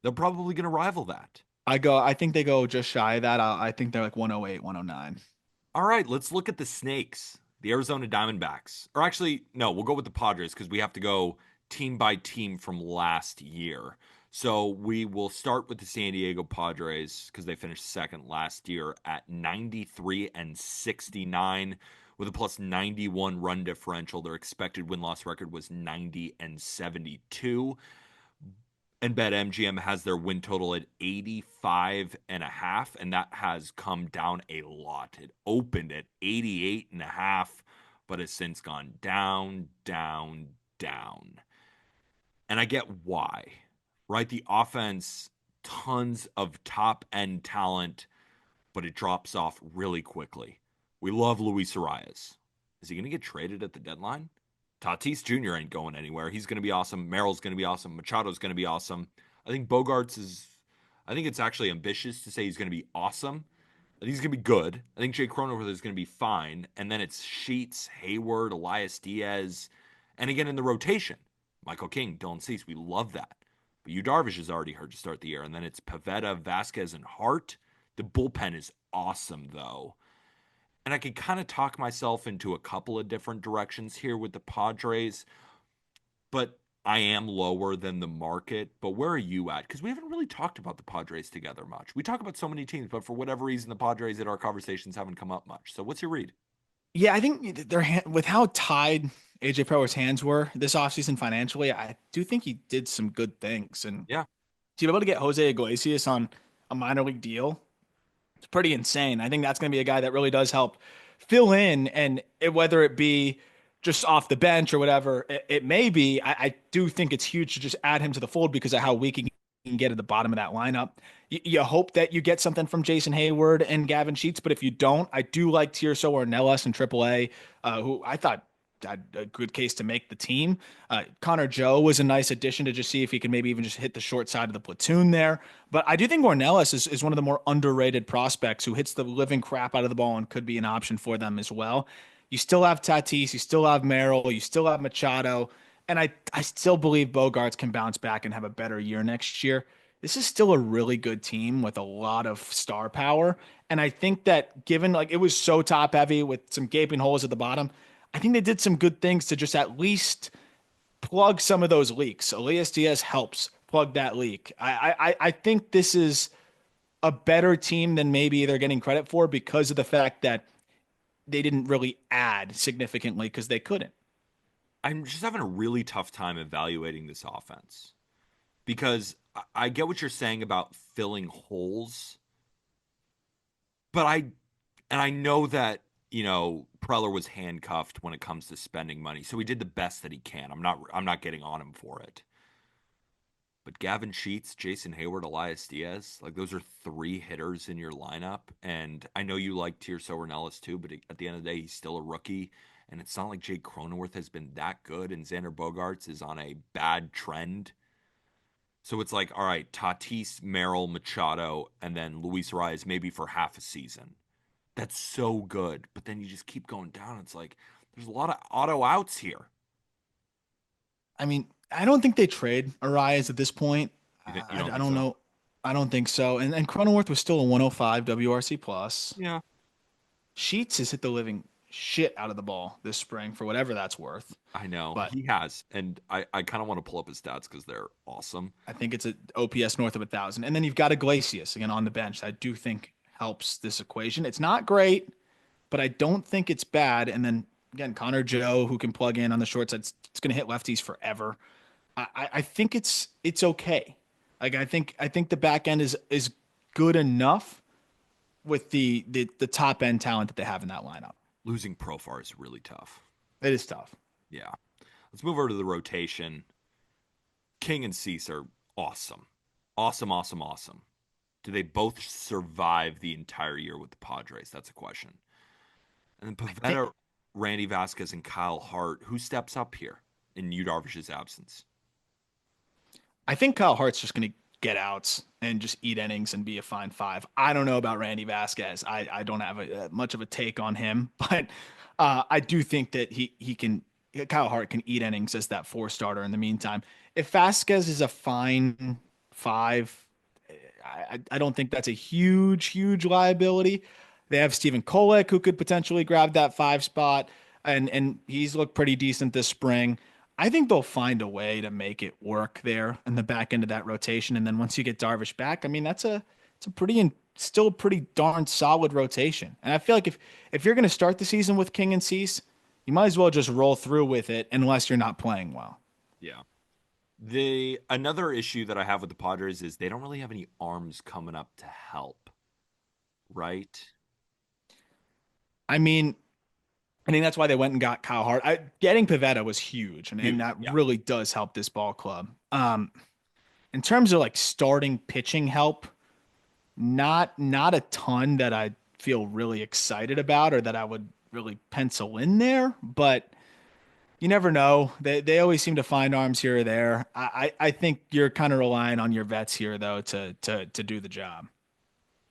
They're probably going to rival that. I think they go just shy of that. I think they're like 108, 109. All right, let's look at the Snakes, the Arizona Diamondbacks. Or actually, no, we'll go with the Padres because we have to go team by team from last year. So we will start with the San Diego Padres because they finished second last year at 93 and 69 with a plus 91 run differential. Their expected win-loss record was 90 and 72. And BetMGM has their win total at 85.5, and that has come down a lot. It opened at 88.5, but has since gone down, down, down. And I get why, right? The offense, tons of top end talent, but it drops off really quickly. We love Luis Arias. Is he going to get traded at the deadline? Tatis Jr. ain't going anywhere. He's going to be awesome. Merrill's going to be awesome. Machado's going to be awesome. I think Bogarts is, I think it's actually ambitious to say he's going to be awesome. I think he's going to be good. I think Jay Cronenworth is going to be fine. And then it's Sheets, Hayward, Elias Diaz, and again in the rotation, Michael King, Dylan Cease. We love that. But Yu Darvish is already hurt to start the year. And then it's Pavetta, Vasquez, and Hart. The bullpen is awesome, though. And I could kind of talk myself into a couple of different directions here with the Padres, but I am lower than the market. But where are you at? Because we haven't really talked about the Padres together much. We talk about so many teams, but for whatever reason, the Padres in our conversations haven't come up much. So what's your read? Yeah, I think with how tied AJ Prewer's hands were this offseason financially, I do think he did some good things. And Yeah. to be able to get Jose Iglesias on a minor league deal, it's pretty insane. I think that's going to be a guy that really does help fill in, and whether it be just off the bench or whatever it may be, I do think it's huge to just add him to the fold because of how weak he can get at the bottom of that lineup. You hope that you get something from Jason Hayward and Gavin Sheets, but if you don't, I do like Tirso Ornelas in AAA, who I thought had a good case to make the team. Connor Joe was a nice addition to just see if he can maybe even just hit the short side of the platoon there. But I do think Ornelas is one of the more underrated prospects who hits the living crap out of the ball and could be an option for them as well. You still have Tatis, you still have Merrill, you still have Machado, and I still believe Bogarts can bounce back and have a better year next year. This is still a really good team with a lot of star power. And I think that given like it was so top heavy with some gaping holes at the bottom, I think they did some good things to just at least plug some of those leaks. Elias Diaz helps plug that leak. I think this is a better team than maybe they're getting credit for because of the fact that they didn't really add significantly because they couldn't. I'm just having a really tough time evaluating this offense because I get what you're saying about filling holes, but I know that, Preller was handcuffed when it comes to spending money. So he did the best that he can. I'm not getting on him for it. But Gavin Sheets, Jason Hayward, Elias Diaz, like those are 3 hitters in your lineup. And I know you like Tirso Ornelas too, but at the end of the day, he's still a rookie. And it's not like Jake Cronenworth has been that good, and Xander Bogaerts is on a bad trend. So it's like, all right, Tatis, Merrill, Machado, and then Luis Arias maybe for half a season. That's so good. But then you just keep going down. It's like There's a lot of auto outs here. I mean, I don't think they trade Arias at this point. You don't I think don't so? know. I don't think so. And Cronenworth was still a 105 WRC plus. Yeah. Sheets has hit the living shit out of the ball this spring for whatever that's worth. I know But he has, and I kind of want to pull up his stats because they're awesome. I think it's a OPS north of 1,000. And then you've got Iglesias again on the bench. I do think helps this equation. It's not great, but I don't think it's bad. And then again, Connor Joe, who can plug in on the short side, it's going to hit lefties forever. I think it's okay. Like I think the back end is good enough with the top end talent that they have in that lineup. Losing Profar is really tough. It is tough. Yeah. Let's move over to the rotation. King and Cease are awesome. Awesome, awesome, awesome. Do they both survive the entire year with the Padres? That's a question. And then I think Pavetta, Randy Vasquez, and Kyle Hart. Who steps up here in Yu Darvish's absence? I think Kyle Hart's just going to get outs and just eat innings and be a fine five. I don't know about Randy Vasquez. I don't have much of a take on him, but I do think that he can. Kyle Hart can eat innings as that four starter in the meantime. If Vasquez is a fine five, I don't think that's a huge liability. They have Stephen Kolek who could potentially grab that five spot, and he's looked pretty decent this spring. I think they'll find a way to make it work there in the back end of that rotation. And then once you get Darvish back, I mean it's a pretty and still a pretty darn solid rotation. And I feel like if you're going to start the season with King and Cease, you might as well just roll through with it unless you're not playing well. Yeah. The another issue that I have with the Padres is they don't really have any arms coming up to help, right? I mean, I think that's why they went and got Kyle Hart. Getting Pavetta was huge, and Huge. that Yeah. really does help this ball club. In terms of like starting pitching help, not a ton that I feel really excited about or that I would really pencil in there, but you never know. They always seem to find arms here or there. I think you're kind of relying on your vets here though to do the job.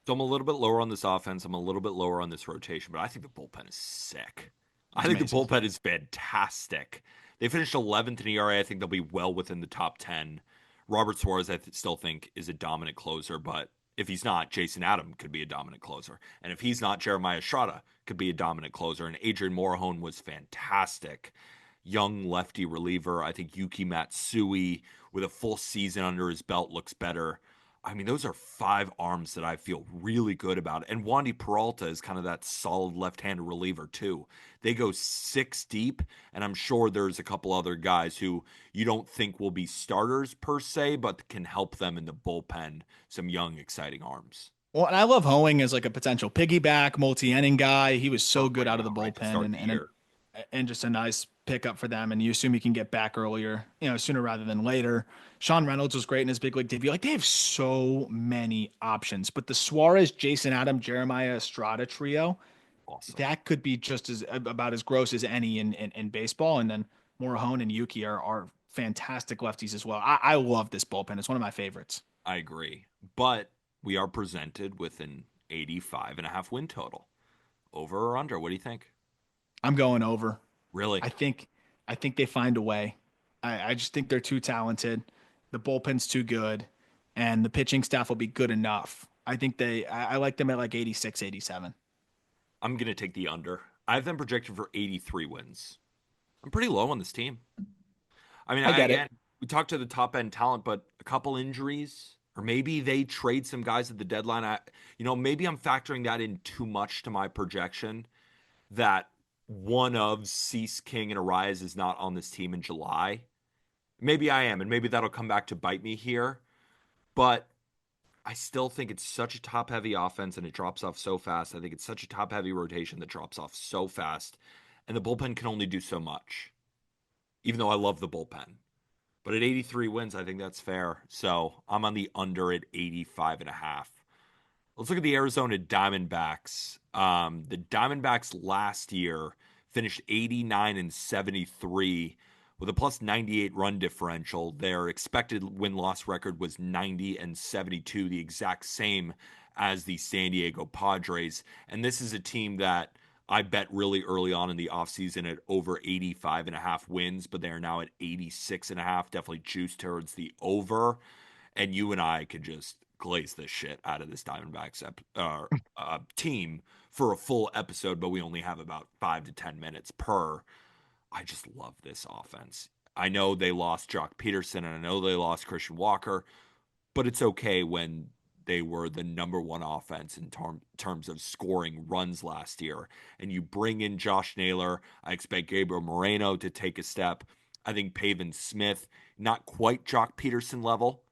So I'm a little bit lower on this offense. I'm a little bit lower on this rotation, but I think the bullpen is sick. I It's think the amazing. bullpen is fantastic. They finished 11th in ERA. I think they'll be well within the top 10. Robert Suarez, still think, is a dominant closer, but if he's not, Jason Adam could be a dominant closer. And if he's not, Jeremiah Estrada could be a dominant closer. And Adrian Morejon was fantastic. Young lefty reliever. I think Yuki Matsui, with a full season under his belt, looks better. I mean, those are five arms that I feel really good about. And Wandy Peralta is kind of that solid left-handed reliever, too. They go six deep, and I'm sure there's a couple other guys who you don't think will be starters per se, but can help them in the bullpen. Some young, exciting arms. Well, and I love Hoeing as like a potential piggyback, multi-inning guy. He was so Oh, I good out of the know, right? To bullpen start the year. and just a nice pickup for them. And you assume he can get back earlier, sooner rather than later. Sean Reynolds was great in his big league debut. Like they have so many options, but the Suarez, Jason Adam, Jeremiah Estrada trio, Awesome. that could be just as about as gross as any in baseball. And then Morejon and Yuki are fantastic lefties as well. I love this bullpen. It's one of my favorites. I agree. But we are presented with an 85.5 win total. Over or under? What do you think? I'm going over. Really? I think I think they find a way. I just think they're too talented. The bullpen's too good, and the pitching staff will be good enough. I like them at like 86, 87. I'm going to take the under. I have them projected for 83 wins. I'm pretty low on this team. I mean, I get again, it. we talked to the top end talent, but a couple injuries, or maybe they trade some guys at the deadline. Maybe I'm factoring that in too much to my projection that one of Cease, King, and Arias is not on this team in July. Maybe I am, and maybe that'll come back to bite me here. But I still think it's such a top heavy offense and it drops off so fast. I think it's such a top heavy rotation that drops off so fast. And the bullpen can only do so much, even though I love the bullpen. But at 83 wins, I think that's fair. So I'm on the under at 85.5. Let's look at the Arizona Diamondbacks. The Diamondbacks last year finished 89 and 73 with a plus 98 run differential. Their expected win-loss record was 90 and 72, the exact same as the San Diego Padres. And this is a team that I bet really early on in the offseason at over 85.5 wins, but they are now at 86.5. Definitely juiced towards the over. And you and I could just glaze the shit out of this Diamondbacks team for a full episode, but we only have about 5 to 10 minutes per. I just love this offense. I know they lost Jock Peterson and I know they lost Christian Walker, but it's okay when they were the number one offense in terms of scoring runs last year. And you bring in Josh Naylor. I expect Gabriel Moreno to take a step. I think Pavin Smith, not quite Jock Peterson level,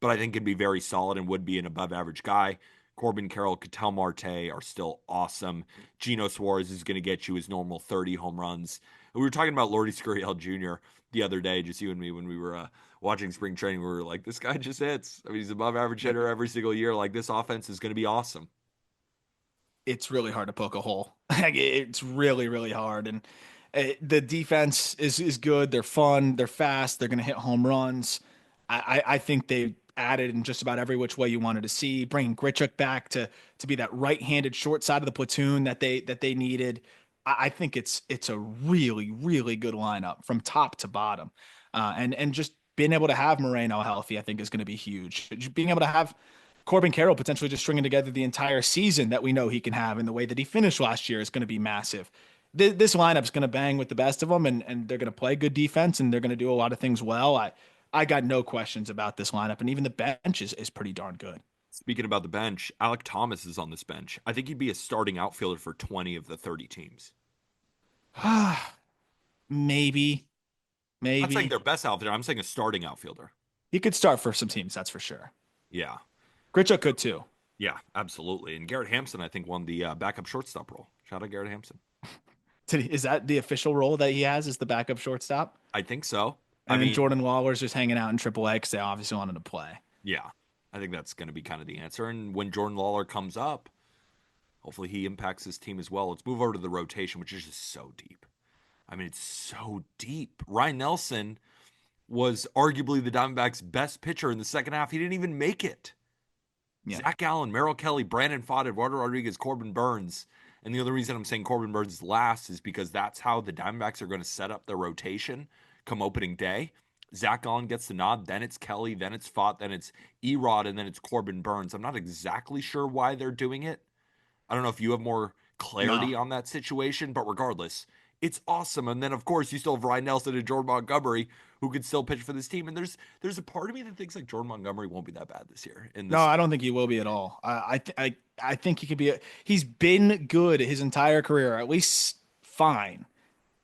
but I think could be very solid and would be an above average guy. Corbin Carroll, Ketel Marte are still awesome. Geno Suarez is going to get you his normal 30 home runs. We were talking about Lordy Scurriel Jr. the other day, just you and me, when we were watching spring training. We were like, this guy just hits. I mean, he's above average hitter every single year. Like, this offense is going to be awesome. It's really hard to poke a hole. It's really, really hard. And the defense is good. They're fun. They're fast. They're going to hit home runs. I think they added in just about every which way you wanted to see. Bringing Grichuk back to be that right-handed short side of the platoon that they needed. I think it's a really, really good lineup from top to bottom. And just being able to have Moreno healthy, I think is going to be huge. Being able to have Corbin Carroll potentially just stringing together the entire season that we know he can have, and the way that he finished last year is going to be massive. This lineup's going to bang with the best of them, and they're going to play good defense, and they're going to do a lot of things well. I got no questions about this lineup, and even the bench is pretty darn good. Speaking about the bench, Alec Thomas is on this bench. I think he'd be a starting outfielder for 20 of the 30 teams. Maybe, I'm not saying maybe their best outfielder. I'm saying a starting outfielder. he could start for some teams, that's for sure. Yeah. Grichuk could too. Yeah, absolutely. And Garrett Hampson, I think, won the backup shortstop role. Shout out Garrett Hampson. Is that the official role that he has, is the backup shortstop? I think so. And I then mean, Jordan Lawler's just hanging out in AAA because they obviously wanted to play. yeah, I think that's going to be kind of the answer. And when Jordan Lawler comes up, hopefully he impacts his team as well. Let's move over to the rotation, which is just so deep. I mean, it's so deep. Ryan Nelson was arguably the Diamondbacks' best pitcher in the second half. He didn't even make it. Yeah. Zach Allen, Merrill Kelly, Brandon Pfaadt, Eduardo Rodriguez, Corbin Burns. And the other reason I'm saying Corbin Burns is last is because that's how the Diamondbacks are going to set up their rotation come opening day. Zach Allen gets the nod, then it's Kelly, then it's Pfaadt, then it's Erod, and then it's Corbin Burns. I'm not exactly sure why they're doing it. I don't know if you have more clarity on that situation, but regardless, it's awesome. And then, of course, you still have Ryan Nelson and Jordan Montgomery who could still pitch for this team. And there's a part of me that thinks like Jordan Montgomery won't be that bad this year. No, I don't think he will be at all. I think he could be. He's been good his entire career, at least fine.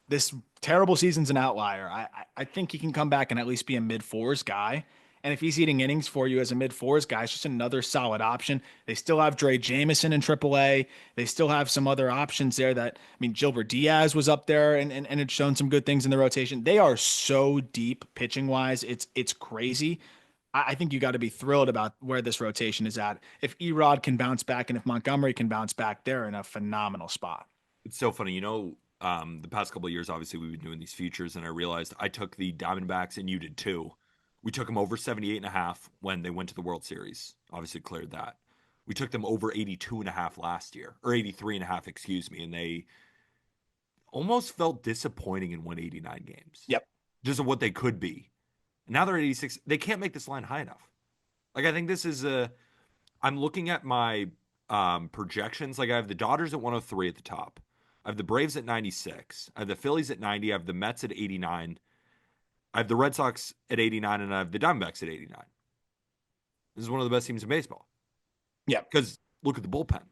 This terrible season's an outlier. I think he can come back and at least be a mid fours guy. And if he's eating innings for you as a mid fours guy, it's just another solid option. They still have Dre Jameson in AAA. They still have some other options there Gilbert Diaz was up there and had shown some good things in the rotation. They are so deep pitching wise. It's crazy. I think you got to be thrilled about where this rotation is at. If Erod can bounce back and if Montgomery can bounce back, they're in a phenomenal spot. It's so funny. The past couple of years, obviously, we've been doing these features, and I realized I took the Diamondbacks, and you did too. We took them over 78.5 when they went to the World Series. Obviously cleared that. We took them over 82.5 last year, or 83.5, excuse me, and they almost felt disappointing in 189 games. Yep. Just of what they could be. Now they're at 86. They can't make this line high enough. Like, I think this is I'm looking at my projections. Like, I have the Dodgers at 103 at the top. I have the Braves at 96. I have the Phillies at 90. I have the Mets at 89. I have the Red Sox at 89, and I have the Diamondbacks at 89. This is one of the best teams in baseball. Yeah. Because look at the bullpen.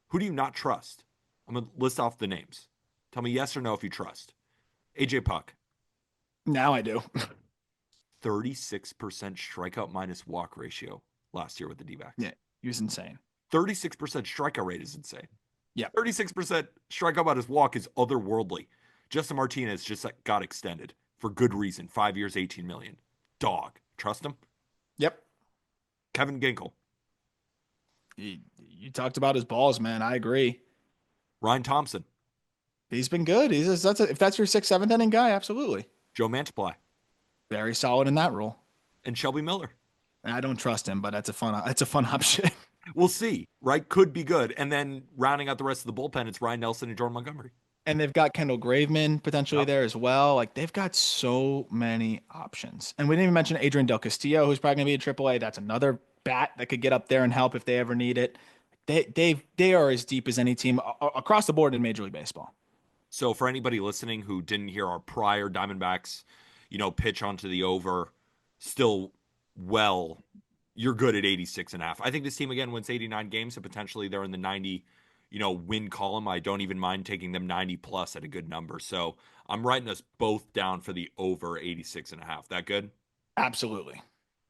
Who do you not trust? I'm going to list off the names. Tell me yes or no if you trust. AJ Puck. Now I do. 36% strikeout minus walk ratio last year with the D-backs. Yeah, he was insane. 36% strikeout rate is insane. Yeah. 36% strikeout minus walk is otherworldly. Justin Martinez just got extended for good reason. 5 years, $18 million. Dog. Trust him? Yep. Kevin Ginkel. You talked about his balls, man. I agree. Ryan Thompson. He's been good. If that's your 6th, 7th inning guy, absolutely. Joe Mantiply. Very solid in that role. And Shelby Miller. I don't trust him, but that's a fun option. We'll see, right? Could be good. And then rounding out the rest of the bullpen, it's Ryan Nelson and Jordan Montgomery. And they've got Kendall Graveman potentially Yep. there as well. Like they've got so many options. And we didn't even mention Adrian Del Castillo, who's probably going to be a AAA. That's another bat that could get up there and help if they ever need it. They are as deep as any team across the board in Major League Baseball. So for anybody listening who didn't hear our prior Diamondbacks, pitch onto the over, still well, you're good at 86 and a half. I think this team again wins 89 games, so potentially they're in the 90, win column. I don't even mind taking them 90 plus at a good number. So I'm writing us both down for the over 86 and a half. That good? Absolutely.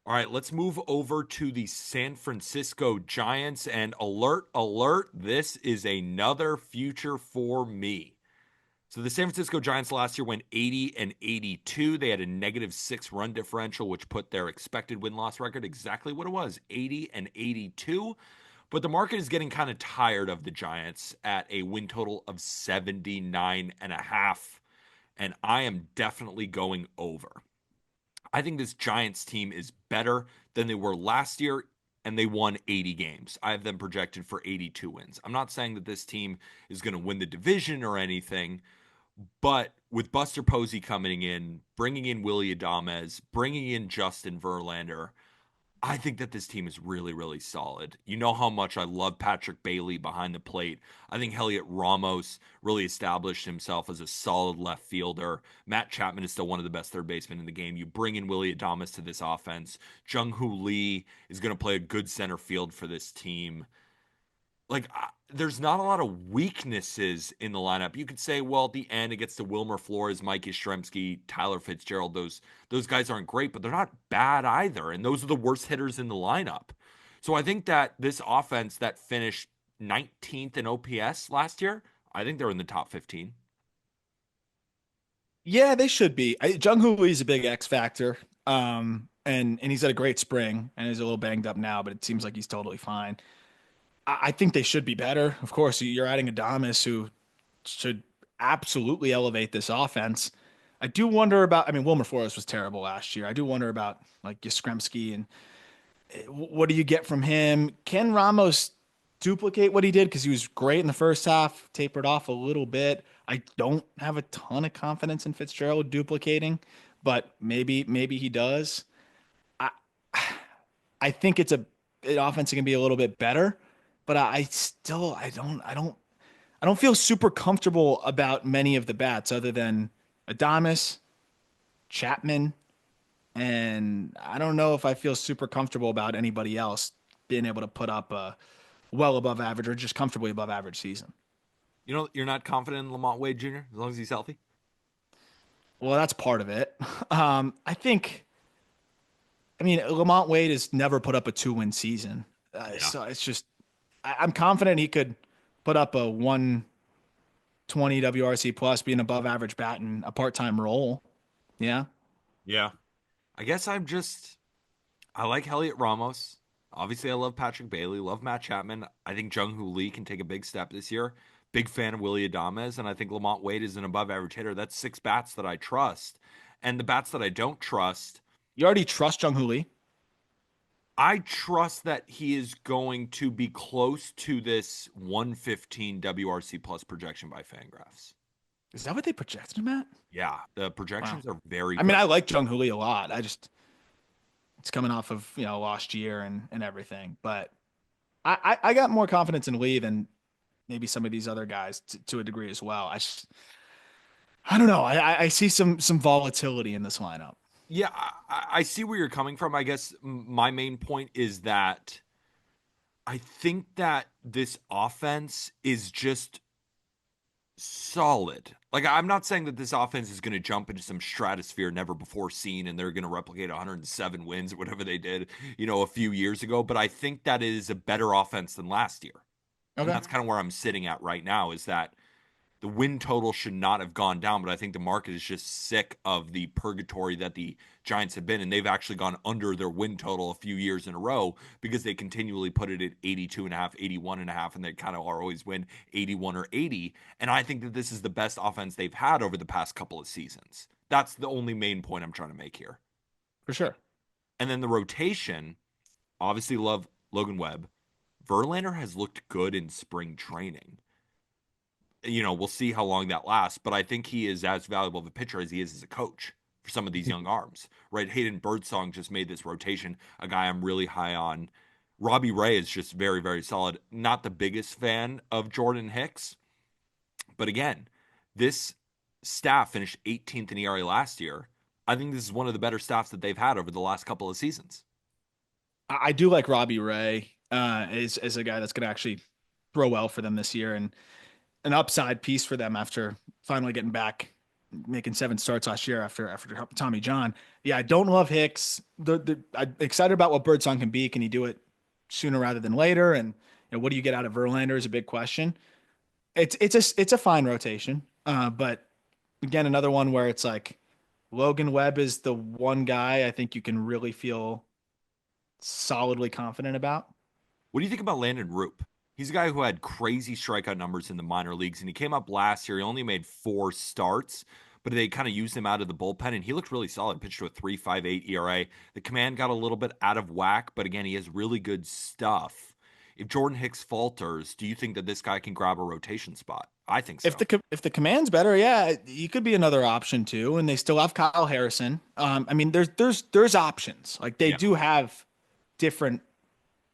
All right, let's move over to the San Francisco Giants and alert, alert, this is another future for me. So the San Francisco Giants last year went 80 and 82. They had a -6 run differential, which put their expected win-loss record exactly what it was, 80 and 82. But the market is getting kind of tired of the Giants at a win total of 79 and a half. And I am definitely going over. I think this Giants team is better than they were last year, and they won 80 games. I have them projected for 82 wins. I'm not saying that this team is going to win the division or anything, but with Buster Posey coming in, bringing in Willie Adames, bringing in Justin Verlander, I think that this team is really, really solid. You know how much I love Patrick Bailey behind the plate. I think Heliot Ramos really established himself as a solid left fielder. Matt Chapman is still one of the best third basemen in the game. You bring in Willie Adames to this offense. Jung Hoo Lee is going to play a good center field for this team. There's not a lot of weaknesses in the lineup. You could say, well, at the end it gets to Wilmer Flores, Mike Yastrzemski, Tyler Fitzgerald. Those guys aren't great, but they're not bad either. And those are the worst hitters in the lineup. So I think that this offense that finished 19th in OPS last year, I think they're in the top 15. Yeah, they should be. Jung Hoo Lee's a big X factor. And he's had a great spring and he's a little banged up now, but it seems like he's totally fine. I think they should be better. Of course, you're adding Adames who should absolutely elevate this offense. I do wonder about, I mean, Wilmer Flores was terrible last year. I do wonder about like Yastrzemski and what do you get from him? Can Ramos duplicate what he did? Because he was great in the first half, tapered off a little bit. I don't have a ton of confidence in Fitzgerald duplicating, but maybe he does. I I think it's an offense that can be a little bit better, but I don't feel super comfortable about many of the bats other than Adames, Chapman, and I don't know if I feel super comfortable about anybody else being able to put up a well above average or just comfortably above average season. You're not confident in Lamont Wade Jr. as long as he's healthy? Well, that's part of it. I think, I mean, Lamont Wade has never put up a 2-win season. Yeah. So it's just, I'm confident he could put up a 120 WRC plus, be an above average bat in a part time role. Yeah. Yeah. I guess I like Heliot Ramos. Obviously, I love Patrick Bailey, love Matt Chapman. I think Jung Hoo Lee can take a big step this year. Big fan of Willie Adames, and I think Lamont Wade is an above average hitter. That's 6 bats that I trust. And the bats that I don't trust, You already trust Jung Hoo Lee? I trust that he is going to be close to this 115 WRC plus projection by Fangraphs. Is that what they projected him at? Yeah, the Wow. projections are very I mean, good. I like Jung Hoo Lee a lot. It's coming off of, last year and everything. But I got more confidence in Lee than maybe some of these other guys to a degree as well. I don't know. I see some volatility in this lineup. Yeah, I see where you're coming from. I guess my main point is that I think that this offense is just solid. Like, I'm not saying that this offense is going to jump into some stratosphere never before seen and they're going to replicate 107 wins or whatever they did, a few years ago. But I think that is a better offense than last year. And Okay. that's kind of where I'm sitting at right now is that the win total should not have gone down, but I think the market is just sick of the purgatory that the Giants have been, and they've actually gone under their win total a few years in a row because they continually put it at 82 and a half, 81 and a half, and they kind of are always win 81 or 80. And I think that this is the best offense they've had over the past couple of seasons. That's the only main point I'm trying to make here. For sure. And then the rotation, obviously love Logan Webb, Verlander has looked good in spring training. We'll see how long that lasts, but I think he is as valuable of a pitcher as he is as a coach for some of these young arms, right? Hayden Birdsong just made this rotation, a guy I'm really high on. Robbie Ray is just very, very solid. Not the biggest fan of Jordan Hicks, but again, this staff finished 18th in ERA last year. I think this is one of the better staffs that they've had over the last couple of seasons. I do like Robbie Ray as a guy that's going to actually throw well for them this year and an upside piece for them after finally getting back, making 7 starts last year after Tommy John. Yeah, I don't love Hicks. I'm excited about what Birdsong can be. Can he do it sooner rather than later? And what do you get out of Verlander is a big question. It's a fine rotation, but again, another one where it's like Logan Webb is the one guy I think you can really feel solidly confident about. What do you think about Landon Roop? He's a guy who had crazy strikeout numbers in the minor leagues, and he came up last year. He only made 4 starts, but they kind of used him out of the bullpen, and he looked really solid. Pitched to a 3.58 ERA. The command got a little bit out of whack, but again, he has really good stuff. If Jordan Hicks falters, do you think that this guy can grab a rotation spot? I think so. If the command's better, yeah, he could be another option too. And they still have Kyle Harrison. I mean, there's options. Like they Yeah. do have different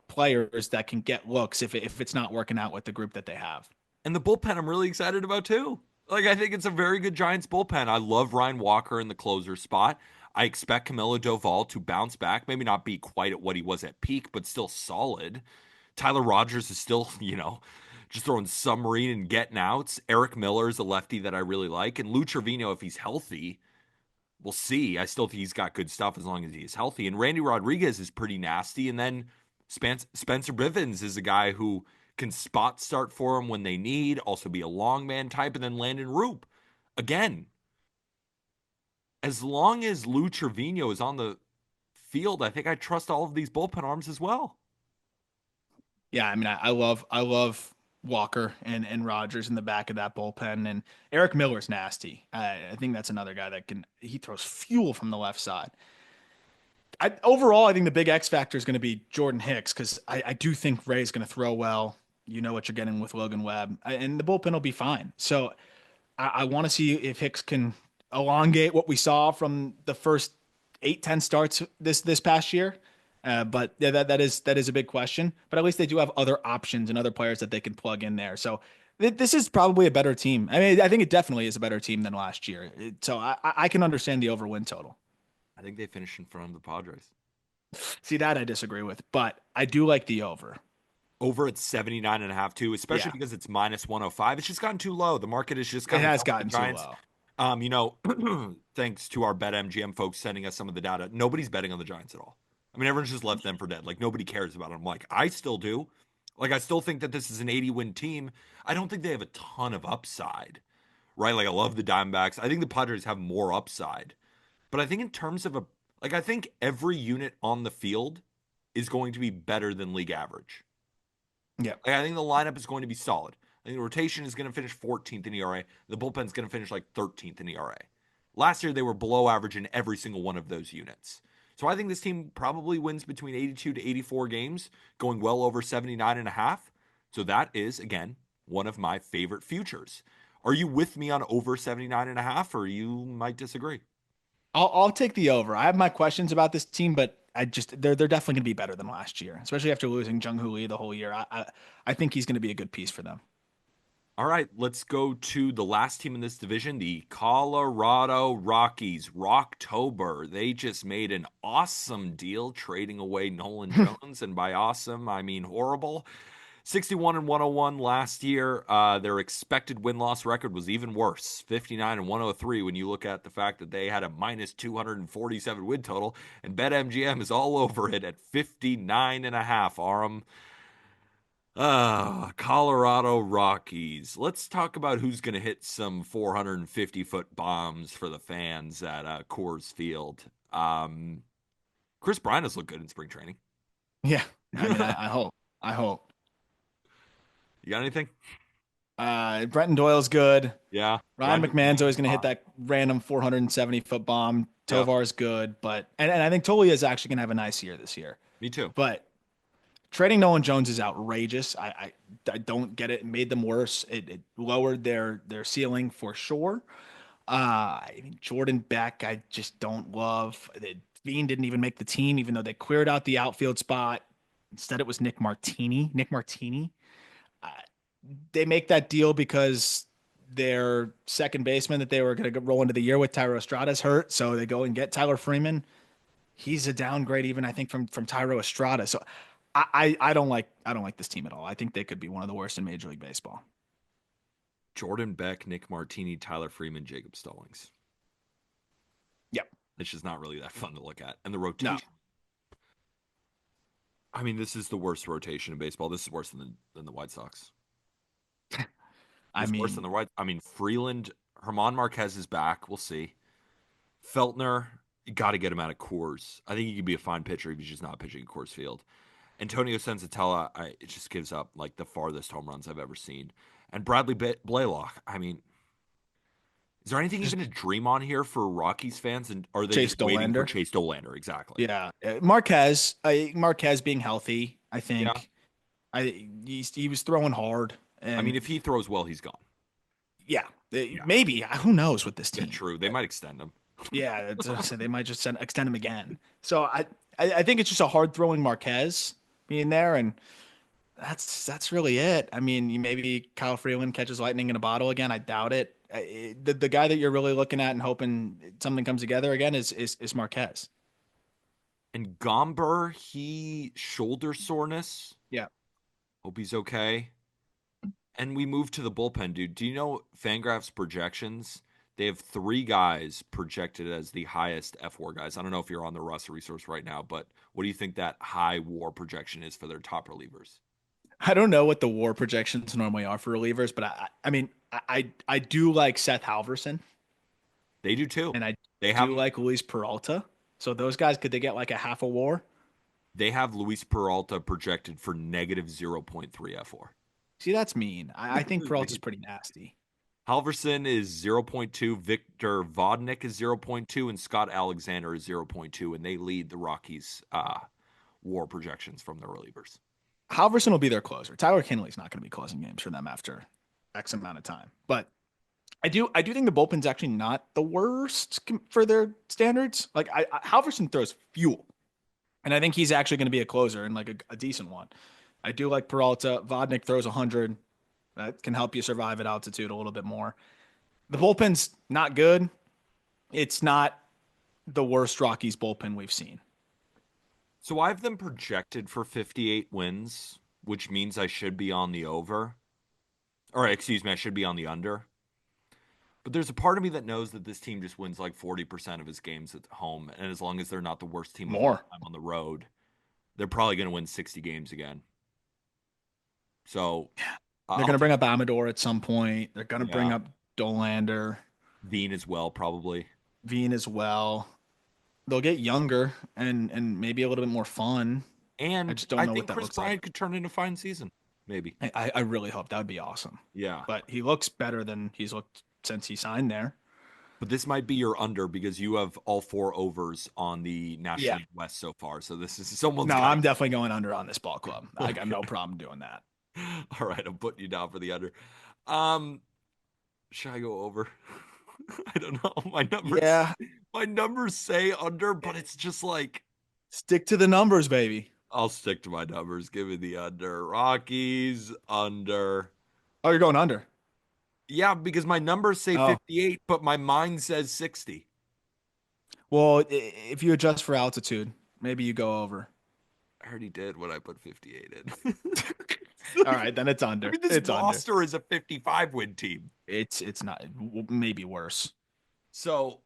players that can get looks if it's not working out with the group that they have. And the bullpen, I'm really excited about too. Like, I think it's a very good Giants bullpen. I love Ryan Walker in the closer spot. I expect Camilo Doval to bounce back, maybe not be quite at what he was at peak, but still solid. Tyler Rogers is still, just throwing submarine and getting outs. Eric Miller is a lefty that I really like. And Lou Trevino, if he's healthy, we'll see. I still think he's got good stuff as long as he is healthy. And Randy Rodriguez is pretty nasty. And then Spencer Bivens is a guy who can spot start for him when they need, also be a long man type. And then Landon Roop. Again, as long as Lou Trevino is on the field, I think I trust all of these bullpen arms as well. Yeah, I mean, I love Walker and Rogers in the back of that bullpen, and Eric Miller's nasty. I think that's another guy that he throws fuel from the left side. Overall, I think the big X factor is going to be Jordan Hicks because I do think Ray's going to throw well. You know what you're getting with Logan Webb, and the bullpen will be fine. So I want to see if Hicks can elongate what we saw from the first 8-10 starts this past year. But yeah, that is a big question. But at least they do have other options and other players that they can plug in there. So this is probably a better team. I mean, I think it definitely is a better team than last year. So I can understand the over win total. I think they finished in front of the Padres. See that I disagree with, but I do like the over. Over at 79.5 too, especially Yeah, because it's minus 105. It's just gotten too low. The market is just it kind of has telling gotten the too Giants. Thanks to our BetMGM folks sending us some of the data, nobody's betting on the Giants at all. I mean, everyone's just left them for dead. Like, nobody cares about them. Like, I still do. Like, I still think that this is an 80-win team. I don't think they have a ton of upside, right? Like, I love the Diamondbacks. I think the Padres have more upside. But I think in terms of I think every unit on the field is going to be better than league average. Yeah. Like, I think the lineup is going to be solid. I think the rotation is going to finish 14th in ERA. The bullpen is going to finish like 13th in ERA. Last year, they were below average in every single one of those units. So I think this team probably wins between 82 to 84 games, going well over 79.5. So that is, again, one of my favorite futures. Are you with me on over 79.5, or you might disagree? I'll take the over. I have my questions about this team, but they're definitely going to be better than last year, especially after losing Jung Hoo Lee the whole year. I think he's going to be a good piece for them. All right, let's go to the last team in this division, the Colorado Rockies. Rocktober. They just made an awesome deal trading away Nolan Jones, and by awesome, I mean horrible. 61 and 101 last year. Their expected win-loss record was even worse, 59 and 103 when you look at the fact that they had a minus 247 win total, and BetMGM is all over it at 59.5. Aram. Colorado Rockies. Let's talk about who's going to hit some 450-foot bombs for the fans at Coors Field. Chris Bryant has looked good in spring training. Yeah, I mean, I hope. I hope. You got anything? Brenton Doyle's good. Yeah. Ryan McMahon's always going to hit that random 470-foot bomb. Yep. Tovar's good, but and I think Tolia is actually going to have a nice year this year. Me too. But Trading Nolan Jones is outrageous. I don't get it. It made them worse. It lowered their ceiling for sure. I mean, Jordan Beck, I just don't love. Bean didn't even make the team, even though they cleared out the outfield spot. Instead, it was Nick Martini. Nick Martini. Uh, they make that deal because their second baseman that they were going to roll into the year with, Tyro Estrada's hurt, so they go and get Tyler Freeman. He's a downgrade, even I think from Tyro Estrada. So I don't like this team at all. I think they could be one of the worst in Major League Baseball. Jordan Beck, Nick Martini, Tyler Freeman, Jacob Stallings. Yep. It's just not really that fun to look at. And the No. rotation. I mean, this is the worst rotation in baseball. This is worse than the White Sox. I It's worse than mean, the White. I mean, Freeland, Herman Marquez is back. We'll see. Feltner, you got to get him out of Coors. I think he could be a fine pitcher if he's just not pitching at Coors Field. Antonio Senzatella, it just gives up like the farthest home runs I've ever seen. And Bradley Blaylock, I mean, is there anything just even to dream on here for Rockies fans? And are they Chase just waiting for Dollander. Chase Dollander? Exactly. Yeah. Marquez being healthy, I Yeah. think. He was throwing hard, I mean, and if he throws well, he's gone. yeah, Yeah. maybe who knows with this Yeah, team. true. They might extend him. Yeah, so they might just extend him again. So I think it's just a hard throwing Marquez being there, and that's really it. I mean, maybe Kyle Freeland catches lightning in a bottle again. I doubt it. The guy that you're really looking at and hoping something comes together again is Marquez. And Gomber, he shoulder soreness. Yeah. Hope he's okay. And we move to the bullpen, dude. Do you know Fangraphs projections? They have three guys projected as the highest F4 guys. I don't know if you're on the roster resource right now, but what do you think that high WAR projection is for their top relievers? I don't know what the WAR projections normally are for relievers, but I mean, I do like Seth Halverson, They do too. and I They have do like Luis Peralta. So those guys, could they get like a half a WAR? they have Luis Peralta projected for negative 0.3 F4. See, that's mean. I think Peralta's pretty nasty. Halverson is 0.2, Victor Vodnik is 0.2, and Scott Alexander is 0.2, and they lead the Rockies' WAR projections from their relievers. Halverson will be their closer. Tyler Kinley's not going to be closing games for them after X amount of time. But I do think the bullpen's actually not the worst for their standards. Like Halverson throws fuel, and I think he's actually going to be a closer and like a decent one. I do like Peralta. Vodnik throws 100. That can help you survive at altitude a little bit more. The bullpen's not good. It's not the worst Rockies bullpen we've seen. So I have them projected for 58 wins, which means I should be on the over. Or excuse me, I should be on the under. But there's a part of me that knows that this team just wins like 40% of its games at home. And as long as they're not the worst team of all More. time on the road, they're probably going to win 60 games again. So They're going to bring up Amador at some point. They're going to bring yeah, up Dolander, Veen as well, probably. Veen as well. They'll get younger and maybe a little bit more fun. I And just don't I know what think that Chris looks Bryant like. could turn into a fine season, maybe. I really hope that would be awesome. Yeah. But he looks better than he's looked since he signed there. But this might be your under because you have all four overs on the National Yeah. League West so far. So this is someone's No, got I'm definitely going under on this ball club. I got no problem doing that. All right, I'm putting you down for the under. Um, should I go over? I don't know. Yeah. My numbers say under, but it's just like Stick to the numbers, baby. I'll stick to my numbers. Give me the under. Rockies under. Oh, you're going under. Yeah, because my numbers say Oh. 58, but my mind says 60. Well, if you adjust for altitude, maybe you go over. I already did when I put 58 in. All right, then it's under. I mean, this It's under. roster is a 55 win team. It's not, maybe worse. So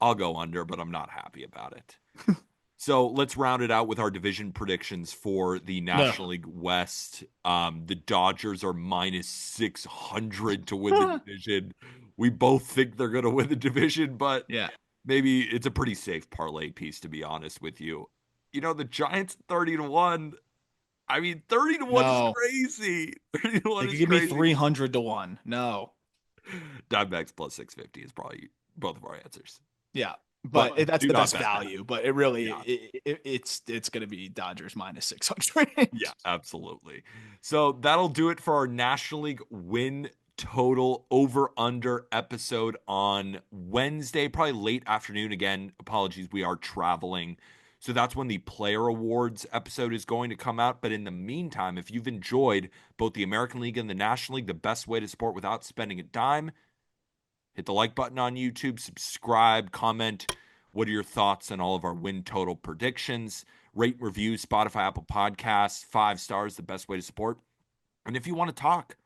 I'll go under, but I'm not happy about it. So let's round it out with our division predictions for the National League West. The Dodgers are minus 600 to win the division. We both think they're going to win the division, but Yeah. maybe it's a pretty safe parlay piece, to be honest with you. You know, the Giants 30-1. I mean, 30-1 No. is crazy. 30-1 Like, is you give me crazy. 300 to 1. No. Diamondbacks plus 650 is probably both of our answers. Yeah. but but that's do the not best bet that. value. But it really Yeah. it's going to be Dodgers minus 600. Yeah, absolutely. So that'll do it for our National League win total over under episode on Wednesday, probably late afternoon. Again, apologies, we are traveling. So that's when the player awards episode is going to come out. But in the meantime, if you've enjoyed both the American League and the National League, the best way to support without spending a dime, hit the like button on YouTube, subscribe, comment. What are your thoughts on all of our win total predictions? Rate, review, Spotify, Apple Podcasts, 5 stars, the best way to support. And if you want to talk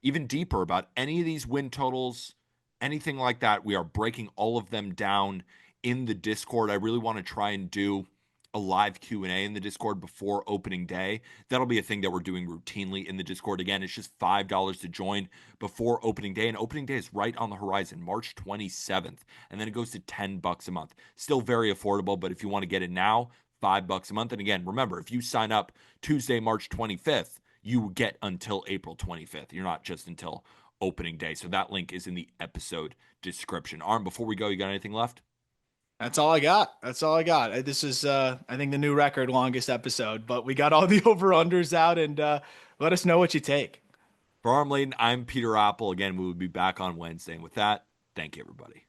even deeper about any of these win totals, anything like that, we are breaking all of them down in the Discord. I really want to try and do a live Q&A in the Discord before opening day. That'll be a thing that we're doing routinely in the Discord. Again, it's just $5 to join before opening day, and opening day is right on the horizon, March 27th, and then it goes to $10 a month. Still very affordable, but if you want to get it now, $5 a month. And again, remember, if you sign up Tuesday, March 25th, you get until April 25th. You're not just until opening day. So that link is in the episode description. Arm, before we go, you got anything left? That's all I got. That's all I got. This is I think the new record longest episode, but we got all the over unders out, and let us know what you take. For Arm Layden, I'm Peter Apple. Again, we will be back on Wednesday. And with that, thank you, everybody.